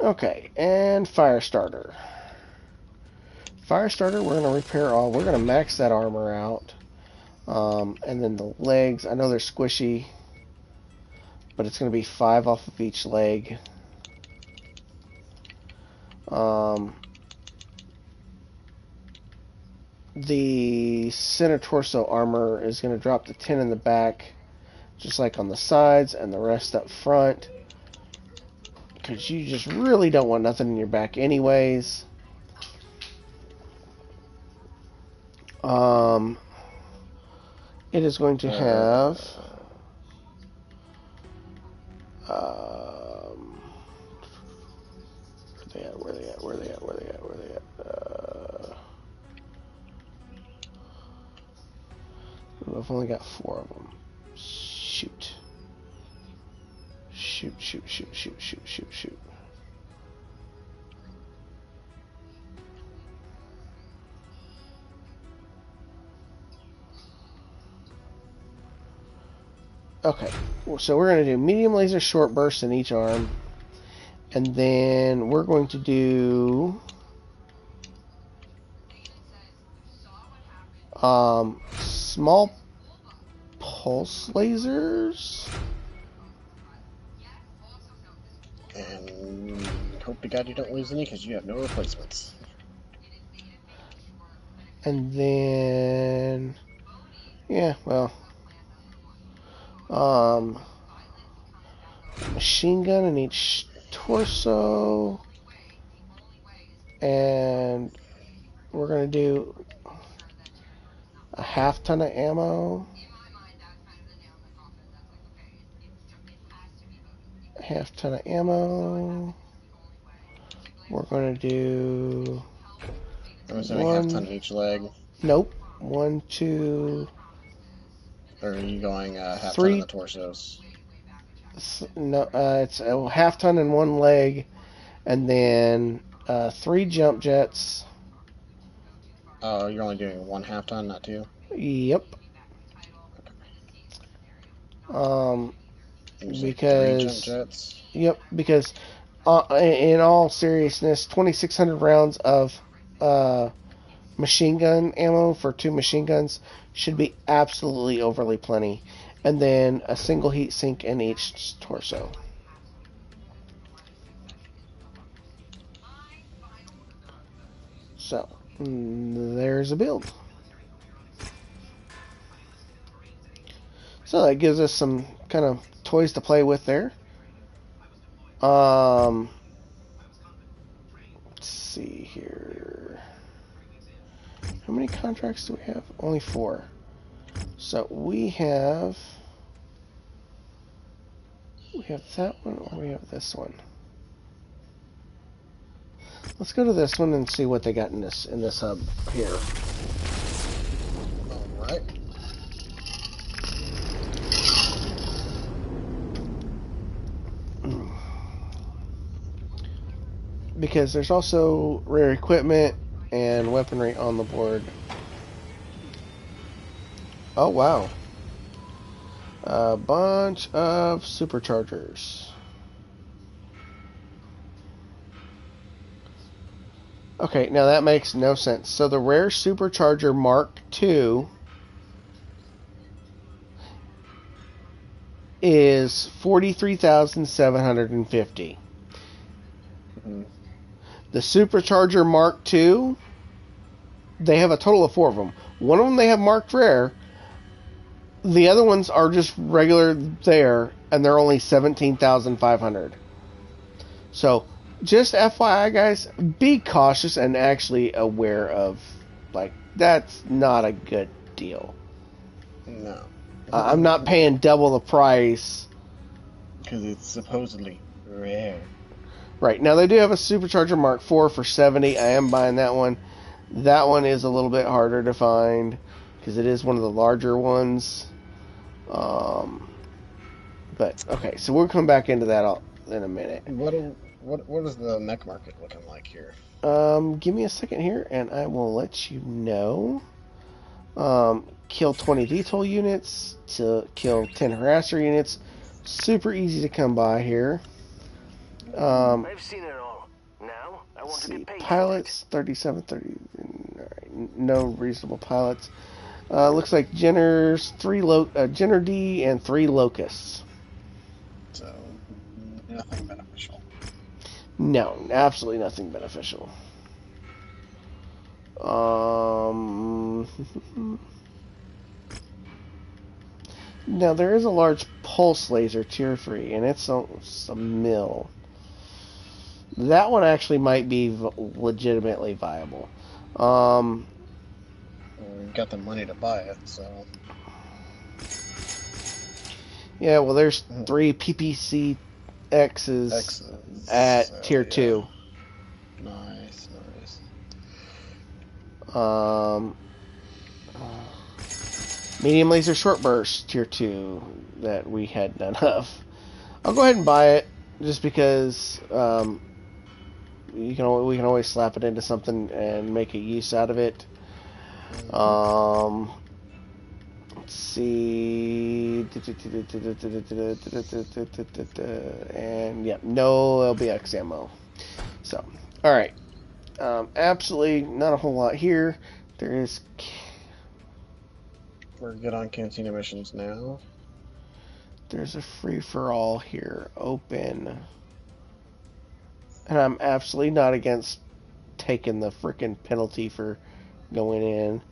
okay. And fire starter. Fire starter, we're going to repair all. We're going to max that armor out. And then the legs, I know they're squishy, but it's going to be 5 off of each leg. The center torso armor is going to drop to 10 in the back, just like on the sides, and the rest up front, because you just really don't want nothing in your back anyways. It is going to have where they at? I've only got 4 of them. Shoot. Okay, so we're going to do medium laser short burst in each arm, and then we're going to do small pulse lasers, and hope to God you don't lose any, because you have no replacements. And then, yeah, well, machine gun in each torso, and we're going to do a half ton of ammo, half ton of ammo. We're going to do I'm assuming half ton each leg. Nope. 1, 2, Or are you going half 3. ton in the torsos? No, it's a half ton in one leg, and then 3 jump jets. Oh, you're only doing 1 half ton, not 2? Yep. Because 3 jump jets. Yep, because in all seriousness, 2,600 rounds of machine gun ammo for 2 machine guns should be absolutely overly plenty, and then a single heat sink in each torso. So there's a build. So that gives us some kind of toys to play with there. Let's see here. How many contracts do we have? Only 4. So we have that one, or we have this one. Let's go to this one and see what they got in this hub here. All right. Because there's also rare equipment and weaponry on the board. Oh, wow. A bunch of superchargers. Okay, now that makes no sense. So the rare supercharger Mark II is 43,750. Mm-hmm. The supercharger Mark II, they have a total of 4 of them. One of them they have marked rare. The other ones are just regular there, and they're only 17,500. So, just FYI, guys, be cautious and actually aware of, like, that's not a good deal. No. I'm not paying double the price. Because it's supposedly rare. Right, now they do have a Supercharger Mark IV for 70. I am buying that one. That one is a little bit harder to find, because it is one of the larger ones. But, okay, so we'll come back into that in a minute. What is the mech market looking like here? Give me a second here, and I will let you know. Kill 20 detail units to kill 10 harasser units. Super easy to come by here. I've seen it all. Now I want to be paid. Pilots 37, 30. Alright, no reasonable pilots. Looks like Jenner's Jenner D and 3 locusts. So nothing beneficial. No, absolutely nothing beneficial. Now there is a large pulse laser tier 3, and it's a mill. That one actually might be legitimately viable. We've got the money to buy it, so. Yeah, well, there's 3 PPC X's at tier 2. Nice. Medium laser short burst tier 2 that we had none of. I'll go ahead and buy it just because we can always slap it into something and make a use out of it. Let's see. And yeah, no LBX ammo. So, alright. Absolutely not a whole lot here. There is. We're good on cantina missions now. There's a free-for-all here. Open. And I'm absolutely not against taking the frickin' penalty for going in.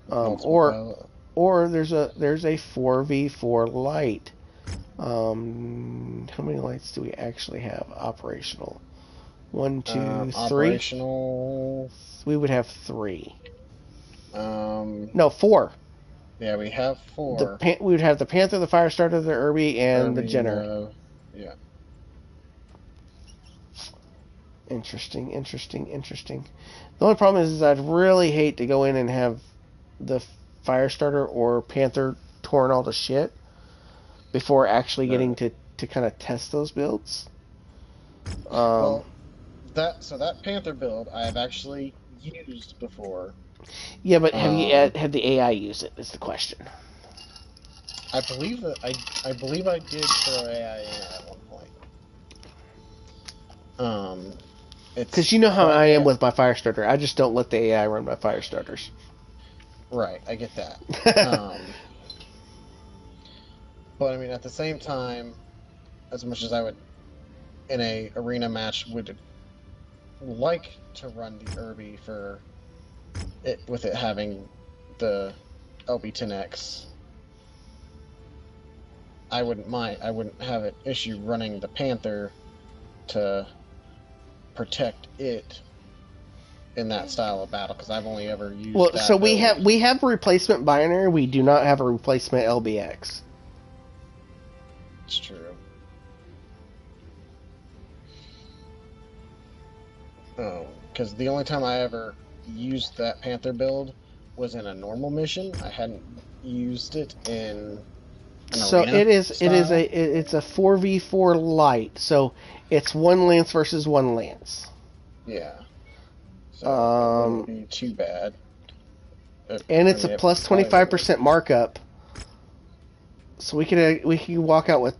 Multiple pilot. Or there's a 4v4 light. How many lights do we actually have operational? 1, 2, 3. Operational. We would have 3. No, 4. Yeah, we have 4. We would have the Panther, the Firestarter, the Irby, and the Jenner. Yeah. Interesting. The only problem is I'd really hate to go in and have the Firestarter or Panther torn all to shit before actually getting to kind of test those builds. Well, that Panther build I have actually used before. Yeah, but have you had the AI use it? Is the question. I believe that I believe I did throw AI in at one point. Because you know how I am with my Firestarter. I just don't let the AI run my Firestarters. Right, I get that. But I mean, at the same time, as much as I would, in a arena match, would like to run the Irby for it, with it having the LB10X, I wouldn't mind. I wouldn't have an issue running the Panther to protect it in that style of battle, because I've only ever used. Well, that so build. we have a replacement binary. We do not have a replacement LBX. It's true. Because the only time I ever used that Panther build was in a normal mission. I hadn't used it in an arena it's a 4v4 light. So it's 1 lance versus 1 lance. Yeah. So it wouldn't be too bad. And it's a plus 25% markup. So we could walk out with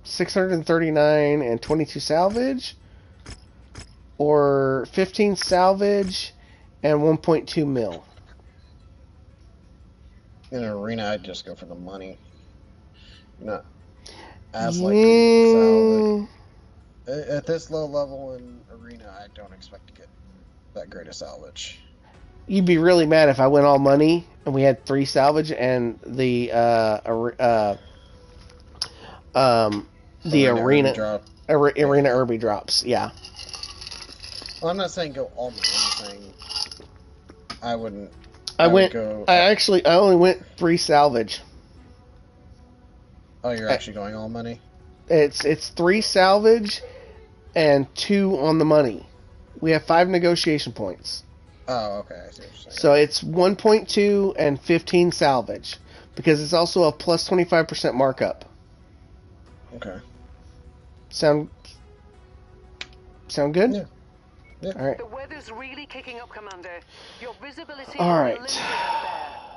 639 and 22 salvage, or 15 salvage and 1.2 mil. In an arena, I'd just go for the money. Not as likely to get salvage. At this low level in arena, I don't expect to get that great a salvage. You'd be really mad if I went all money and we had 3 salvage and the arena Irby drops. Yeah. Well, I'm not saying go all money. I'm saying I wouldn't. I only went 3 salvage. Oh, you're actually going all money? It's 3 salvage and 2 on the money. We have 5 negotiation points. Oh, okay. I see what you're saying. So it's 1.2 and 15 salvage, because it's also a plus 25% markup. Okay. Sound good? Yeah. Yeah. All right. The weather's really kicking up, Commander. Your visibility All will right. be limited out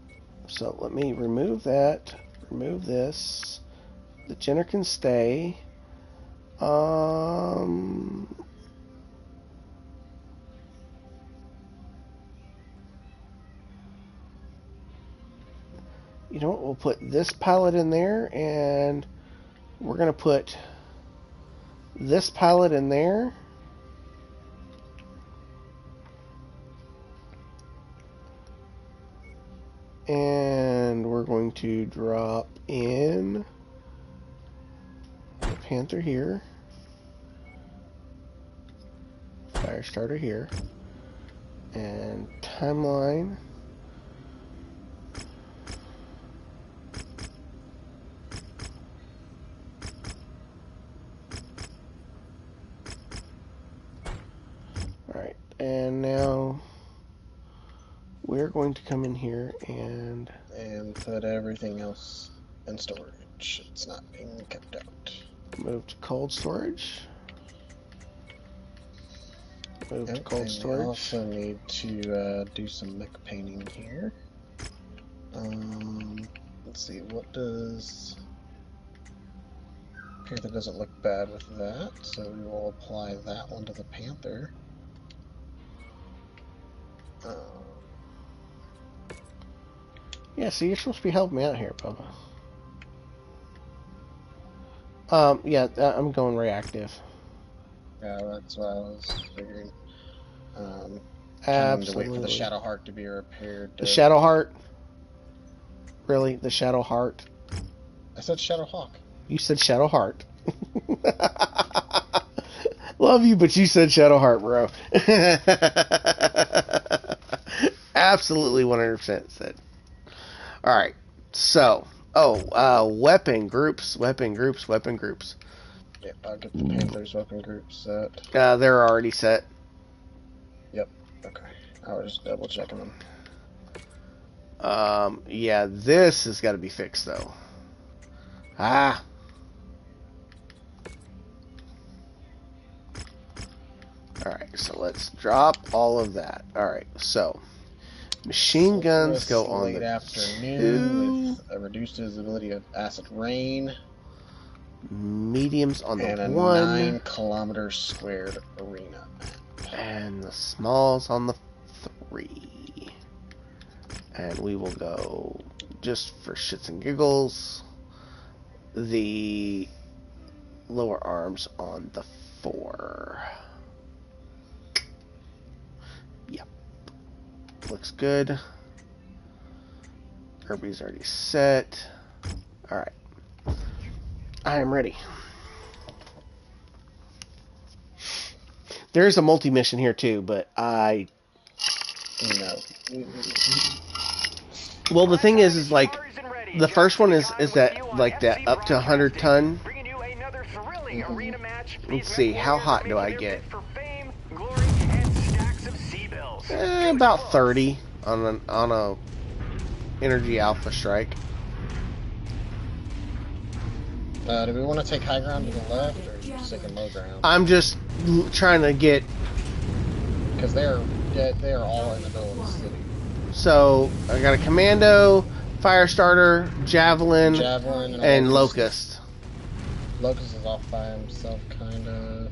there. So let me remove that. Remove this. The Jenner can stay. You know what? We'll put this pilot in there, and we're going to put this pilot in there. And we're going to drop in the Panther here. Firestarter here. And timeline. Alright, and now we're going to come in here and put everything else in storage. It's not being kept out. Move to cold storage. Move to cold storage. We also need to do some mech painting here. Let's see, what does... Panther doesn't look bad with that, so we will apply that one to the Panther. Yeah, so you're supposed to be helping me out here, Bubba. Yeah, I'm going reactive. Yeah, that's what I was figuring. Telling him to wait for the Absolutely. Shadow Heart to be repaired. The Shadow Heart? Really? The Shadow Heart? I said Shadow Hawk. You said Shadow Heart. Love you, but you said Shadow Heart, bro. Absolutely 100% said. Alright, so. Weapon groups. Yep, I'll get the Panthers weapon group set. They're already set. Yep, okay. I was just double checking them. Yeah, this has got to be fixed, though. Ah. Alright, so let's drop all of that. Alright, so. Machine guns go on late the afternoon with a reduced visibility of acid rain. Mediums on the and a 1. 9 kilometer squared arena. And the smalls on the 3. And we will go, just for shits and giggles, the lower arms on the 4. Yep. Looks good. Kirby's already set. Alright. I am ready. There's a multi-mission here too, but I... No. Well, the thing is like, the first one is that, like, that up to 100 ton. Let's see, how hot do I get? About 30 on a Energy Alpha Strike. Do we want to take high ground to the left, or just taking low ground? I'm just trying to get... Because they are all in the middle of the city. So, I got a Commando, Firestarter, Javelin, and Locust. Locust is off by himself, kinda.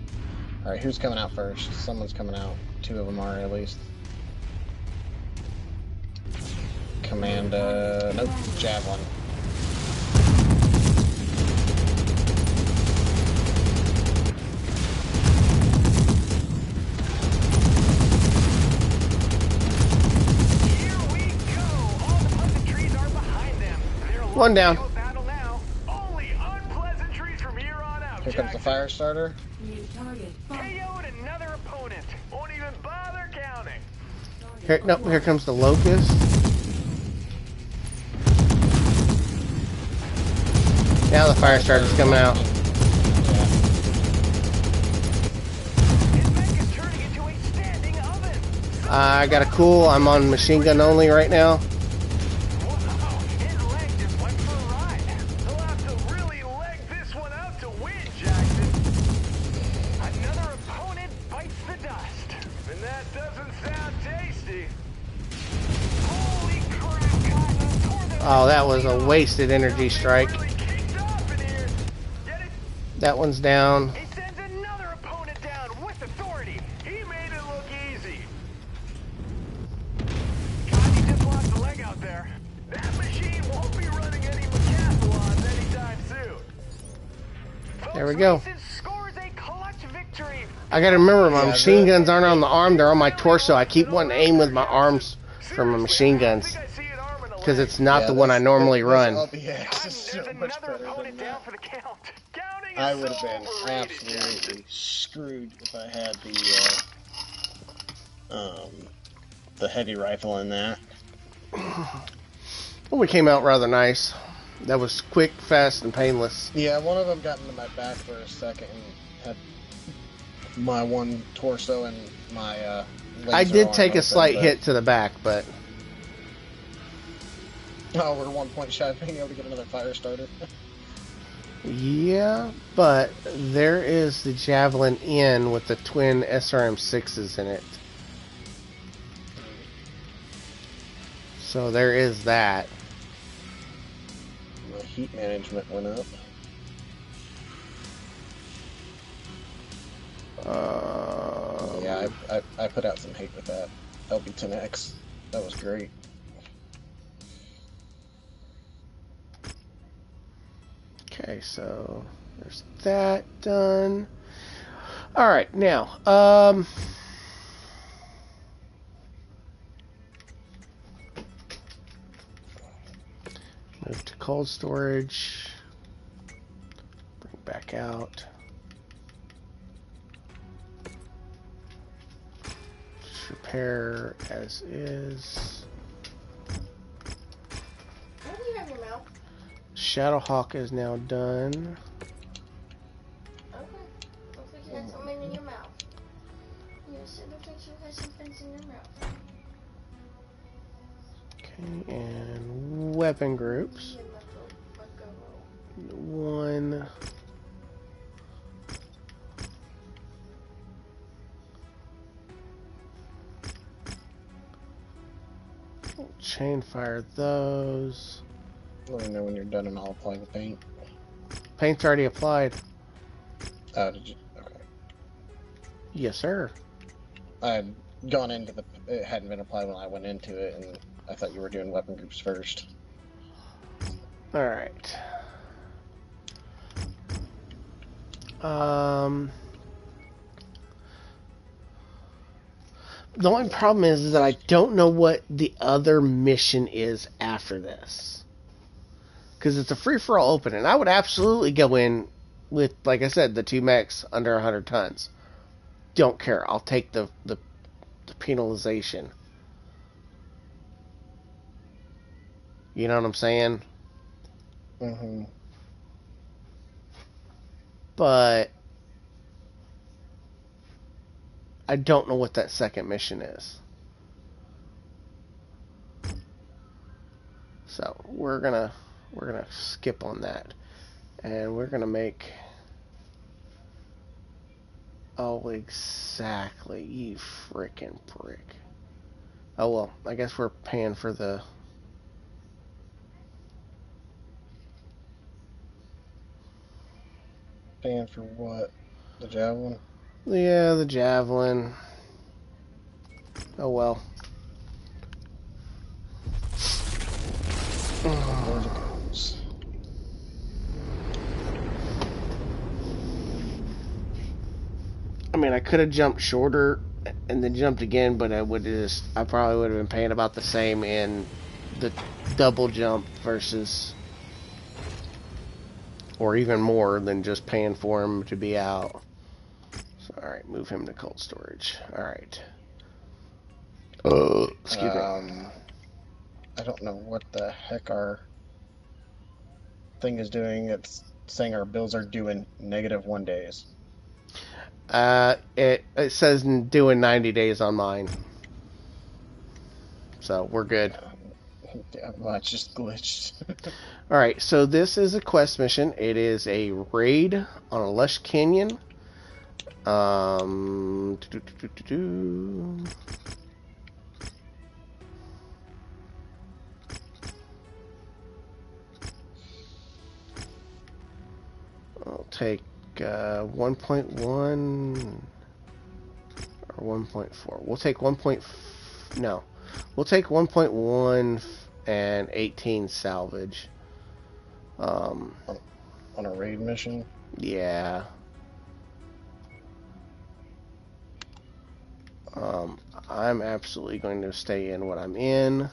Alright, who's coming out first? Someone's coming out. 2 of them are, at least. Commando... Nope, Javelin. One down. Here comes the Firestarter. another opponent. Won't even bother counting. Here, no, here comes the Locust. Now the Firestarter's coming out. I got a cool. I'm on machine gun only right now. Oh, that was a wasted energy strike. That one's down. He sends another opponent down with authority. He made it look easy. God, he just lost a leg out there. That machine won't be running any Mechwarriors anytime soon. There we go. Scores a clutch victory. I gotta remember, my machine guns aren't on the arm, they're on my torso. I keep wanting to aim with my arms for my machine guns. Because it's not the one I normally run. LBX is so much better than that. I would have been absolutely screwed if I had the heavy rifle in that. Well, we came out rather nice. That was quick, fast, and painless. Yeah, one of them got into my back for a second and had my one torso and my I did take a slight hit to the back, but... Oh, we're 1 point shy of being able to get another Firestarter. Yeah, but there is the Javelin in with the twin SRM6s in it. So there is that. My heat management went up. Yeah, I put out some hate with that LB-10X. That was great. Okay, so there's that done. Alright, now, Move to cold storage. Bring back out. Just repair as is. What do you have in your mouth? Shadowhawk is now done. Okay. Looks like you had something in your mouth. Yes, it looks like you had some things in your mouth. Okay, and weapon groups. One. Chain fire those. Let me know when you're done and I'll apply the paint. Paint's already applied. Oh, did you? Okay. Yes, sir. I had gone into the... It hadn't been applied when I went into it, and I thought you were doing weapon groups first. Alright. The only problem is that I don't know what the other mission is after this. Because it's a free-for-all open, and I would absolutely go in with, like I said, the 2 mechs under 100 tons. Don't care. I'll take the penalization. You know what I'm saying? Mm-hmm. But I don't know what that second mission is. So we're gonna skip on that, and we're gonna make. Oh, exactly, you frickin' prick. Oh well, I guess we're paying for the. Paying for what? The javelin? Yeah, the javelin. Oh well. There it goes. I mean, I could have jumped shorter and then jumped again, but I probably would have been paying about the same in the double jump versus, or even more than just paying for him to be out. So, alright, move him to cold storage. Alright. Excuse me. I don't know what the heck our thing is doing. It's saying our bills are due in -1 days. It says doing 90 days on mine. So, we're good. Yeah, well, it's just glitched. Alright, so this is a quest mission. It is a raid on a lush canyon. I'll take 1.1 or 1.4. We'll take 1. No, we'll take 1.1 and 18 salvage. On a raid mission? Yeah. I'm absolutely going to stay in what I'm in.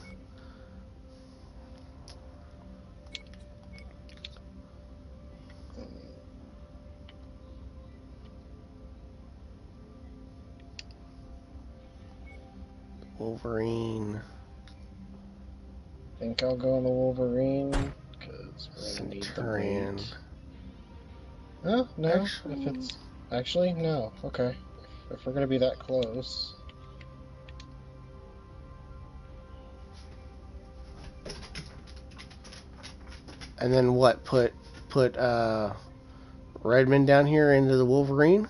Wolverine. I think I'll go on the Wolverine, because we're going to need the Centurion. weight. Oh, no, Actually, if it's... Actually, no, okay. If we're going to be that close... And then what? Put Redmond down here into the Wolverine?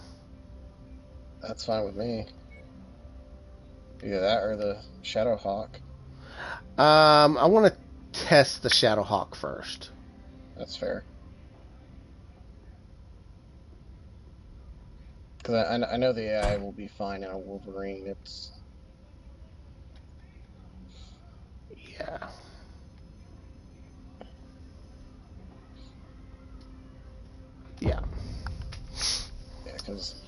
That's fine with me. Either that or the Shadowhawk. I want to test the Shadowhawk first. That's fair. Because I know the AI will be fine in a Wolverine. It's... Yeah. Yeah. Yeah, because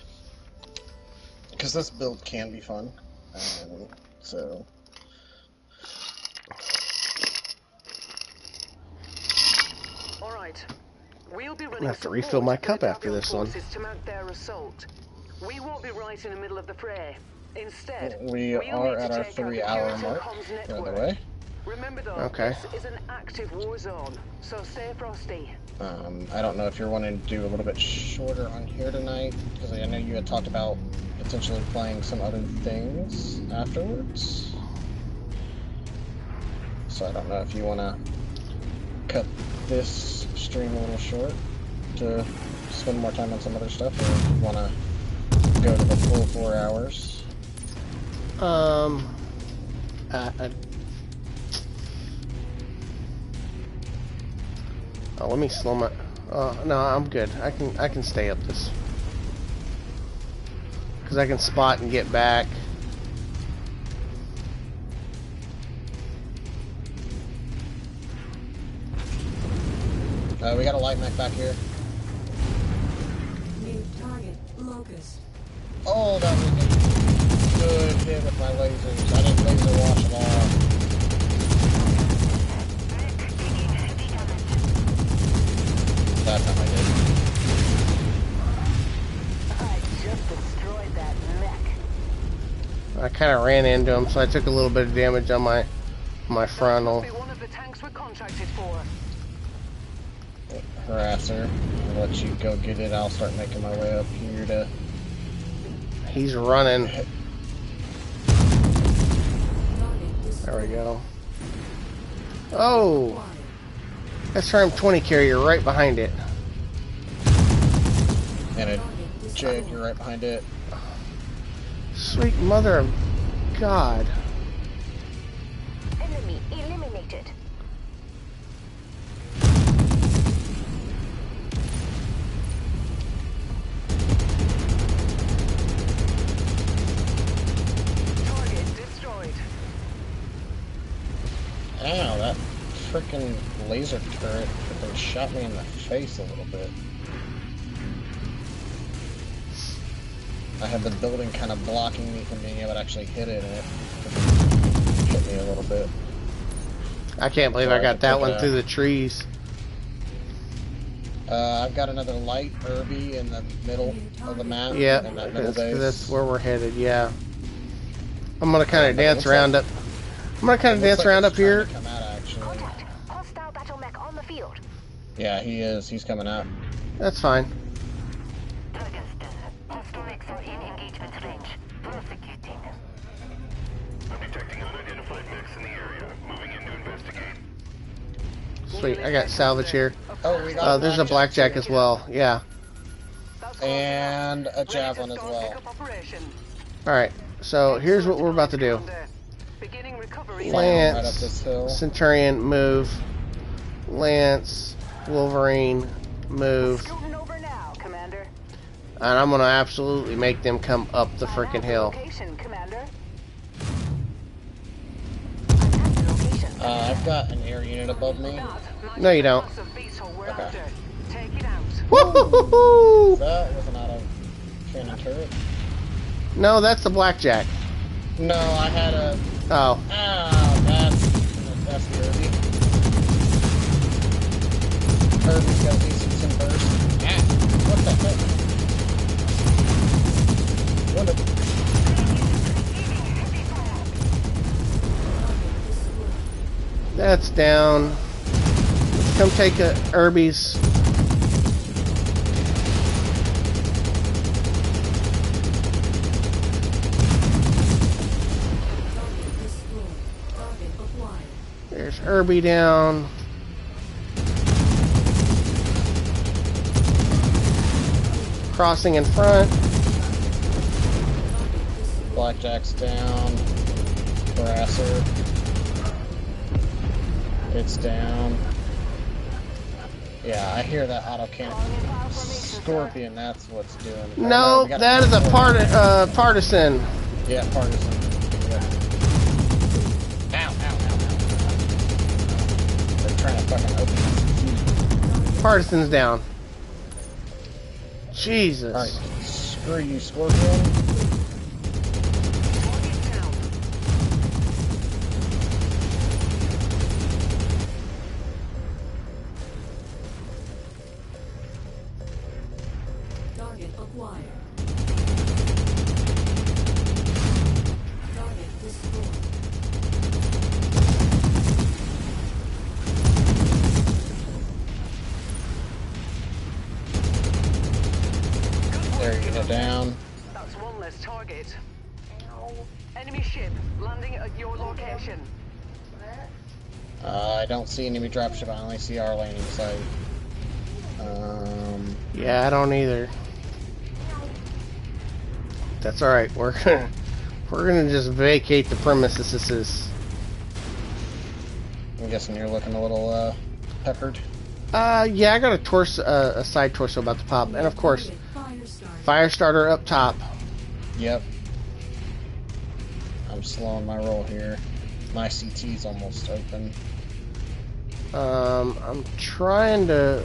this build can be fun. So... right. We'll be I'm running gonna have to support refill my for the cup after Davion this one. forces to mount their assault. We won't be right in the middle of the fray. Instead, We we'll are need at to our take out the 3-hour Puritan mark, comms by the network. way. Remember though, Okay. this is an active war zone, so stay frosty. I don't know if you're wanting to do a little bit shorter on here tonight, because I know you had talked about potentially playing some other things afterwards. So I don't know if you want to cut this stream a little short to spend more time on some other stuff, or if you want to go to the full 4 hours. Oh, let me slow my. Oh no, I'm good. I can stay up this because I can spot and get back. We got a light mech back here. New target, Locust. Oh, that was a good hit with my lasers. I didn't laser watch at all. That time I did. I just destroyed that mech. I kind of ran into him, so I took a little bit of damage on my frontal. Must be one of the tanks we're contracted for. Harasser. I'll let you go get it. I'll start making my way up here to... He's running. There we go. Oh! That's our M20 carrier right behind it. And a Jade, you're right behind it. Sweet mother of God. Enemy eliminated. Target destroyed. Ow, that freaking laser turret freaking shot me in the face a little bit. I had the building kind of blocking me from being able to actually hit it, and it hit me a little bit. I can't believe I got that one through the trees. I've got another light Irby in the middle of the map. Yeah, in that middle base. that's where we're headed. Yeah, I'm gonna kind of dance around up. I'm gonna kind of dance around up here. Come out, actually. Contact. Hostile battle mech on the field. Yeah, he is. He's coming out. That's fine. Historics are in engagement range. Prosecuting. I'm detecting unidentified mechs in the area. Moving in to investigate. Sweet, I got salvage here. Oh, we got There's a blackjack as well. Yeah. And a javelin as well. Alright, so here's what we're about to do. Lance, Centurion, move. Lance, Wolverine, move. And I'm gonna absolutely make them come up the freaking hill. I've got an air unit above me. No, you don't. Okay. Woo-hoo-hoo-hoo! That was an auto cannon turret. No, that's the blackjack. No, I had a... Oh. Ah, that's the Irby. Irby's got a decent burst. Ah, what the heck? What the... That's down. Come take a Irby's. There's Irby down. Crossing in front. Blackjack's down. Harasser. It's down. Yeah, I hear that auto cannon. Scorpion, that's what's doing it. No, that is a partisan. Yeah, partisan. Yeah. Ow, ow, ow, ow. They're trying to fucking open this. Partisan's down. Jesus. Alright, screw you, Scorpion. down. That's one less target. Ow. Enemy ship landing at your location. What? I don't see enemy dropship. I only see our landing site. Yeah, I don't either. That's all right. We're gonna just vacate the premises. I'm guessing you're looking a little peppered. Yeah, I got a torso, a side torso about to pop, and of course, fire starter up top. Yep. I'm slowing my roll here. My CT's almost open. I'm trying to.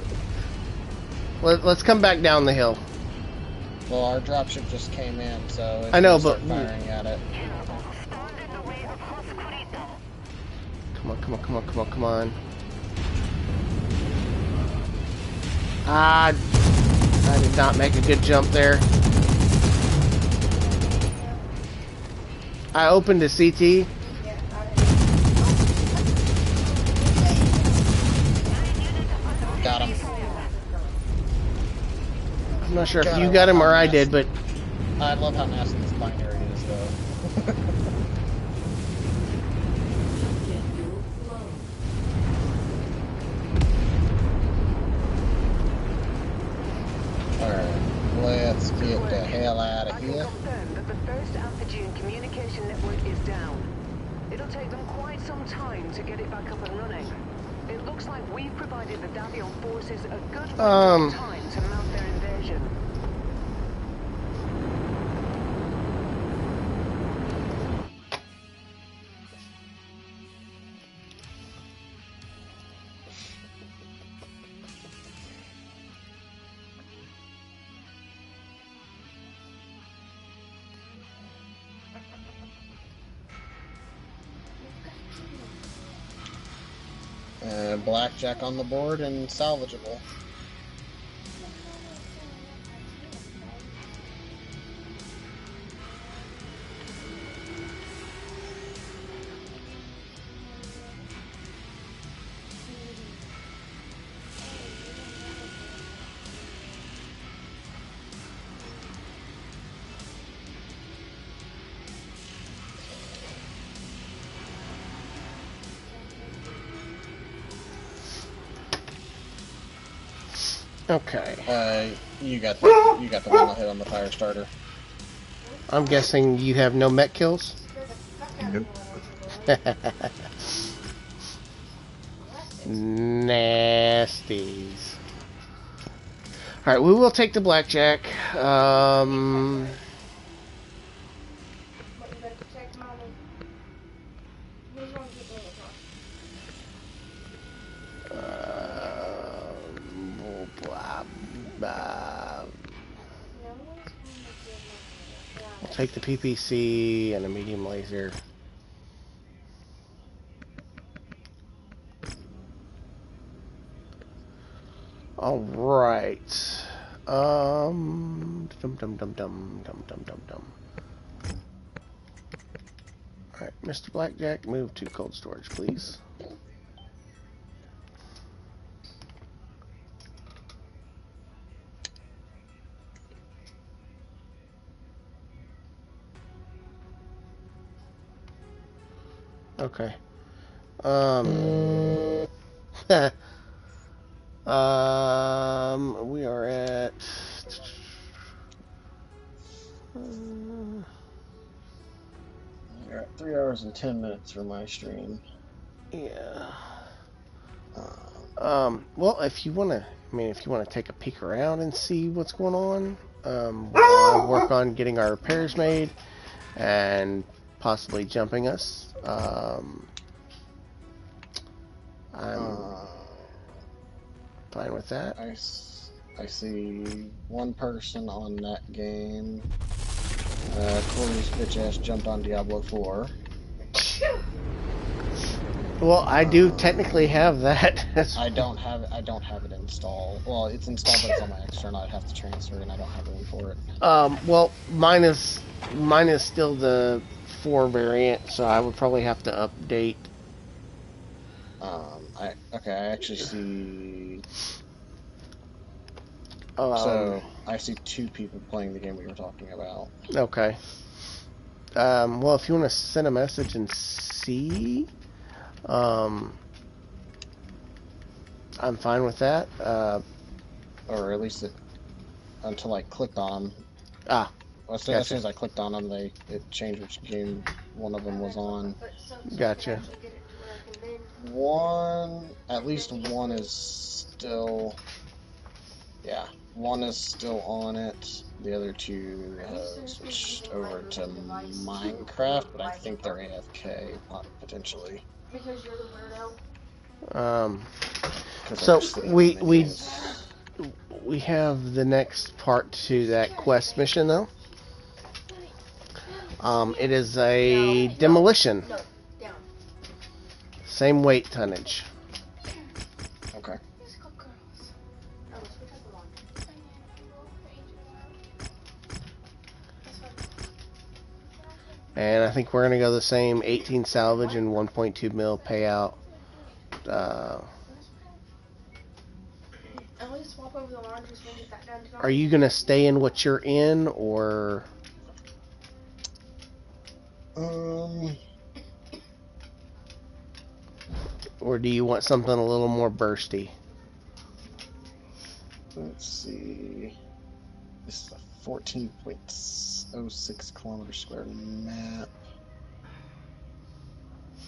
Let's come back down the hill. Well, our dropship just came in, so I know, it's gonna but start firing at it. Come on. I did not make a good jump there. I opened a CT. Got him. I'm not sure if you got him or I did, but I love how nasty this binary is, though. Alright, let's get the hell out of here. I can confirm that the first Amphigean communication network is down. It'll take them quite some time to get it back up and running. It looks like we've provided the Davion forces a good window of time to mount their invasion. Blackjack on the board and salvageable. okay. You got the one hit on the fire starter. I'm guessing you have no mech kills? Nope. Nasties. Alright, we will take the blackjack. We'll take the PPC and a medium laser. All right. Dum dum dum dum dum dum dum dum. All right, Mr. Blackjack, move to cold storage, please. Okay. We are at. You're at 3 hours and 10 minutes for my stream. Yeah. Well, if you wanna, if you wanna take a peek around and see what's going on, we'll work on getting our repairs made and possibly jumping us. I'm fine with that. I see one person on that game. Corey's bitch ass jumped on Diablo 4. Well, I do technically have that. I don't have it installed. Well, it's installed, but it's on my external. I'd have to transfer it, and I don't have room for it. Well, mine is still the 4 variant, so I would probably have to update. I actually see So I see 2 people playing the game we were talking about. Okay. Well, if you want to send a message and see, I'm fine with that. Or at least until I clicked on them. As soon Gotcha. as I clicked on them, it changed which game one of them was on. Gotcha. At least one is still, yeah, one is still on it. The other 2 have switched over to Minecraft, but I think they're AFK, potentially. Because you're the weirdo. So we have the next part to that quest mission though. It is a demolition. No, down. Same weight tonnage. Okay. And I think we're going to go the same 18 salvage and 1.2 mil payout. Are you going to stay in what you're in, or... Or do you want something a little more bursty? Let's see. This is a 14.06 kilometer square map.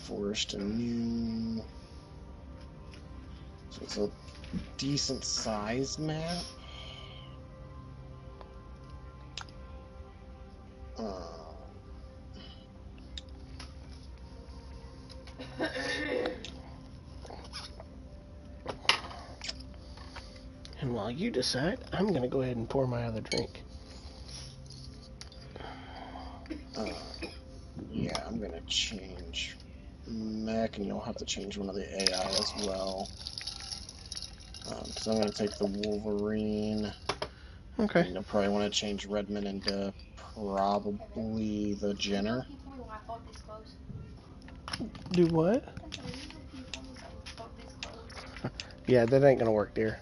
Forest immune. So it's a decent sized map. And while you decide, I'm going to go ahead and pour my other drink. Yeah, I'm going to change mech, and you'll have to change one of the AI as well. Because I'm going to take the Wolverine. Okay. And you'll probably want to change Redmond into probably the Jenner. Do what? Yeah, that ain't going to work, dear.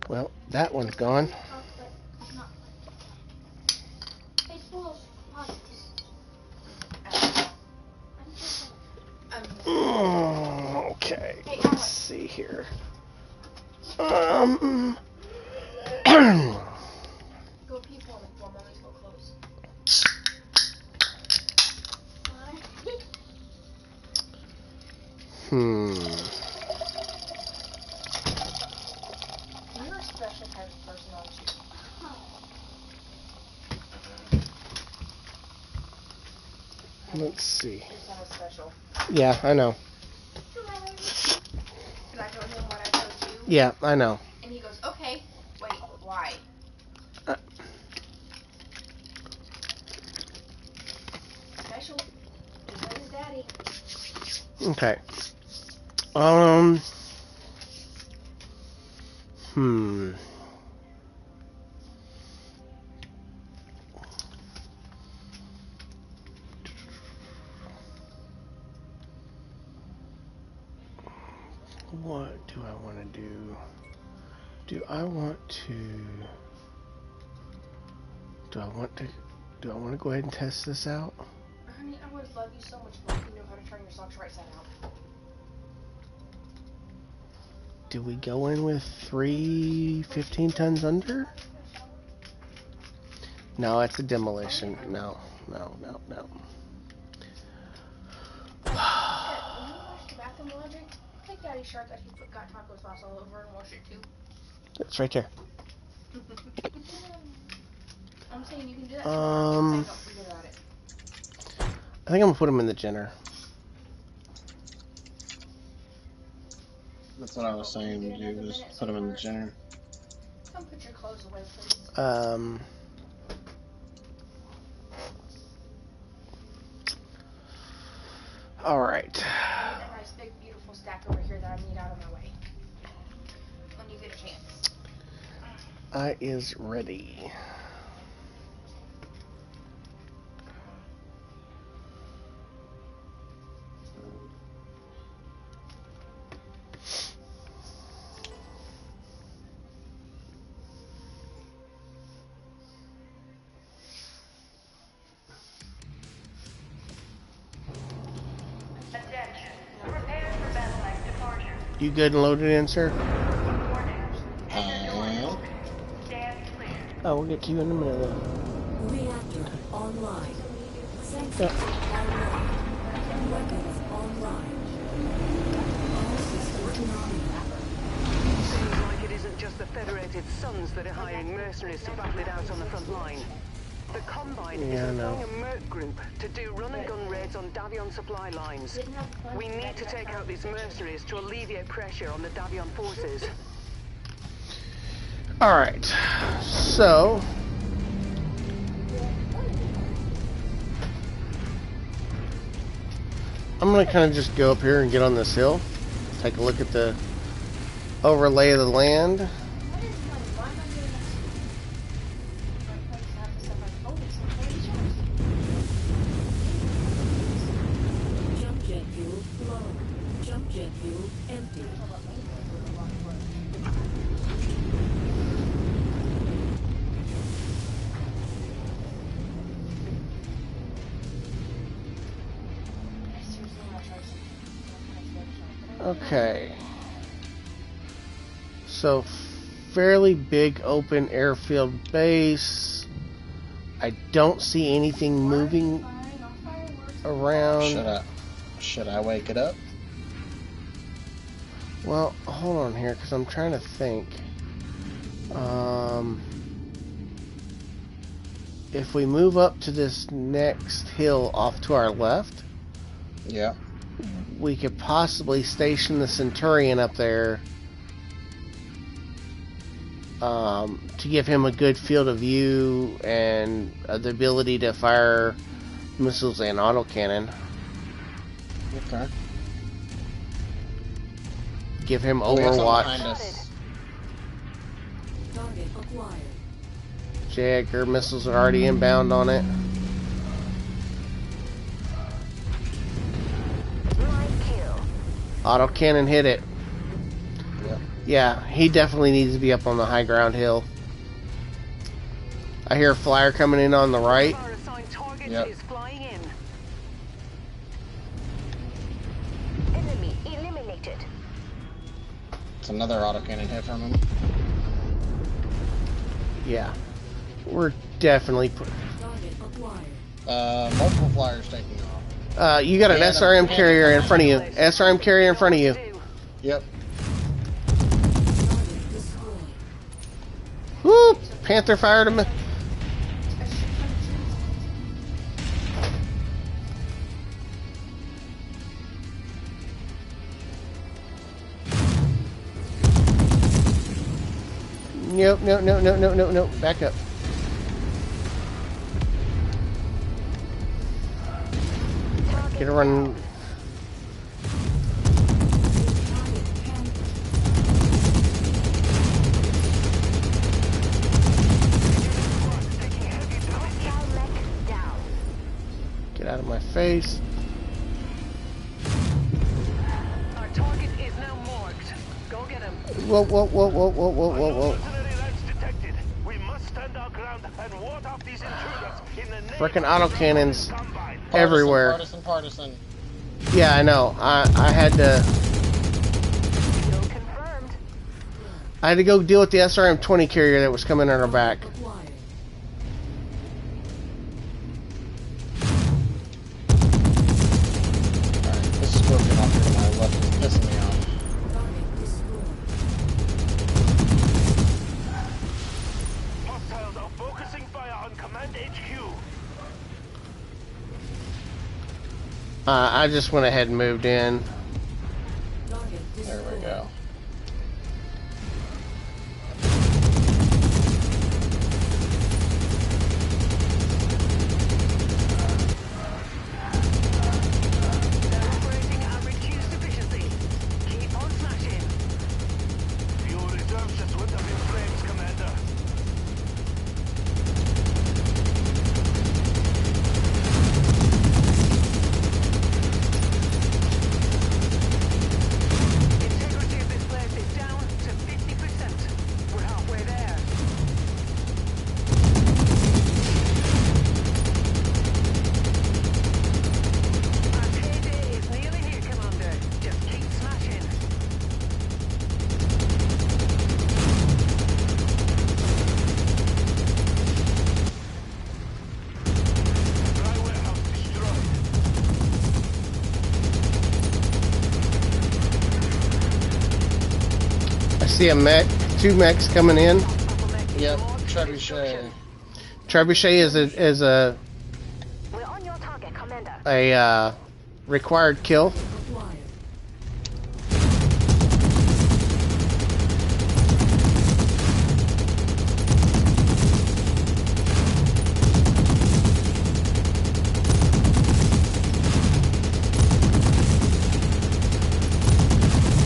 Well, that one's gone. Okay, let's see here. Let's see. Yeah, I know. Yeah, I know. And he goes, okay, wait, why? Special. Just like his daddy. Okay. What do I want to do? Do I want to go ahead and test this out? Honey, I would love you so much more if you knew how to turn your socks right side out. Do we go in with 3 15 tons under? No, it's a demolition. No. When you wash the bathroom laundry, take Daddy's shirt that he got taco sauce all over and wash it too. It's right there. I'm saying you can do that. I Don't forget about it. think I'm gonna put them in the Jenner. That's what I was saying to do, is put them in the Jenner. Come put your clothes away, please. Alright. A nice big beautiful stack over here that I need out of my way. When you get a chance. I is ready. You good and loaded in, sir? Oh, we'll get to you in a minute then. Reactor online. Sensors Yep. online. Weapons online. All systems nominal. Seems like it isn't just the Federated Sons that are hiring mercenaries to battle it out on the front line. The Combine is employing a Merc group to do run-and-gun raids on Davion supply lines. We need to take out these mercenaries to alleviate pressure on the Davion forces. Alright, so I'm going to kind of just go up here and get on this hill, take a look at the overlay of the land. Jump jet fuel low. Jump jet fuel empty. Okay. So, fairly big open airfield base. I don't see anything moving around. Should I wake it up? Well, hold on here, because I'm trying to think. If we move up to this next hill off to our left, Yeah. we could possibly station the Centurion up there to give him a good field of view and the ability to fire missiles and autocannon. Okay. Give him We have something overwatch. behind us. Target acquired. Jagger missiles are already inbound on it. Autocannon hit it. Yep. Yeah, he definitely needs to be up on the high ground hill. I hear a flyer coming in on the right. Our assigned target Yep. is flying in. Enemy eliminated. It's another autocannon hit from him. Yeah. We're definitely... Target acquired. Multiple flyers taking off. you got an Yeah, SRM carrier in front of you. SRM carrier in front of you. Yep. Target destroyed. Whoop! Panther fired him. Nope, no. Back up. Get a run. Get out of my face. Our target is now marked. Go get him. Whoa. Mercenary lights detected. We must stand our ground and ward off these intruders in the name Frickin' of the autocannons Combine. everywhere. Partisan. Yeah, I know. I had to. Kill confirmed. I had to go deal with the SRM-20 carrier that was coming on our back. Acquired. Alright, this is broken off here to my left. It's pissing me off. Target destroyed. Hostiles are focusing fire on Command HQ. I just went ahead and moved in. Target There destroyed. we go. They're operating at reduced efficiency. Keep on smashing. Fuel reserves just went up in flames, Commander. see a mech, 2 mechs coming in. Yep, Trebuchet. Trebuchet is We're on your target, Commander. a required kill.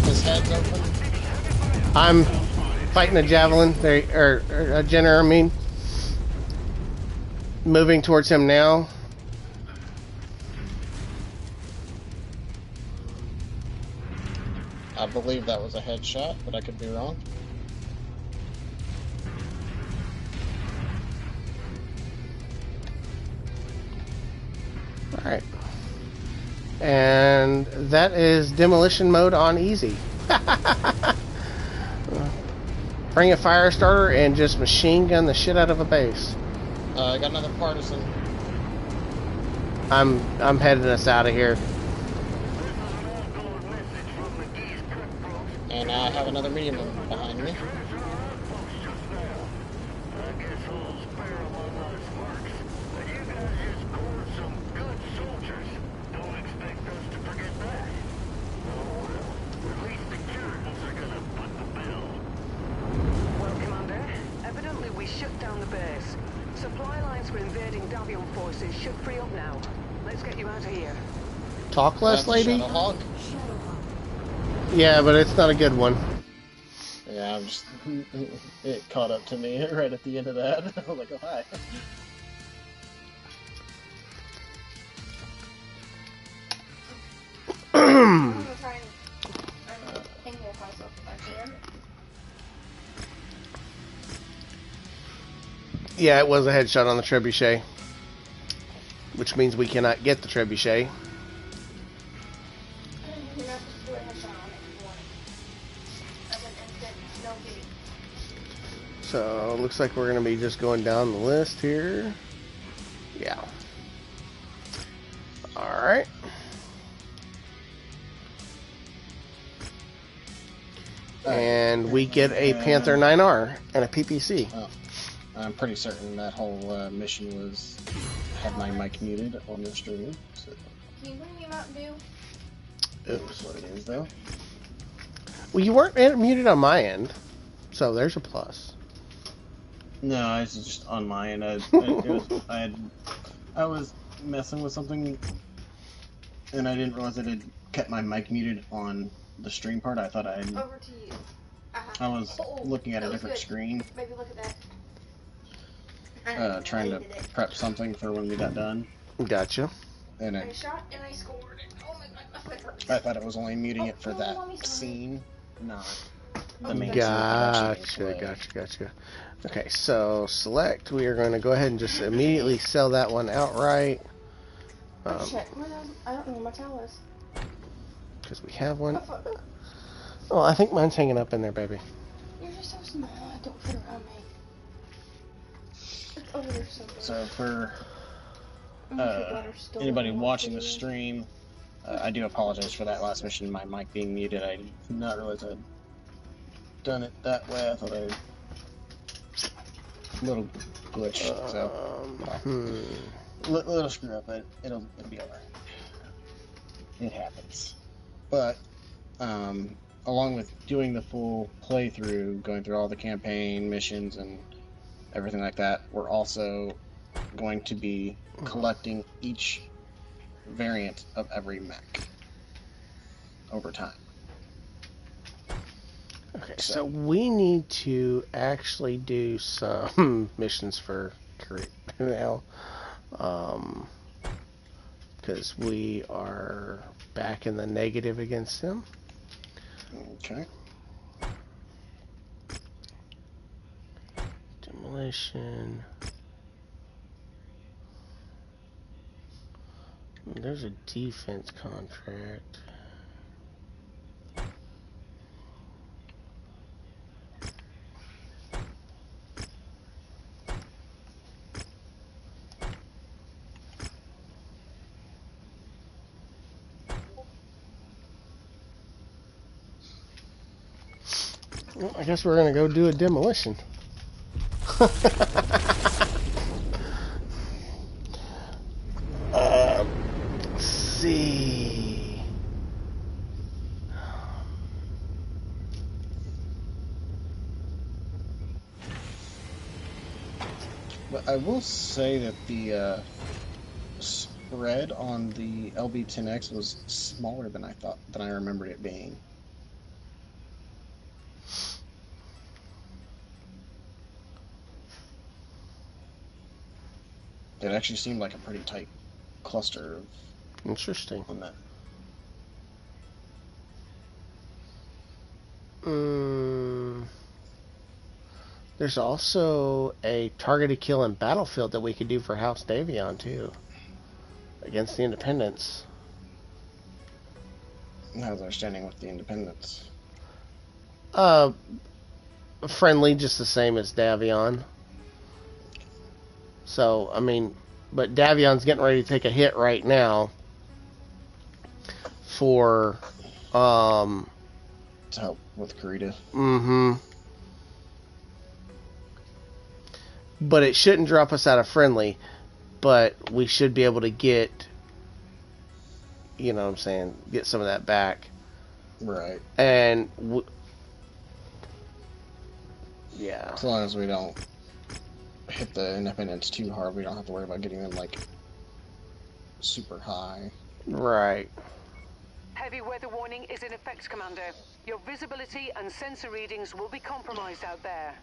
His head's open. I'm fighting a javelin, or a Jenner, I mean. Moving towards him now. I believe that was a headshot, but I could be wrong. Alright. And that is demolition mode on easy. Bring a fire starter and just machine gun the shit out of a base. I got another partisan. I'm heading us out of here. And I have another medium behind me. Well, Commander, evidently we shut down the base. Supply lines for invading Davion forces should free up now. Let's get you out of here. Talk less, lady? Shadowhawk. Yeah, but it's not a good one. Yeah, I'm just... It caught up to me right at the end of that. I was like, oh, hi. I'm gonna try and think of myself if I can. Yeah, it was a headshot on the trebuchet. Which means we cannot get the trebuchet. You're not supposed to do a headshot on it if you want it. As an instant, no kidding. So, looks like we're going to be just going down the list here. Yeah. Alright. And we get a Panther 9R and a PPC. Oh, I'm pretty certain that whole mission had my mic muted on the stream. So. Can you bring me a Mountain Dew? Oops, what it is though. Well, you weren't muted on my end, so there's a plus. No, it's just on my end. I was messing with something, and I didn't realize that it kept my mic muted on the stream part. I thought Over to you. I was looking at a different screen. Maybe look at that. Trying to prep something for when we got done. Gotcha. And I shot and I scored. Oh my god, my foot hurts. I thought it was only muting it for that scene, not the main Gotcha. Okay, so select. We are going to go ahead and just immediately sell that one outright. Shit, I don't know where my towel is. Because we have one. Oh, I think mine's hanging up in there, baby. You're just so small. Don't fit around me. It's over there somewhere. So for anybody watching the stream, I do apologize for that last mission, my mic being muted. I did not realize I'd done it that way. I thought I'd... little glitch, little screw up, but it'll be alright. It happens. But, along with doing the full playthrough, going through all the campaign missions and everything like that, we're also going to be collecting each variant of every mech over time. Okay, so we need to actually do some missions for Korea now, because we are back in the negative against them. Okay. Demolition. There's a defense contract. Well, I guess we're gonna go do a demolition. Let's see. But I will say that the spread on the LB-10X was smaller than I remembered it being. It actually seemed like a pretty tight cluster of Interesting. on that. There's also a targeted kill in Battlefield that we could do for House Davion too, against the Independents. How's our standing with the Independents? Friendly, just the same as Davion. So, I mean, but Davion's getting ready to take a hit right now for, To help with Karita. Mm-hmm. But it shouldn't drop us out of friendly, but we should be able to get, you know what I'm saying, get some of that back. Right. And, yeah. As long as we don't hit the Independents too hard, we don't have to worry about getting them, like, super high. Right. Heavy weather warning is in effect, Commander. Your visibility and sensor readings will be compromised out there.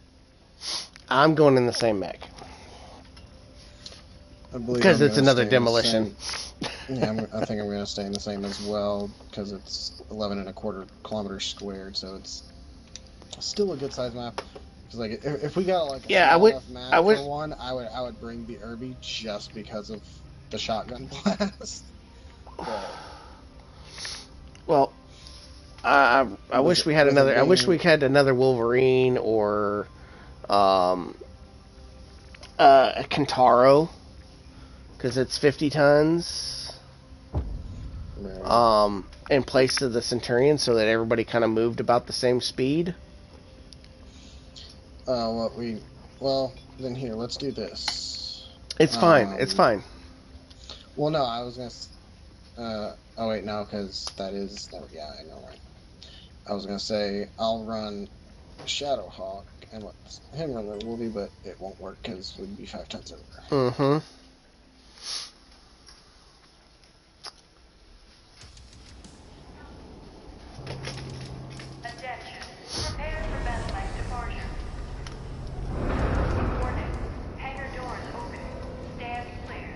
I'm going in the same mech. Because it's another demolition. Yeah, I think I'm going to stay in the same as well, because it's 11.25 kilometers squared, so it's still a good size map. Because like, if we got like a small enough map for one, I would bring the Irby just because of the shotgun blast. But, well, I wish we had another. I wish we had another Wolverine or a Kentaro, because it's 50 tons. Right. In place of the Centurion, so that everybody kind of moved about the same speed. Well, then here, let's do this. It's fine. It's fine. Well, no, I was gonna. Oh wait, no, because that is. Yeah, I know, right? I was gonna say I'll run Shadowhawk and let him run the Wolvie, but it won't work because we'd be 5 tons over. Mm-hmm. Attention. Prepare for battle light departure. Warning. Hangar doors open. Stand clear.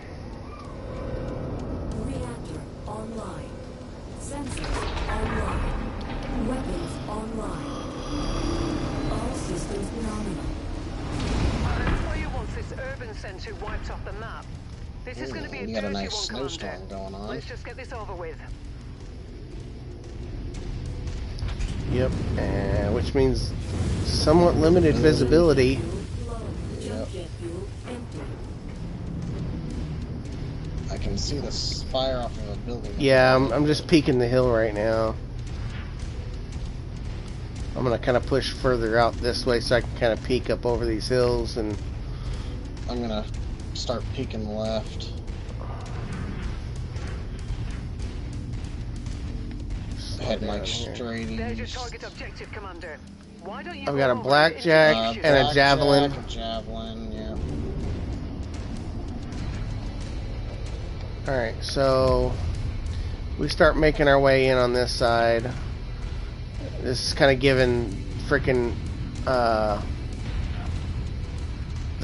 Reactor online. Sensors online. Weapons online. All systems nominal. Merchwarrior wants this urban center wiped off the map. This is going to be a we got a dirty nice one, snowstorm Commander. going on. Let's just get this over with. Yep. Which means somewhat limited visibility. Yep. I can see the spire off of a building. Yeah, I'm just peeking the hill right now. I'm gonna kind of push further out this way so I can kind of peek up over these hills, and I'm gonna start peeking left. Heading like straight east. There's your target objective, Commander. Why don't you I've got a go over blackjack and and a javelin. A javelin, yeah. Alright, so we start making our way in on this side. This is kind of giving frickin' the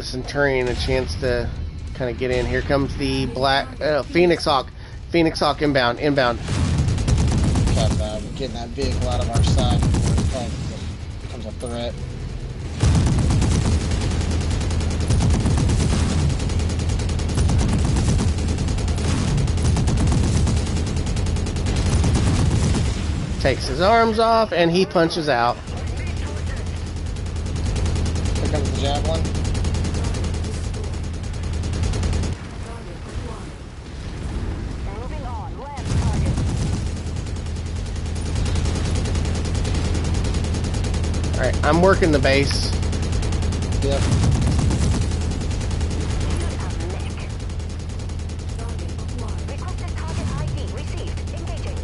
Centurion a chance to kind of get in. Here comes the Phoenix Hawk. Phoenix Hawk inbound. Getting that vehicle out of our side before it becomes a threat. Takes his arms off and he punches out. Here comes the javelin. Moving on. Last target. Alright, I'm working the base. Yep. Requested target ID received. Engaging.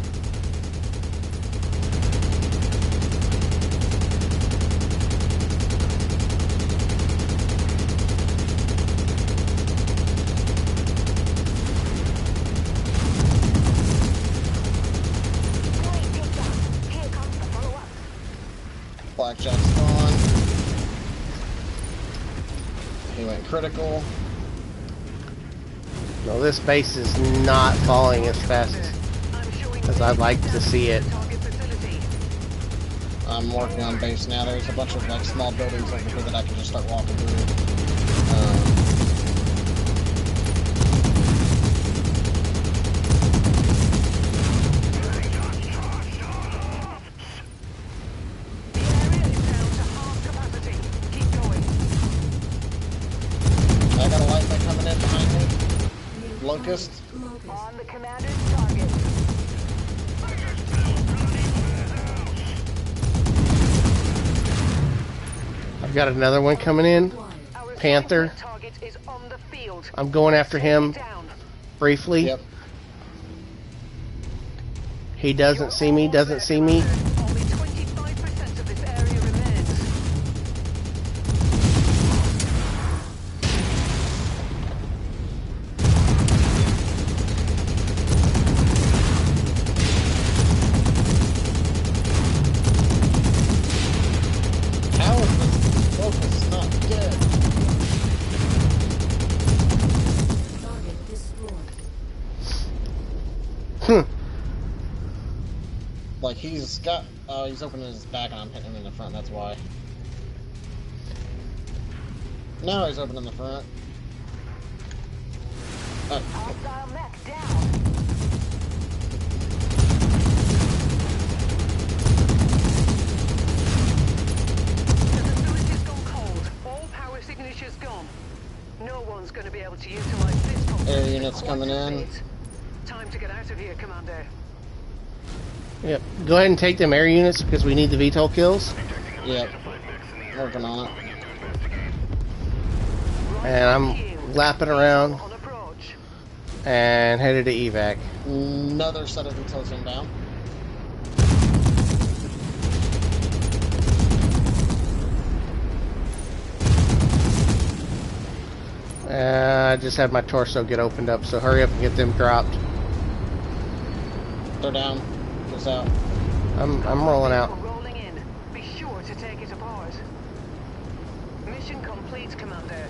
Great takedown. Here comes the follow-up. Blackjack's gone. He went critical. No, this base is not falling as fast as I'd like to see it. I'm working on base now. There's a bunch of like small buildings over here that I can just start walking through. I got a light that coming in behind me. Locust. On the commander's target. I've got another one coming in. Panther. Target is on the field. I'm going after him briefly. Yep. He doesn't see me, doesn't see me. Only 25% of this area remains. How is this locust not dead? Target destroyed. Like he's got, he's opening his back and I'm hitting him in the front, that's why. Now he's opening the front. Hostile mech down. The facility's gone cold. All power signatures gone. No one's going to be able to utilize this complex. Air units coming in. Time to get out of here, Commander. Yep. Go ahead and take them air units because we need the VTOL kills. Yep. Working on it. And I'm lapping around On approach. and headed to evac. Another set of VTOLs inbound. I just had my torso get opened up, so hurry up and get them dropped. They're down. Just out. I'm rolling out. Rolling in. Be sure to take it apart. Mission complete, Commander.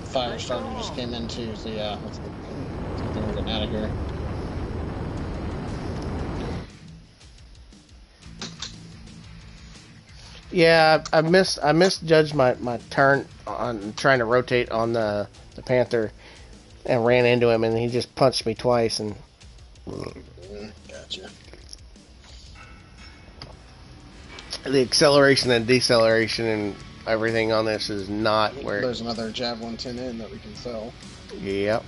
Fire starter just came in too, so yeah, let's get we're getting out of here. Yeah, I misjudged my turn on trying to rotate on the Panther and ran into him, and he just punched me twice. And Gotcha. the acceleration and deceleration and everything on this is not where. There's another Jav 110 in that we can sell. Yep.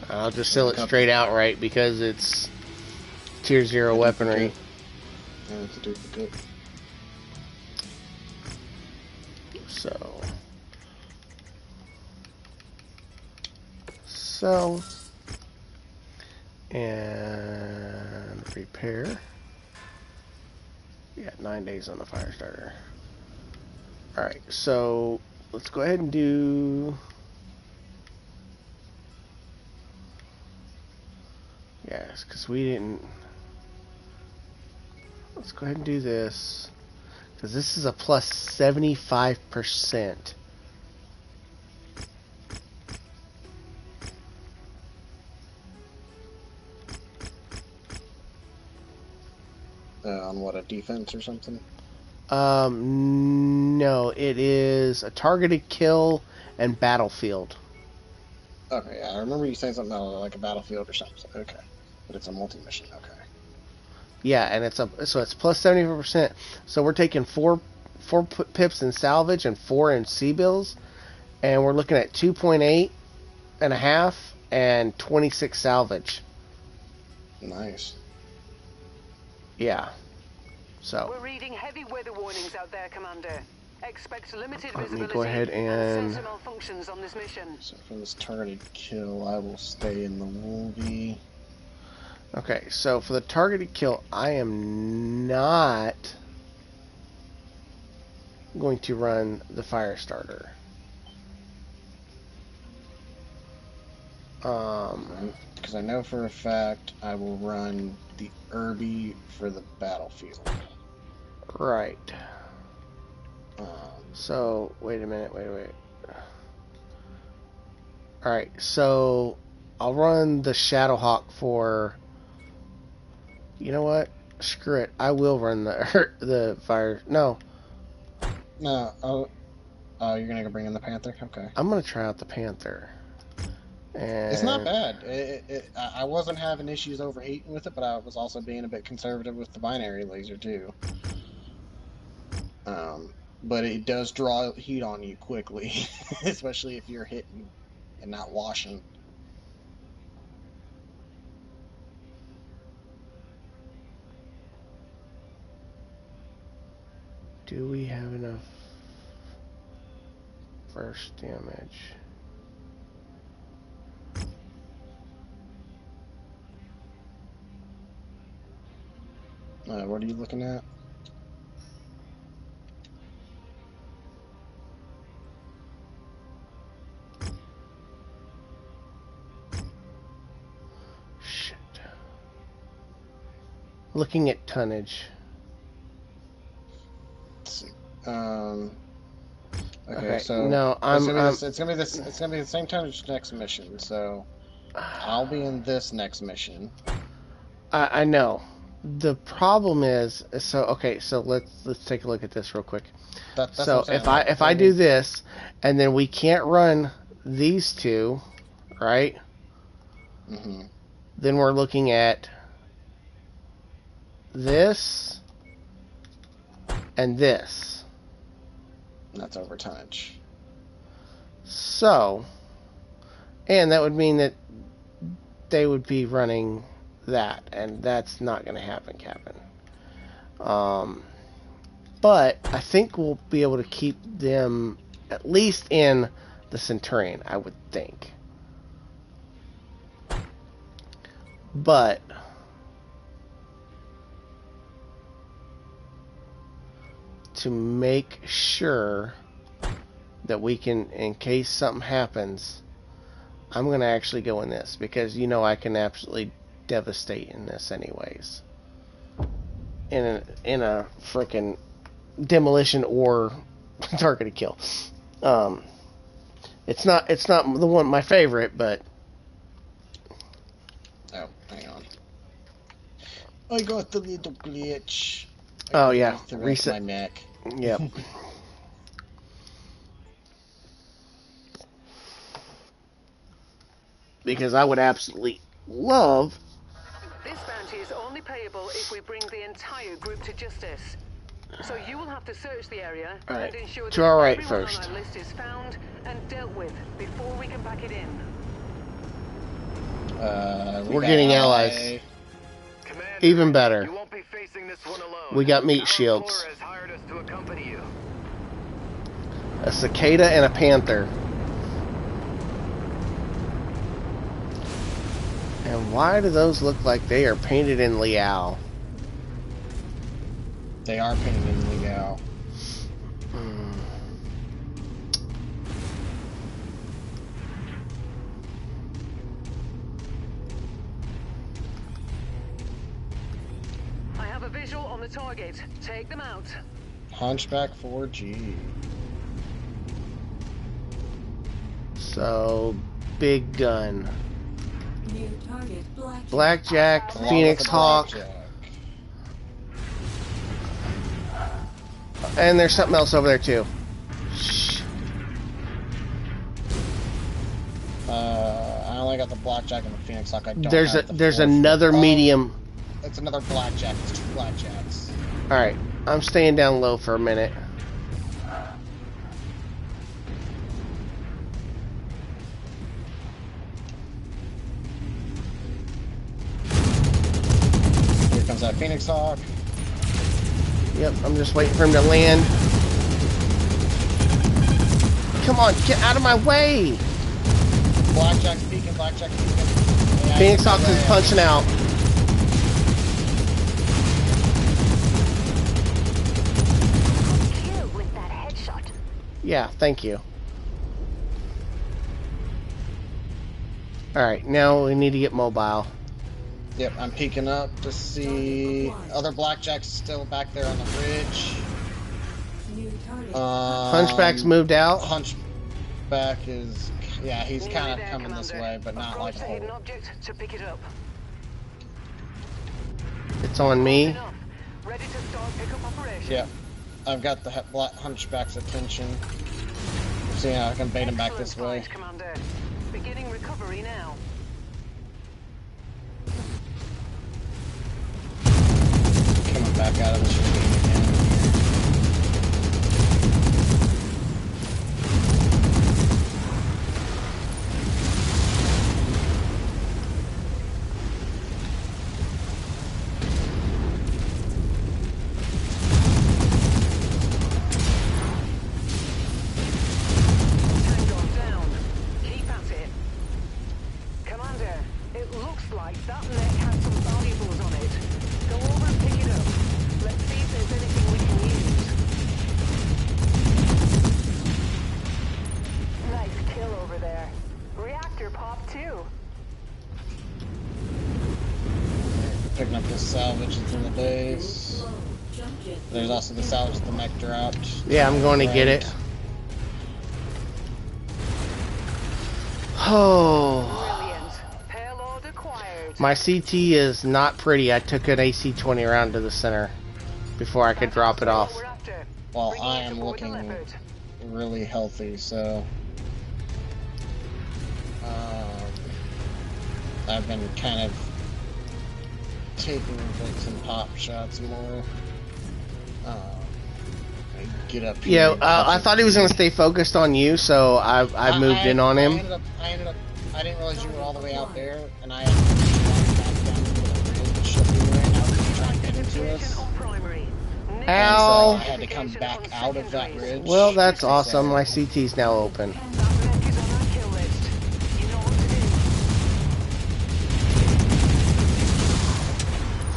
I'll just sell it straight outright because it's tier 0 weaponry. Yeah, it's a duplicate. So and repair. We got 9 days on the fire starter. Alright, so let's go ahead and do. Yes, because we didn't. Let's go ahead and do this. Because this is a plus 75%. On what, a defense or something? No, it is a targeted kill and battlefield. Okay, yeah, I remember you saying something about like a battlefield or something. Okay, but it's a multi-mission. Okay. Yeah, and it's plus 74%. So we're taking four pips in salvage and 4 in C-bills, and we're looking at 2.8 and a half and 26 salvage. Nice. Yeah. So We're reading heavy weather warnings out there, Commander. Expect limited let me visibility go ahead and sensor malfunctions on this mission. So for this targeted kill, I will stay in the Wolvie. okay. So for the targeted kill, I am not going to run the fire starter. Because I know for a fact I will run the Irby for the battlefield. Right. Um, So wait a minute. Wait. All right. So I'll run the Shadowhawk for. You know what? Screw it. I will run the fire. No. no, oh, you're gonna go bring in the Panther? Okay. I'm gonna try out the Panther. And It's not bad. I wasn't having issues overheating with it, but I was also being a bit conservative with the binary laser too. But it does draw heat on you quickly, especially if you're hitting and not washing. do we have enough first damage? What are you looking at? Shit. Looking at tonnage. Let's see. Okay, Okay, so no, it's gonna be the same time as next mission. So I'll be in this next mission. I know. The problem is, so let's take a look at this real quick. That's so what I'm saying. if I do this, and then we can't run these two, right? Mm-hmm. Then we're looking at this and this. That's over tonnage. So, and that would mean that they would be running that, and that's not going to happen, Captain. But I think we'll be able to keep them at least in the Centurion, I would think. But to make sure that we can, in case something happens, I'm going to actually go in this, because you know I can absolutely devastate in this anyways. In a freaking demolition or targeted kill. It's not the one my favorite, but oh, hang on. I got the little glitch. Oh yeah, reset my neck. Yep. Because I would absolutely love. This bounty is only payable if we bring the entire group to justice. So you will have to search the area and ensure to our right everyone first. on our list is found and dealt with before we can pack it in. We're getting allies. Commander, Even better. You won't be facing this one alone. We got meat Our shields. employer has hired us to accompany you. A cicada and a panther. And why do those look like they are painted in Liao? They are painted in Liao. I have a visual on the target. Take them out. Hunchback 4G. So, big gun. New target, Blackjack, Along Phoenix with the Hawk. Blackjack. And there's something else over there too. Shh. I only got the Blackjack and the Phoenix Hawk. I don't There's have the there's 4-4. another medium. It's another Blackjack. It's two Blackjacks. Alright, I'm staying down low for a minute. Here comes that Phoenix Hawk. Yep, I'm just waiting for him to land. Come on, get out of my way! Blackjack's peeking, Blackjack's peeking. Yeah, Phoenix Hawks is punching out. Kill with that headshot. Yeah, thank you. Alright, now we need to get mobile. Yep, I'm peeking up to see other Blackjacks still back there on the ridge. Hunchback's moved out. Hunchback is, yeah, he's kind of coming this way, but not like a whole. It's on me. Ready to start pickup operation. Yep, I've got the Hunchback's attention. See how I can bait him back this way. Commander. Beginning recovery now. Coming back out of the stream again. Tango down. Keep at it. Commander, it looks like that mech has some valuables on it. Go over and pick it up. Let's see if there's anything we can use. Nice kill over there. Reactor pop too. Picking up this salvage that's in the base. There's also the salvage that the mech dropped. Yeah, I'm going to get it. Oh. Brilliant. Payload acquired. My CT is not pretty. I took an AC-20 around to the center before I could drop it off. Well, I am looking really healthy, so I've been kind of taking like some pop shots more. Get up here. Yeah, I thought he was going to stay focused on you, so I moved in on him. I didn't realize you were all the way out there, and I had to back down into the ridge up here right now because you're trying to get into us. Ow! And so I had to come back out of that ridge. Well, that's awesome. My CT's now open.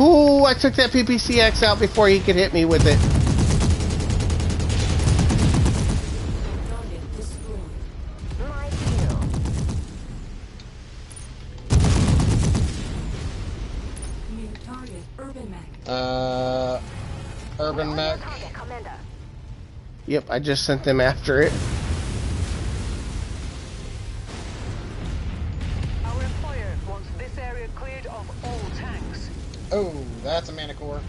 Ooh, I took that PPCX out before he could hit me with it. Urban mech. Yep, I just sent them after it. Our employer wants this area cleared of all tanks. Oh, that's a Manicore.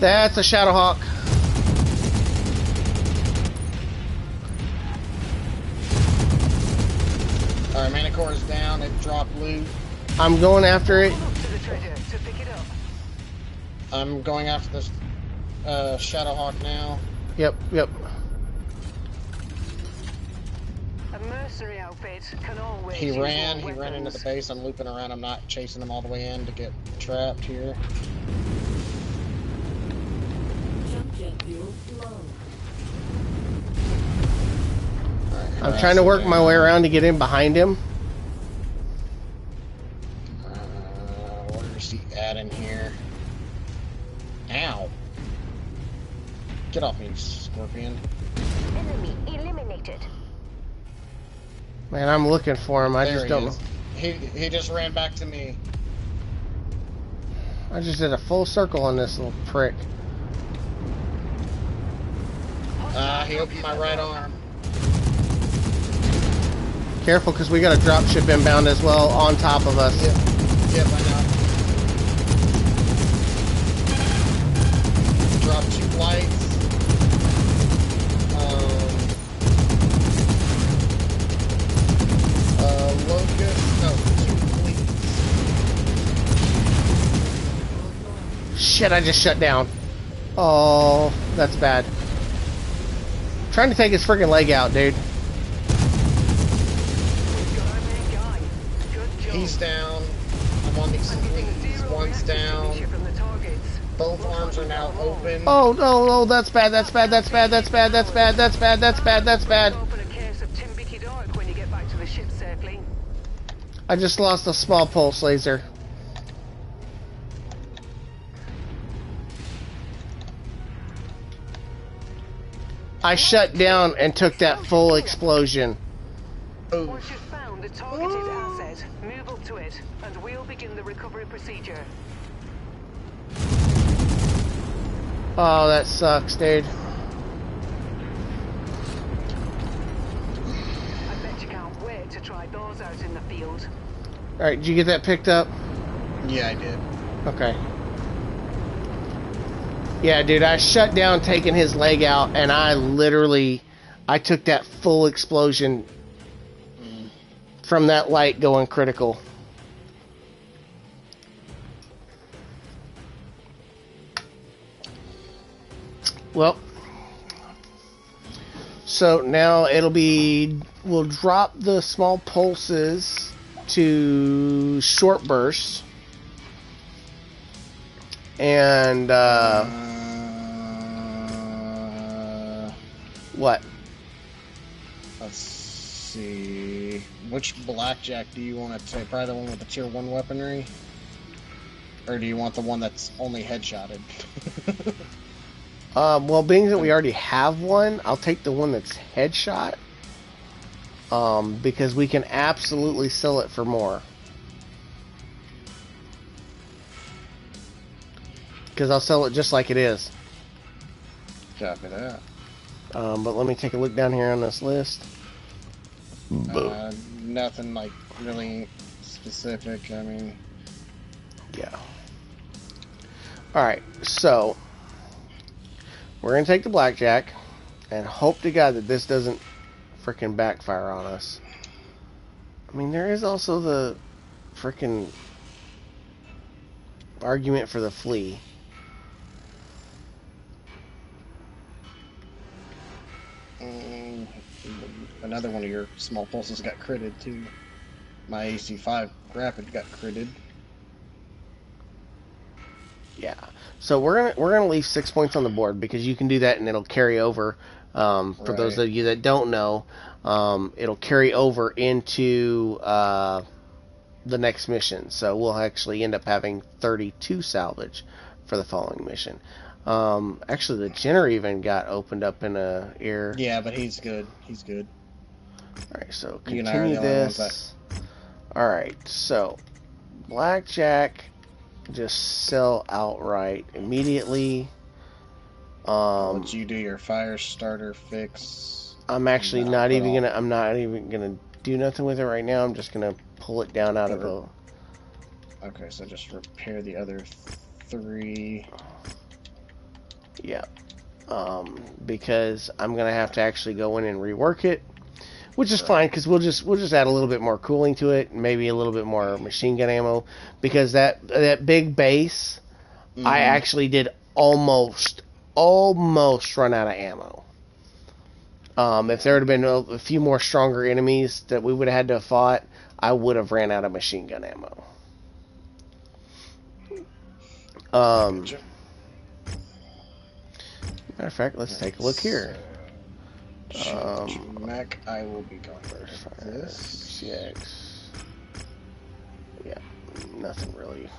That's a Shadowhawk. Alright, Manicore is down. It dropped loot. I'm going after it. I'm going after this Shadowhawk now. Yep. A mercenary outfit can always He ran into the base. I'm looping around. I'm not chasing him all the way in to get trapped here. I'm trying to work my way around to get in behind him. Where's he at in here? Ow! Get off me, Scorpion. Enemy eliminated. Man, I'm looking for him. I There just he don't is. He just ran back to me. I just did a full circle on this little prick. He opened my right arm. Careful, because we got a dropship inbound as well on top of us. Yep, I know. Drop 2 lights. Locust. No, 2 fleets. Shit, I just shut down. Oh, that's bad. Trying to take his freaking leg out, dude. He's down. I'm on these fleets. One's down. Both arms are now open. Oh, no, no, that's bad, that's bad, that's bad, that's bad, that's bad, that's bad, that's bad, that's bad. Open a case of Timbiki Dark when you get back to the ship safely. I just lost a small pulse laser. I shut down and took that full explosion. Once you've found the targeted asset, move up to it, and we'll begin the recovery procedure. Oh, that sucks, dude. I bet you can't wait to try those out in the field. Alright, did you get that picked up? Yeah, I did. Okay. Yeah, dude, I shut down taking his leg out, and I took that full explosion from that light going critical. Well, so now we'll drop the small pulses to short bursts. And, what? Let's see. Which blackjack do you want to take? Probably the one with the tier 1 weaponry? Or do you want the one that's only headshotted? Well, being that we already have one, I'll take the one that's headshot. Because we can absolutely sell it for more. Because I'll sell it just like it is. Copy that. But let me take a look down here on this list. Nothing like really specific. I mean, yeah. Alright, so we're going to take the blackjack and hope to God that this doesn't freaking backfire on us. I mean, there is also the freaking argument for the flea. Another one of your small pulses got critted too. My AC5 rapid got critted. Yeah. So we're gonna leave 6 points on the board because you can do that and it'll carry over. For those of you that don't know, it'll carry over into the next mission. So we'll actually end up having 32 salvage for the following mission. Actually, the Jenner even got opened up in a ear. Yeah, but he's good. He's good. Alright, so continue this. Alright, so blackjack, just sell outright immediately. Once you do your fire starter fix, I'm actually not even gonna do nothing with it right now. I'm just gonna pull it down out of the. Okay, so just repair the other 3. Yeah. Because I'm gonna have to actually go in and rework it, which is fine because we'll just add a little bit more cooling to it, and maybe a little bit more machine gun ammo. Because that big base, I actually did almost run out of ammo. If there would have been a few more stronger enemies that we would have had to have fought, I would have ran out of machine gun ammo. Matter of fact, let's take a look here. Mac, I will be going for this. CX. Yeah, nothing really.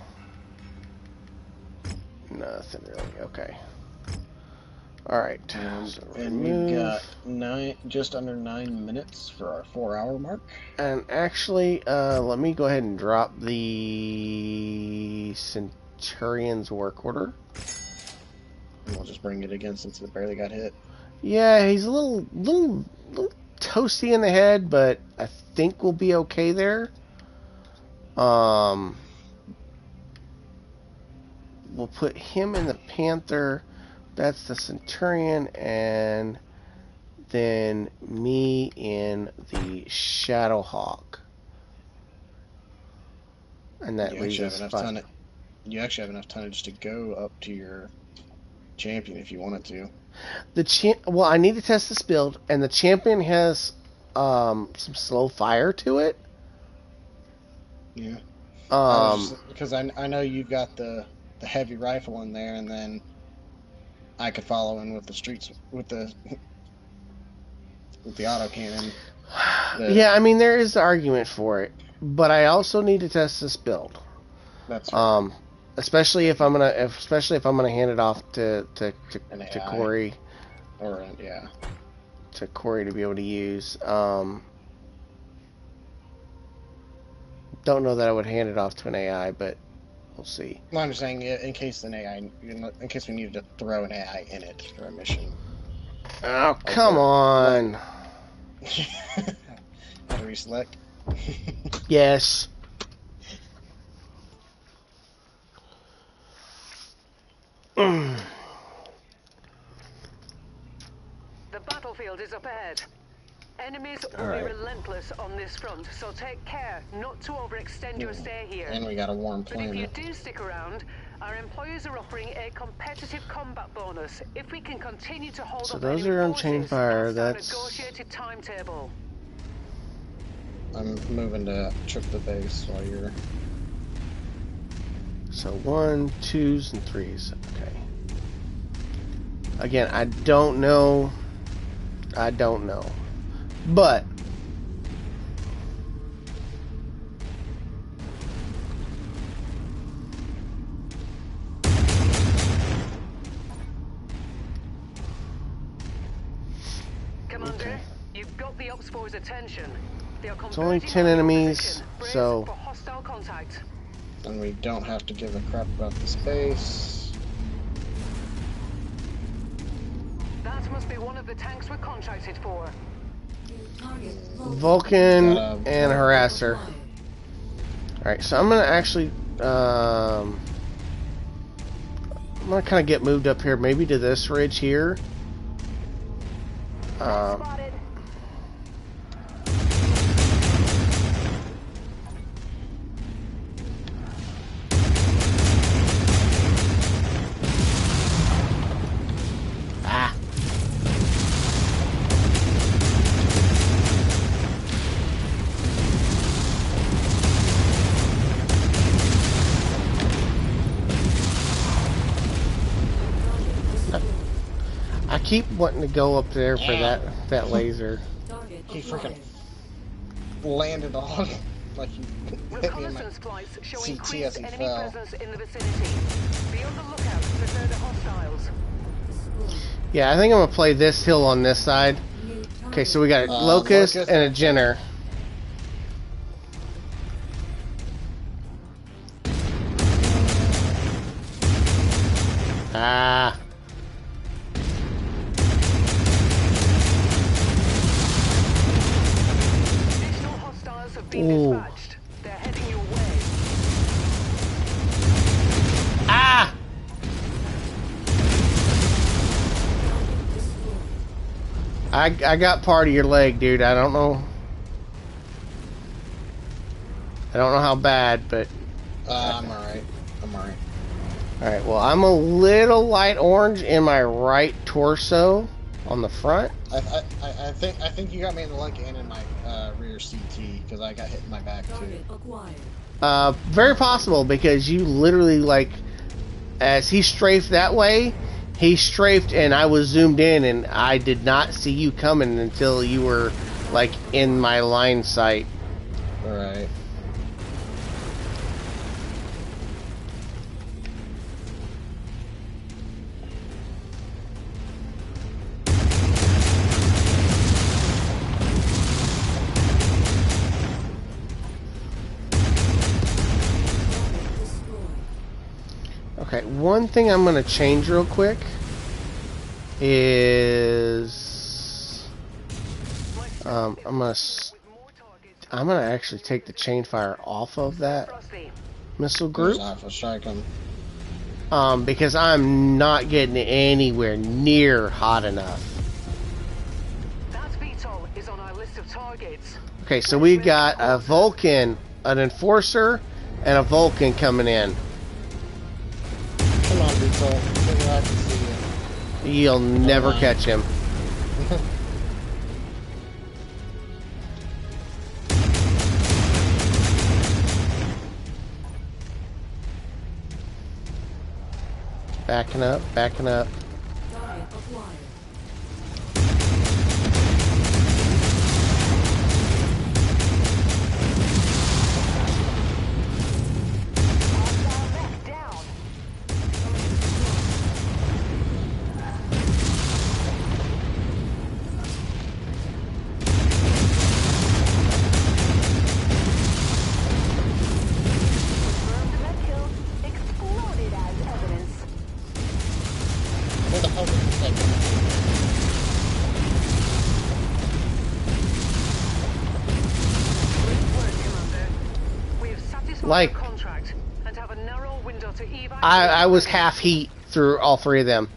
Okay. All right. And we've got just under 9 minutes for our 4-hour mark. And actually, let me go ahead and drop the Centurion's work order. And we'll just bring it again since it barely got hit. Yeah, he's a little toasty in the head, but I think we'll be okay there. We'll put him in the Panther. That's the Centurion, and then me in the Shadowhawk. And that leaves us 5. You actually have enough tonnage to go up to your champion if you wanted to. Well, I need to test this build, and the champion has some slow fire to it. Yeah. Because I know you've got the the heavy rifle in there, and then I could follow in with the streets with the autocannon. Yeah, I mean there is the argument for it, but I also need to test this build. That's right. Especially if I'm gonna hand it off to Corey, or yeah, to Corey to be able to use. Don't know that I would hand it off to an AI, but we'll see. No, I'm saying in case an AI, in case we needed to throw an AI in it for a mission. Oh, come on. How do we select? Yes. The battlefield is up ahead. Enemies will be relentless on this front, so take care not to overextend your stay here. And we got a warm But planet. if you do stick around, our employers are offering a competitive combat bonus if we can continue to hold So up those enemy are unchained forces fire. past our That's negotiated timetable. I'm moving to trip the base while you're. so 1, 2s, and 3s. Okay. Again, I don't know. But Commander, you've got the Ops Force's attention. They are it's only 10 converging on your enemies, position. Brace so for hostile contact. And we don't have to give a crap about the space. That must be one of the tanks we're contracted for. Vulcan and Harasser. Alright, so I'm gonna actually I'm gonna kinda get moved up here, maybe to this ridge here. I keep wanting to go up there for that laser. He freaking landed on like he hit me in my Flights show CT increased as he enemy fell. presence in the vicinity. Be on the lookout for further hostiles. Yeah, I think I'm gonna play this hill on this side. Okay, so we got a Locust and a Jenner. Ah. Additional hostiles have been dispatched. They're heading your way. Ah! I got part of your leg, dude. I don't know how bad, but I'm alright. alright, well, I'm a little light orange in my right torso on the front. I think you got me in the leg and in my rear CT because I got hit in my back too. Very possible, because you literally, like, as he strafed that way, he strafed and I was zoomed in and I did not see you coming until you were, like, in my line sight. Alright. Okay, one thing I'm going to change real quick is I'm going to actually take the chain fire off of that missile group. Because I'm not getting anywhere near hot enough. That VTOL is on our list of targets. Okay, so we got a Vulcan, an Enforcer, and a Vulcan coming in. Come on, VTOL. I can see you. You'll never catch him. Backing up, backing up. Target acquired. Where the hell did this guy go? Like, contract and have a narrow window to evac. I was half heat through all three of them.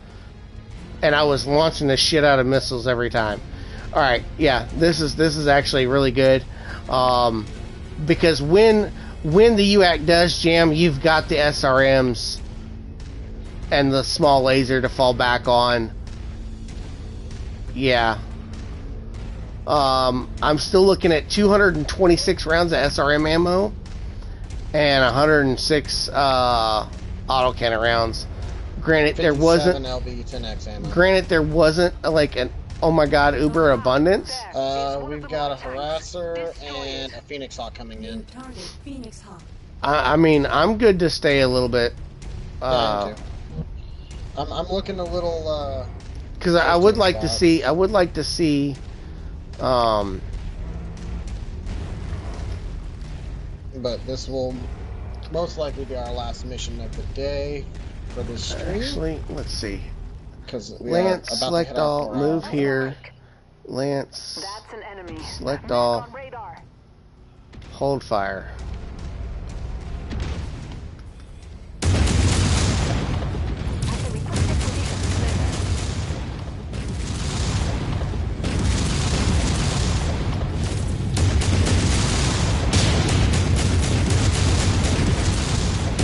And I was launching the shit out of missiles every time. Alright, yeah, this is actually really good. Because when the UAC does jam, you've got the SRMs and the small laser to fall back on. Yeah. I'm still looking at 226 rounds of SRM ammo and 106 autocannon rounds. Granted, there wasn't. LB10X ammo. Granted, there wasn't like an oh my god uber abundance. We've got a harasser and a Phoenix Hawk coming in. Target Phoenix Hawk. I mean, I'm good to stay a little bit. I'm looking a little. Because I would like to see. I would like to see. But this will most likely be our last mission of the day for this stream. Actually, let's see. Because Lance, select all, move here. Lance, That's an enemy. select all, On radar. hold fire.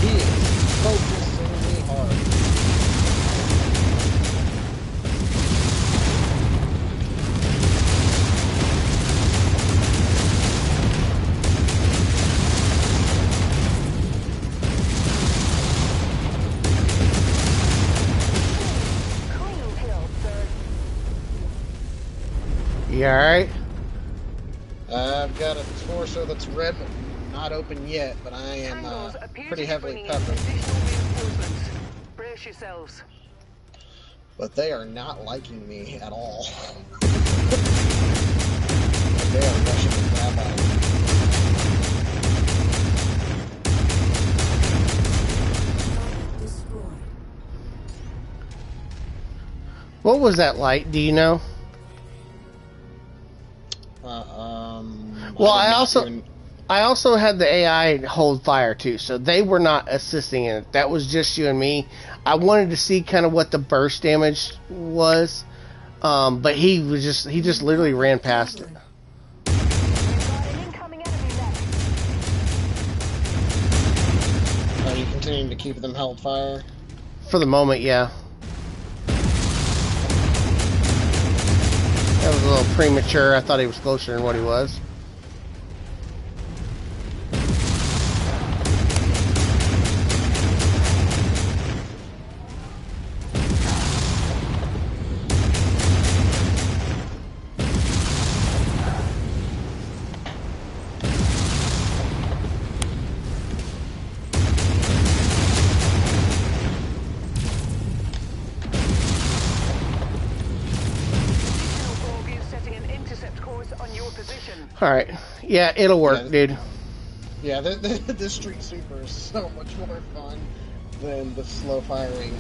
He is focusing hard. Clean kill, sir. You alright? I've got a torso that's red, but not open yet, but I am Tangos appear to pretty be heavily bringing in peppered. additional reinforcements. Brace yourselves. But they are not liking me at all. They are rushing the crap out of me. Destroyed. What was that light? Do you know? Well, I also had the AI hold fire too, so they were not assisting in it. That was just you and me. I wanted to see kind of what the burst damage was, but he just literally ran past it. We've got an incoming enemy left. Are you continuing to keep them held fire? For the moment, yeah. That was a little premature. I thought he was closer than what he was. Alright. Yeah, it'll work, dude. Yeah, this Street Super is so much more fun than the slow-firing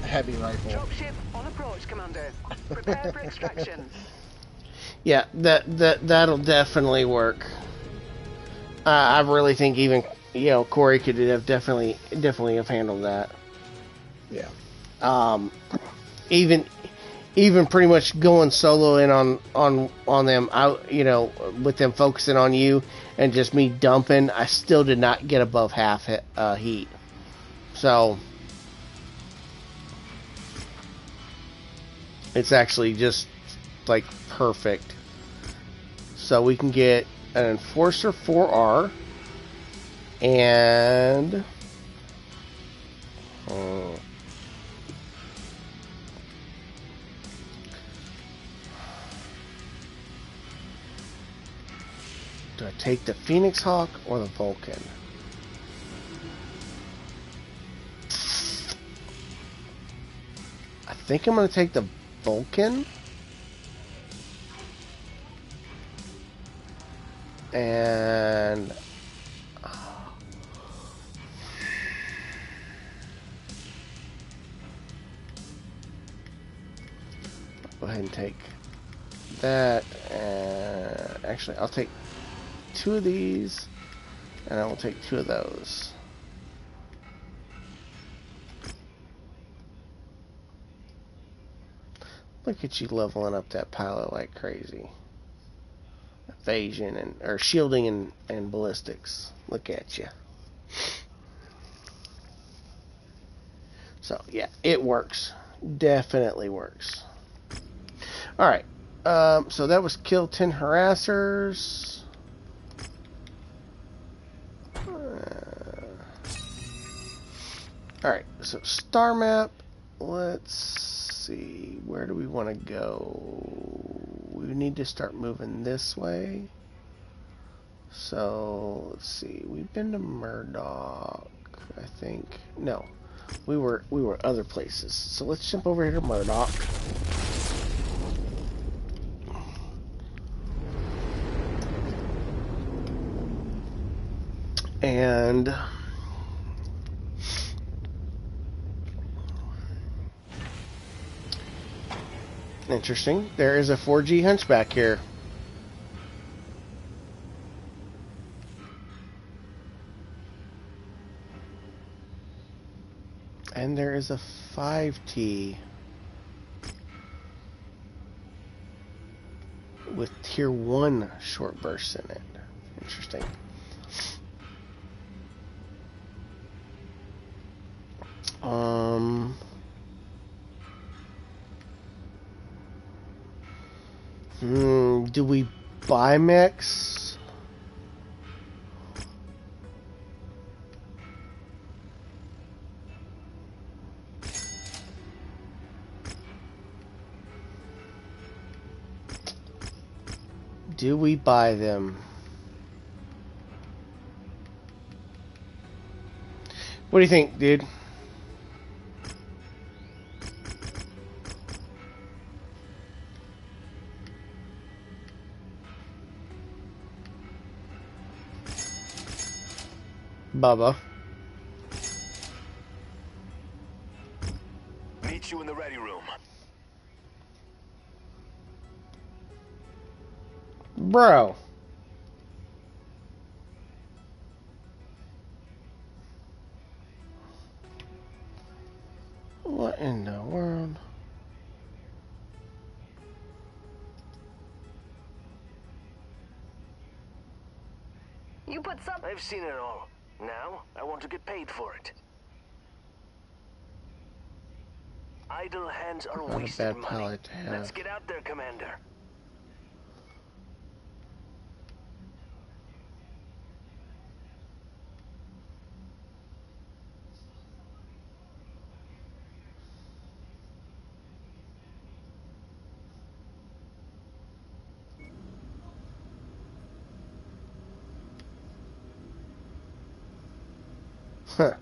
heavy rifle. Dropship on approach, Commander. Prepare for extraction. Yeah, that'll definitely work. I really think even, Corey could have definitely have handled that. Yeah. Even pretty much going solo in on them, with them focusing on you and just me dumping, I still did not get above half heat. So it's actually just like perfect. So we can get an Enforcer 4R and Oh. Do I take the Phoenix Hawk or the Vulcan? I think I'm going to take the Vulcan. And go ahead and take that. And actually, I'll take 2 of these, and I will take 2 of those. Look at you leveling up that pilot like crazy. Evasion and or shielding and ballistics. Look at you. So yeah, it works. Definitely works. All right. So that was kill 10 harassers. All right. So star map. Let's see. Where do we want to go? We need to start moving this way. So let's see. We've been to Murdoch, I think. No, we were other places. So let's jump over here to Murdoch. And interesting. There is a 4G hunchback here. And there is a 5T with tier 1 short bursts in it. Interesting. Do we buy mechs? Do we buy them? What do you think, dude? Bubba. Meet you in the ready room. Bro. What in the world? You put some. I've seen it all. Now, I want to get paid for it. Idle hands are Not a wasted bad money. pilot to have. Let's get out there, Commander. Huh.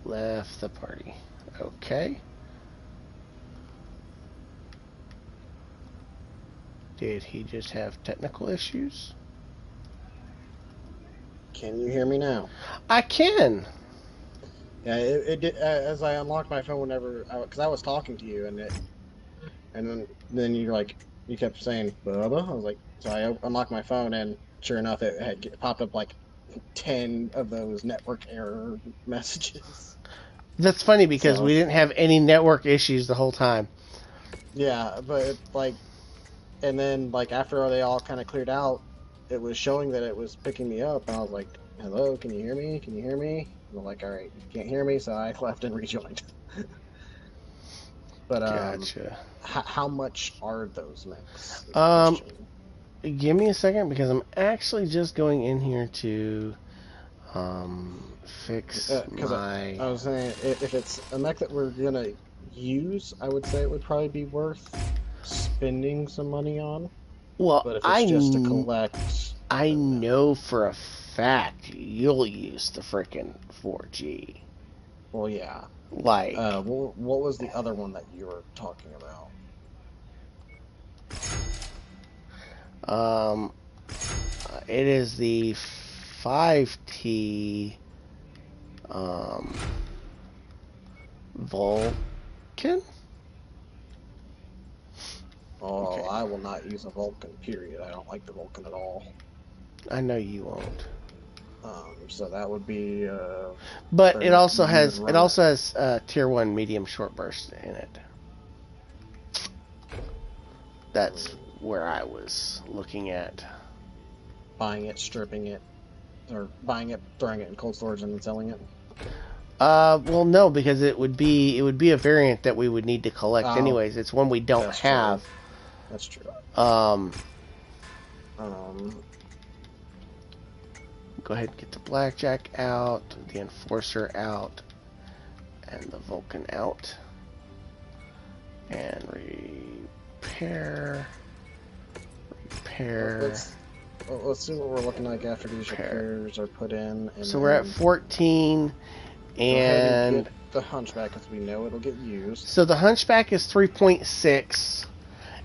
Left the party. Okay. Did he just have technical issues? Can you hear me now? I can. Yeah, it did, as I unlocked my phone whenever, because I was talking to you, and then you kept saying Bubba. I was like, so I unlocked my phone, and sure enough, it had popped up like 10 of those network error messages. That's funny because So, we didn't have any network issues the whole time. yeah, but and then after they all kind of cleared out, it was showing that it was picking me up, and I was like, hello, can you hear me? Can you hear me? And they're like, all right, you can't hear me, so I left and rejoined. But Gotcha. how much are those mechs? Give me a second because I'm actually just going in here to Fix Because my... I was saying, if it's a mech that we're gonna use, I would say it would probably be worth spending some money on. Well, But if it's just to collect... I know for a fact you'll use the frickin' 4G. Well, yeah. Like... what was the other one that you were talking about? It is the 5T Vulcan? Oh, Okay. I will not use a Vulcan, period. I don't like the Vulcan at all. I know you won't. So that would be... but it also has tier 1 medium short burst in it. That's where I was looking at. Buying it, stripping it, or buying it, throwing it in cold storage, and then selling it. Well, no, because it would be a variant that we would need to collect anyways. It's one we don't have. True. That's true. Go ahead and get the Blackjack out, the Enforcer out, and the Vulcan out, and repair. Let's see what we're looking like after these repairs are put in. And so we're at 14, and get the Hunchback, because we know it'll get used. So the Hunchback is 3.6,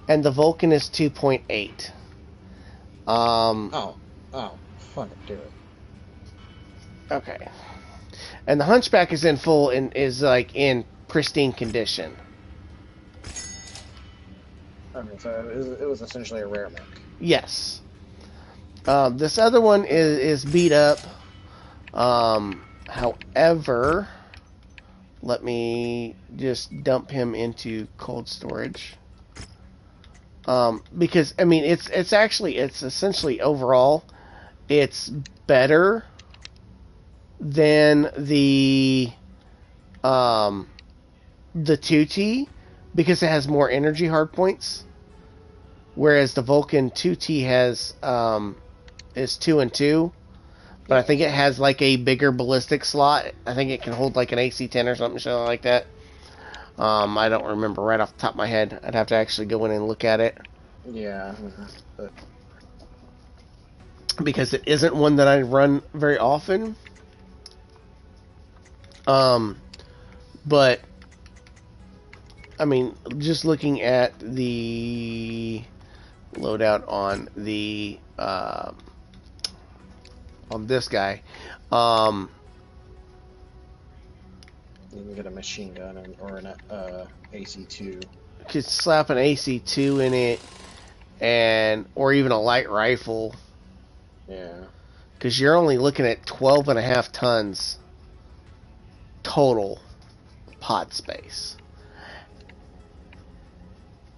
and the Vulcan is 2.8. Fuck it, do it. Okay. And the Hunchback is in full and is like in pristine condition. Okay, so it was essentially a rare mech. Yes. This other one is beat up. However, let me just dump him into cold storage. Because I mean, it's essentially overall, it's better than the 2T because it has more energy hardpoints. Whereas the Vulcan 2T has is 2 and 2, but I think it has like a bigger ballistic slot. I think it can hold like an AC-10 or something like that. I don't remember right off the top of my head. I'd have to actually go in and look at it. Yeah, but... because it isn't one that I run very often. But I mean, just looking at the loadout on the on this guy, you can get a machine gun or an AC-2. Could slap an AC-2 in it, or even a light rifle. Yeah. Because you're only looking at 12.5 tons total pod space.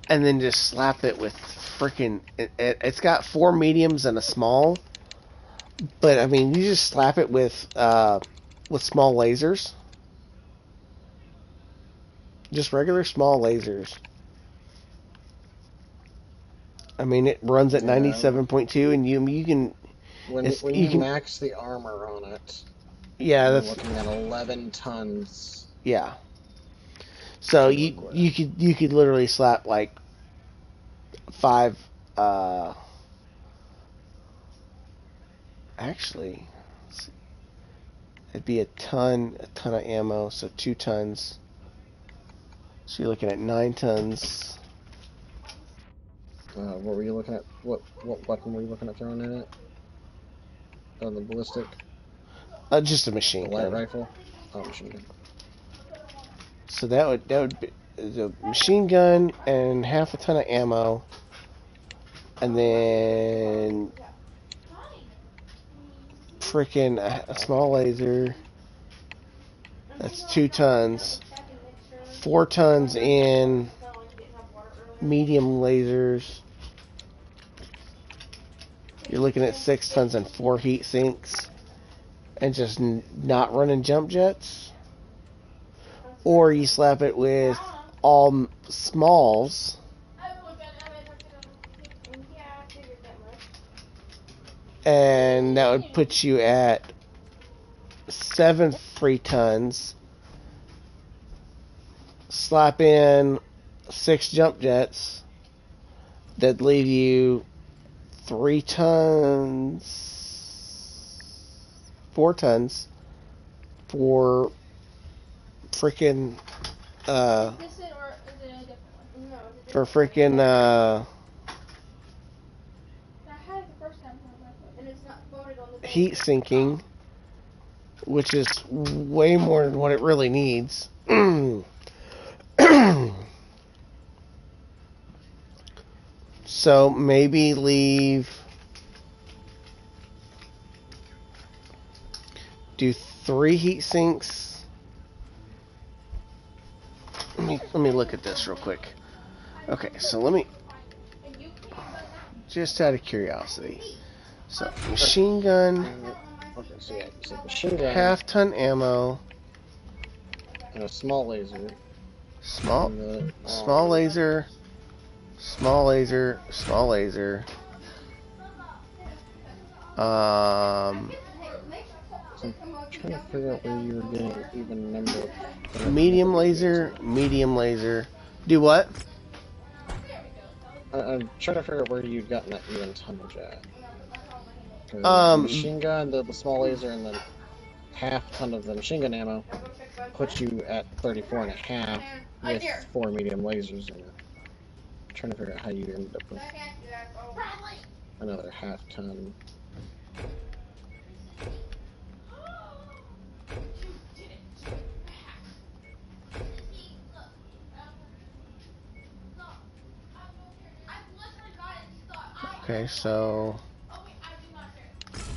And then just slap it with freaking... It's got 4 mediums and a small. But, I mean, you just slap it with small lasers. Just regular small lasers. I mean, it runs at 97.2, and you can... When you max the armor on it, yeah, you're looking at 11 tons. Yeah. So you could literally slap like 5. Actually, let's see. It'd be a ton of ammo, so 2 tons. So you're looking at 9 tons. What were you looking at? What weapon were you looking at throwing in it? On the ballistic? Just a machine gun. Light rifle? Oh, machine gun. So that would be the machine gun and half a ton of ammo, and then freaking a small laser. That's 2 tons. 4 tons in medium lasers. You're looking at 6 tons and 4 heat sinks, and just not running jump jets. Or you slap it with all smalls, and that would put you at 7 free tons. Slap in 6 jump jets. That'd leave you 3 tons, 4 tons for freaking Is this it or is it a different one? No. for freaking I had it the first time and it's not voted on the heat sinking, which is way more than what it really needs. So maybe do 3 heat sinks. Let me look at this real quick. Okay, so let me, just out of curiosity. So machine gun, Okay, so yeah, so machine gun, half-ton ammo, and a small laser. small And laser, small laser, small laser. So I'm trying to figure out where you were getting an even number. Medium laser, medium laser. Do what? I'm trying to figure out where you've gotten that even tonnage at. The machine gun, the small laser, and then half ton of the machine gun ammo puts you at 34 and a half with 4 medium lasers in it. I'm trying to figure out how you ended up with another half ton. Okay, so...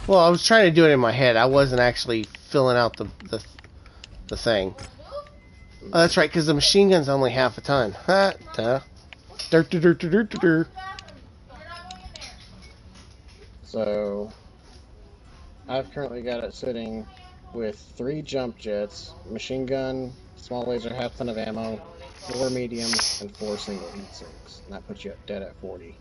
Well, I was trying to do it in my head. I wasn't actually filling out the thing. Oh, that's right, because the machine gun's only half a ton. Ha, duh. So, I've currently got it sitting with 3 jump jets, machine gun, small laser, half ton of ammo, 4 mediums, and 4 single heat sinks. And that puts you dead at 40.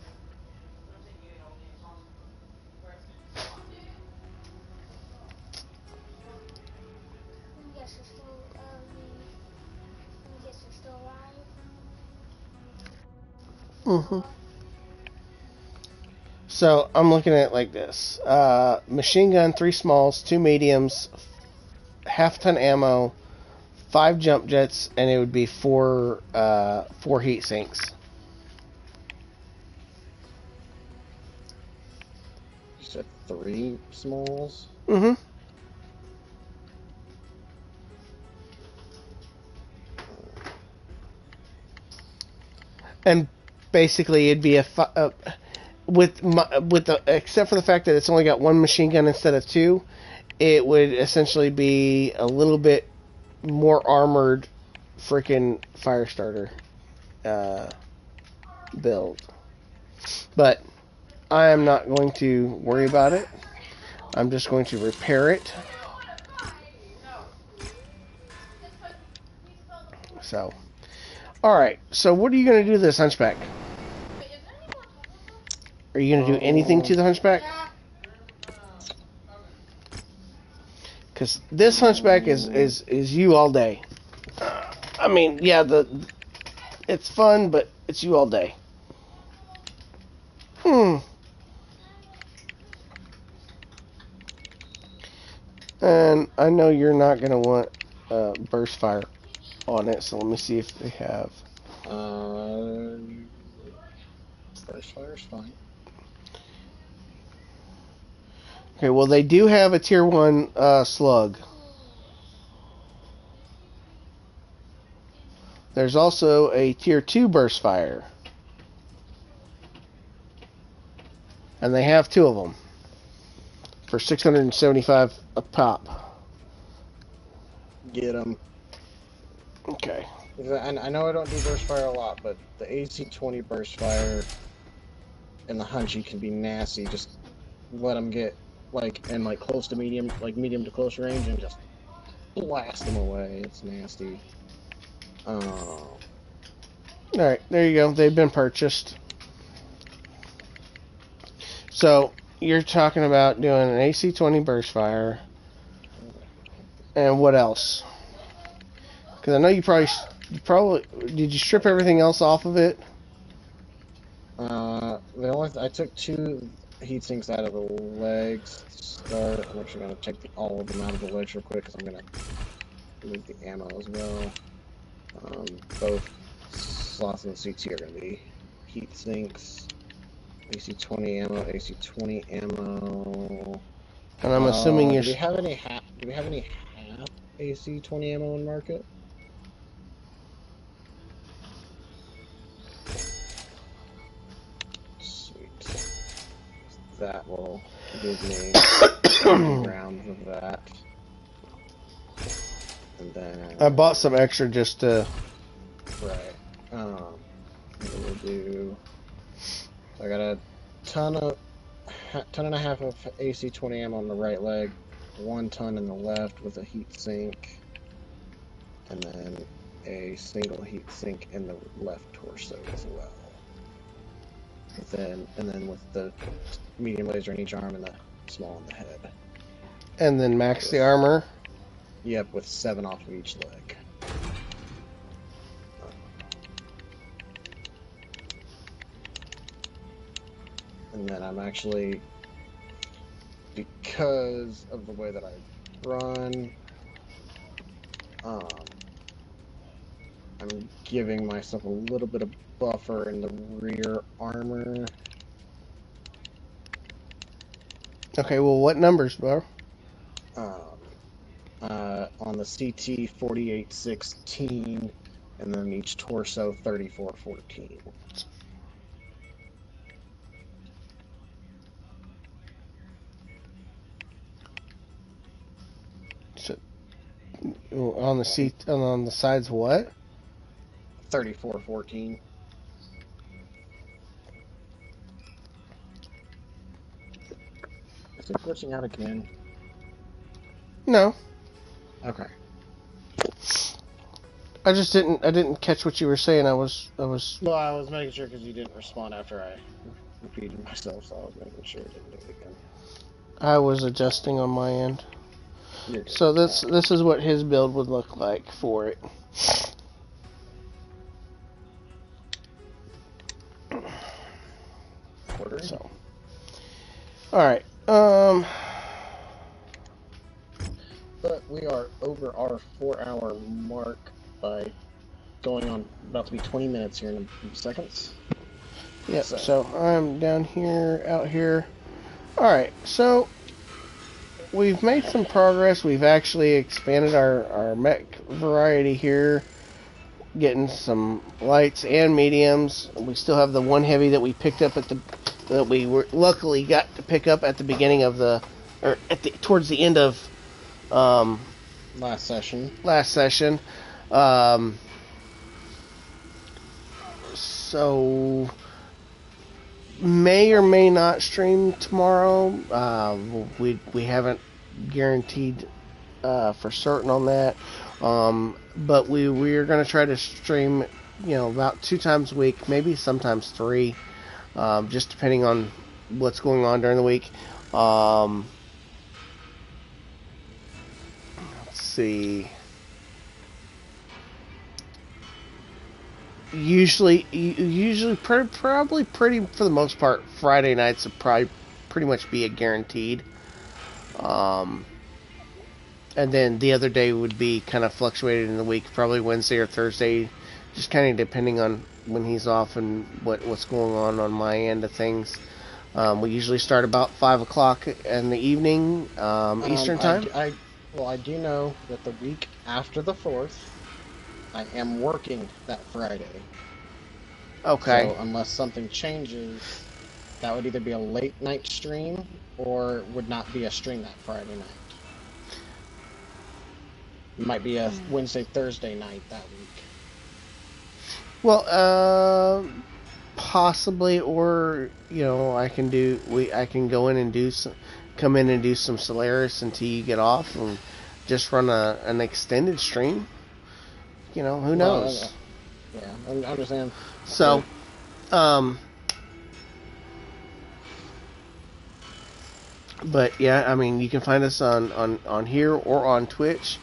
Mm-hmm. So, I'm looking at it like this. Machine gun, 3 smalls, 2 mediums, half ton ammo, 5 jump jets, and it would be 4 heat sinks. You said 3 smalls? Mm-hmm. And basically, it'd be except for the fact that it's only got 1 machine gun instead of 2, it would essentially be a little bit more armored freaking fire starter build. But I am not going to worry about it. I'm just going to repair it. So, alright, so what are you going to do to this Hunchback? Are you going to do anything to the Hunchback? Because this Hunchback is you all day. I mean, yeah, it's fun, but it's you all day. And I know you're not going to want burst fire on it, so let me see if they have. Burst fire's fine. Okay, well, they do have a tier 1 slug. There's also a tier 2 burst fire. And they have 2 of them for 675 a pop. Get them. Okay. I know I don't do burst fire a lot, but the AC-20 burst fire and the Hunchy can be nasty. Just let them get close to medium, medium to close range, and just blast them away. It's nasty. Alright, there you go. They've been purchased. So, you're talking about doing an AC-20 burst fire And what else? Because I know you probably did you strip everything else off of it? I took 2 heat sinks out of the legs to start. I'm actually gonna take all of them out of the legs real quick because I'm gonna move the ammo as well. Both slots in the CT are gonna be heat sinks. AC-20 ammo, AC-20 ammo. And I'm assuming you're. Do we have any half AC-20 ammo in market? Sweet. That will give me 20 rounds of that. And then I bought some extra just to. Right. We'll do. I got a ton and a half of AC-20 ammo on the right leg, 1 ton in the left with a heat sink, and then a single heat sink in the left torso as well. And then with the medium laser in each arm and the small in the head. And then max the armor. Yep, with 7 off of each leg. And then I'm actually, because of the way that I run, I'm giving myself a little bit of buffer in the rear armor. Okay, well, what numbers, bro? On the CT 4816, and then each torso 3414. So, on the seat, on the sides, what? 3414. Is it glitching out again? No. Okay. I didn't catch what you were saying. I was. Well, I was making sure because you didn't respond after I repeated myself, so I was making sure I didn't do it again. I was adjusting on my end. So this is what his build would look like for it. So, all right. But we are over our 4-hour mark by going on about to be 20 minutes here in a few seconds. Yep. So I'm down here, out here. All right. So we've made some progress. We've actually expanded our mech variety here, getting some lights and mediums. We still have the one heavy that we picked up that we were luckily got to pick up at the beginning of towards the end of last session. So may or may not stream tomorrow. We haven't guaranteed for certain on that. But we're going to try to stream, about 2 times a week, maybe sometimes 3, just depending on what's going on during the week. Let's see. Usually, probably pretty for the most part, Friday nights will probably pretty much be a guaranteed. And then the other day would be kind of fluctuated in the week, probably Wednesday or Thursday, just kind of depending on when he's off and what's going on my end of things. We usually start about 5 o'clock in the evening, Eastern time. I do know that the week after the 4th, I am working that Friday. Okay. So unless something changes, that would either be a late night stream or would not be a stream that Friday night. It might be a Wednesday, Thursday night that week. Well, possibly, or I can go in and come in and do some Solaris until you get off, and just run an extended stream. Who knows? Yeah, I understand. So, but yeah, I mean, you can find us on here or on Twitch.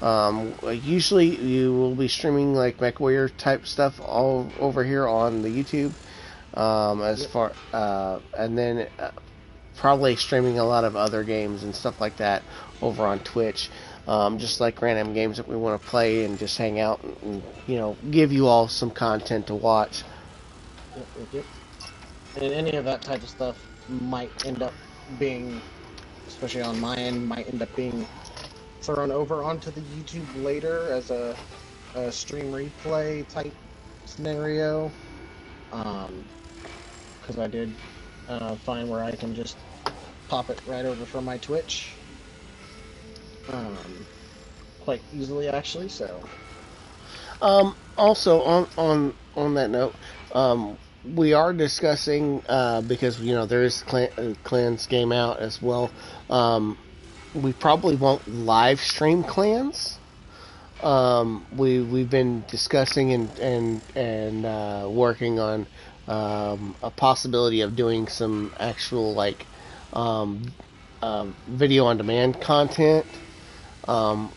Usually you will be streaming like Mechwarrior type stuff all over here on the YouTube. And then probably streaming a lot of other games and stuff like that over on Twitch. Just like random games that we want to play and just hang out and, give you all some content to watch. Yep. And any of that type of stuff might end up being, especially on my end, might end up being thrown over onto the YouTube later as a stream replay type scenario. Because I did find where I can just pop it right over from my Twitch. Quite easily, actually. So. Also, on that note, we are discussing because there is Clans game out as well. We probably won't live stream Clans. We've been discussing and working on a possibility of doing some actual video on demand content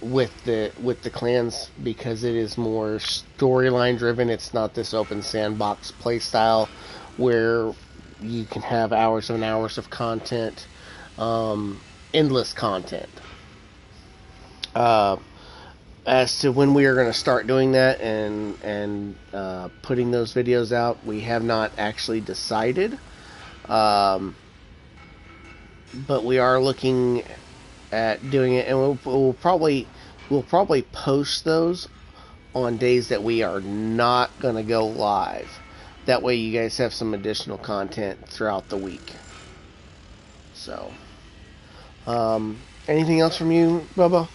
with the Clans, because it is more storyline driven. It's not this open sandbox play style where you can have hours and hours of content, endless content. As to when we are going to start doing that and putting those videos out, we have not actually decided. But we are looking at doing it, and we'll probably post those on days that we are not going to go live. That way you guys have some additional content throughout the week. So, anything else from you, Bubba?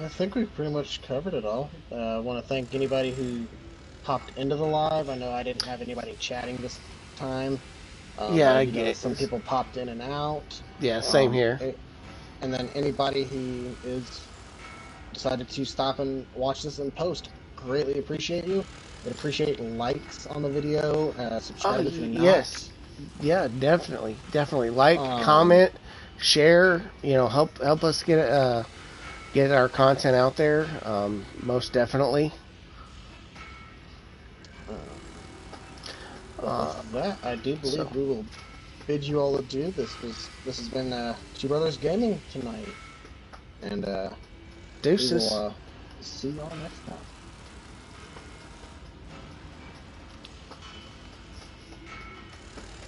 I think we've pretty much covered it all. I want to thank anybody who popped into the live. I know I didn't have anybody chatting this time. Yeah, I get it. Some people popped in and out. Yeah, same here. And then anybody who decided to stop and watch this and post, greatly appreciate you. I'd appreciate likes on the video. Subscribe if you're not. Yes. Yeah, definitely. Like, comment, share. Help us get our content out there. Most definitely. That I do believe we will bid you all adieu. This has been Two Brothers Gaming tonight, and deuces. We will see y'all next time.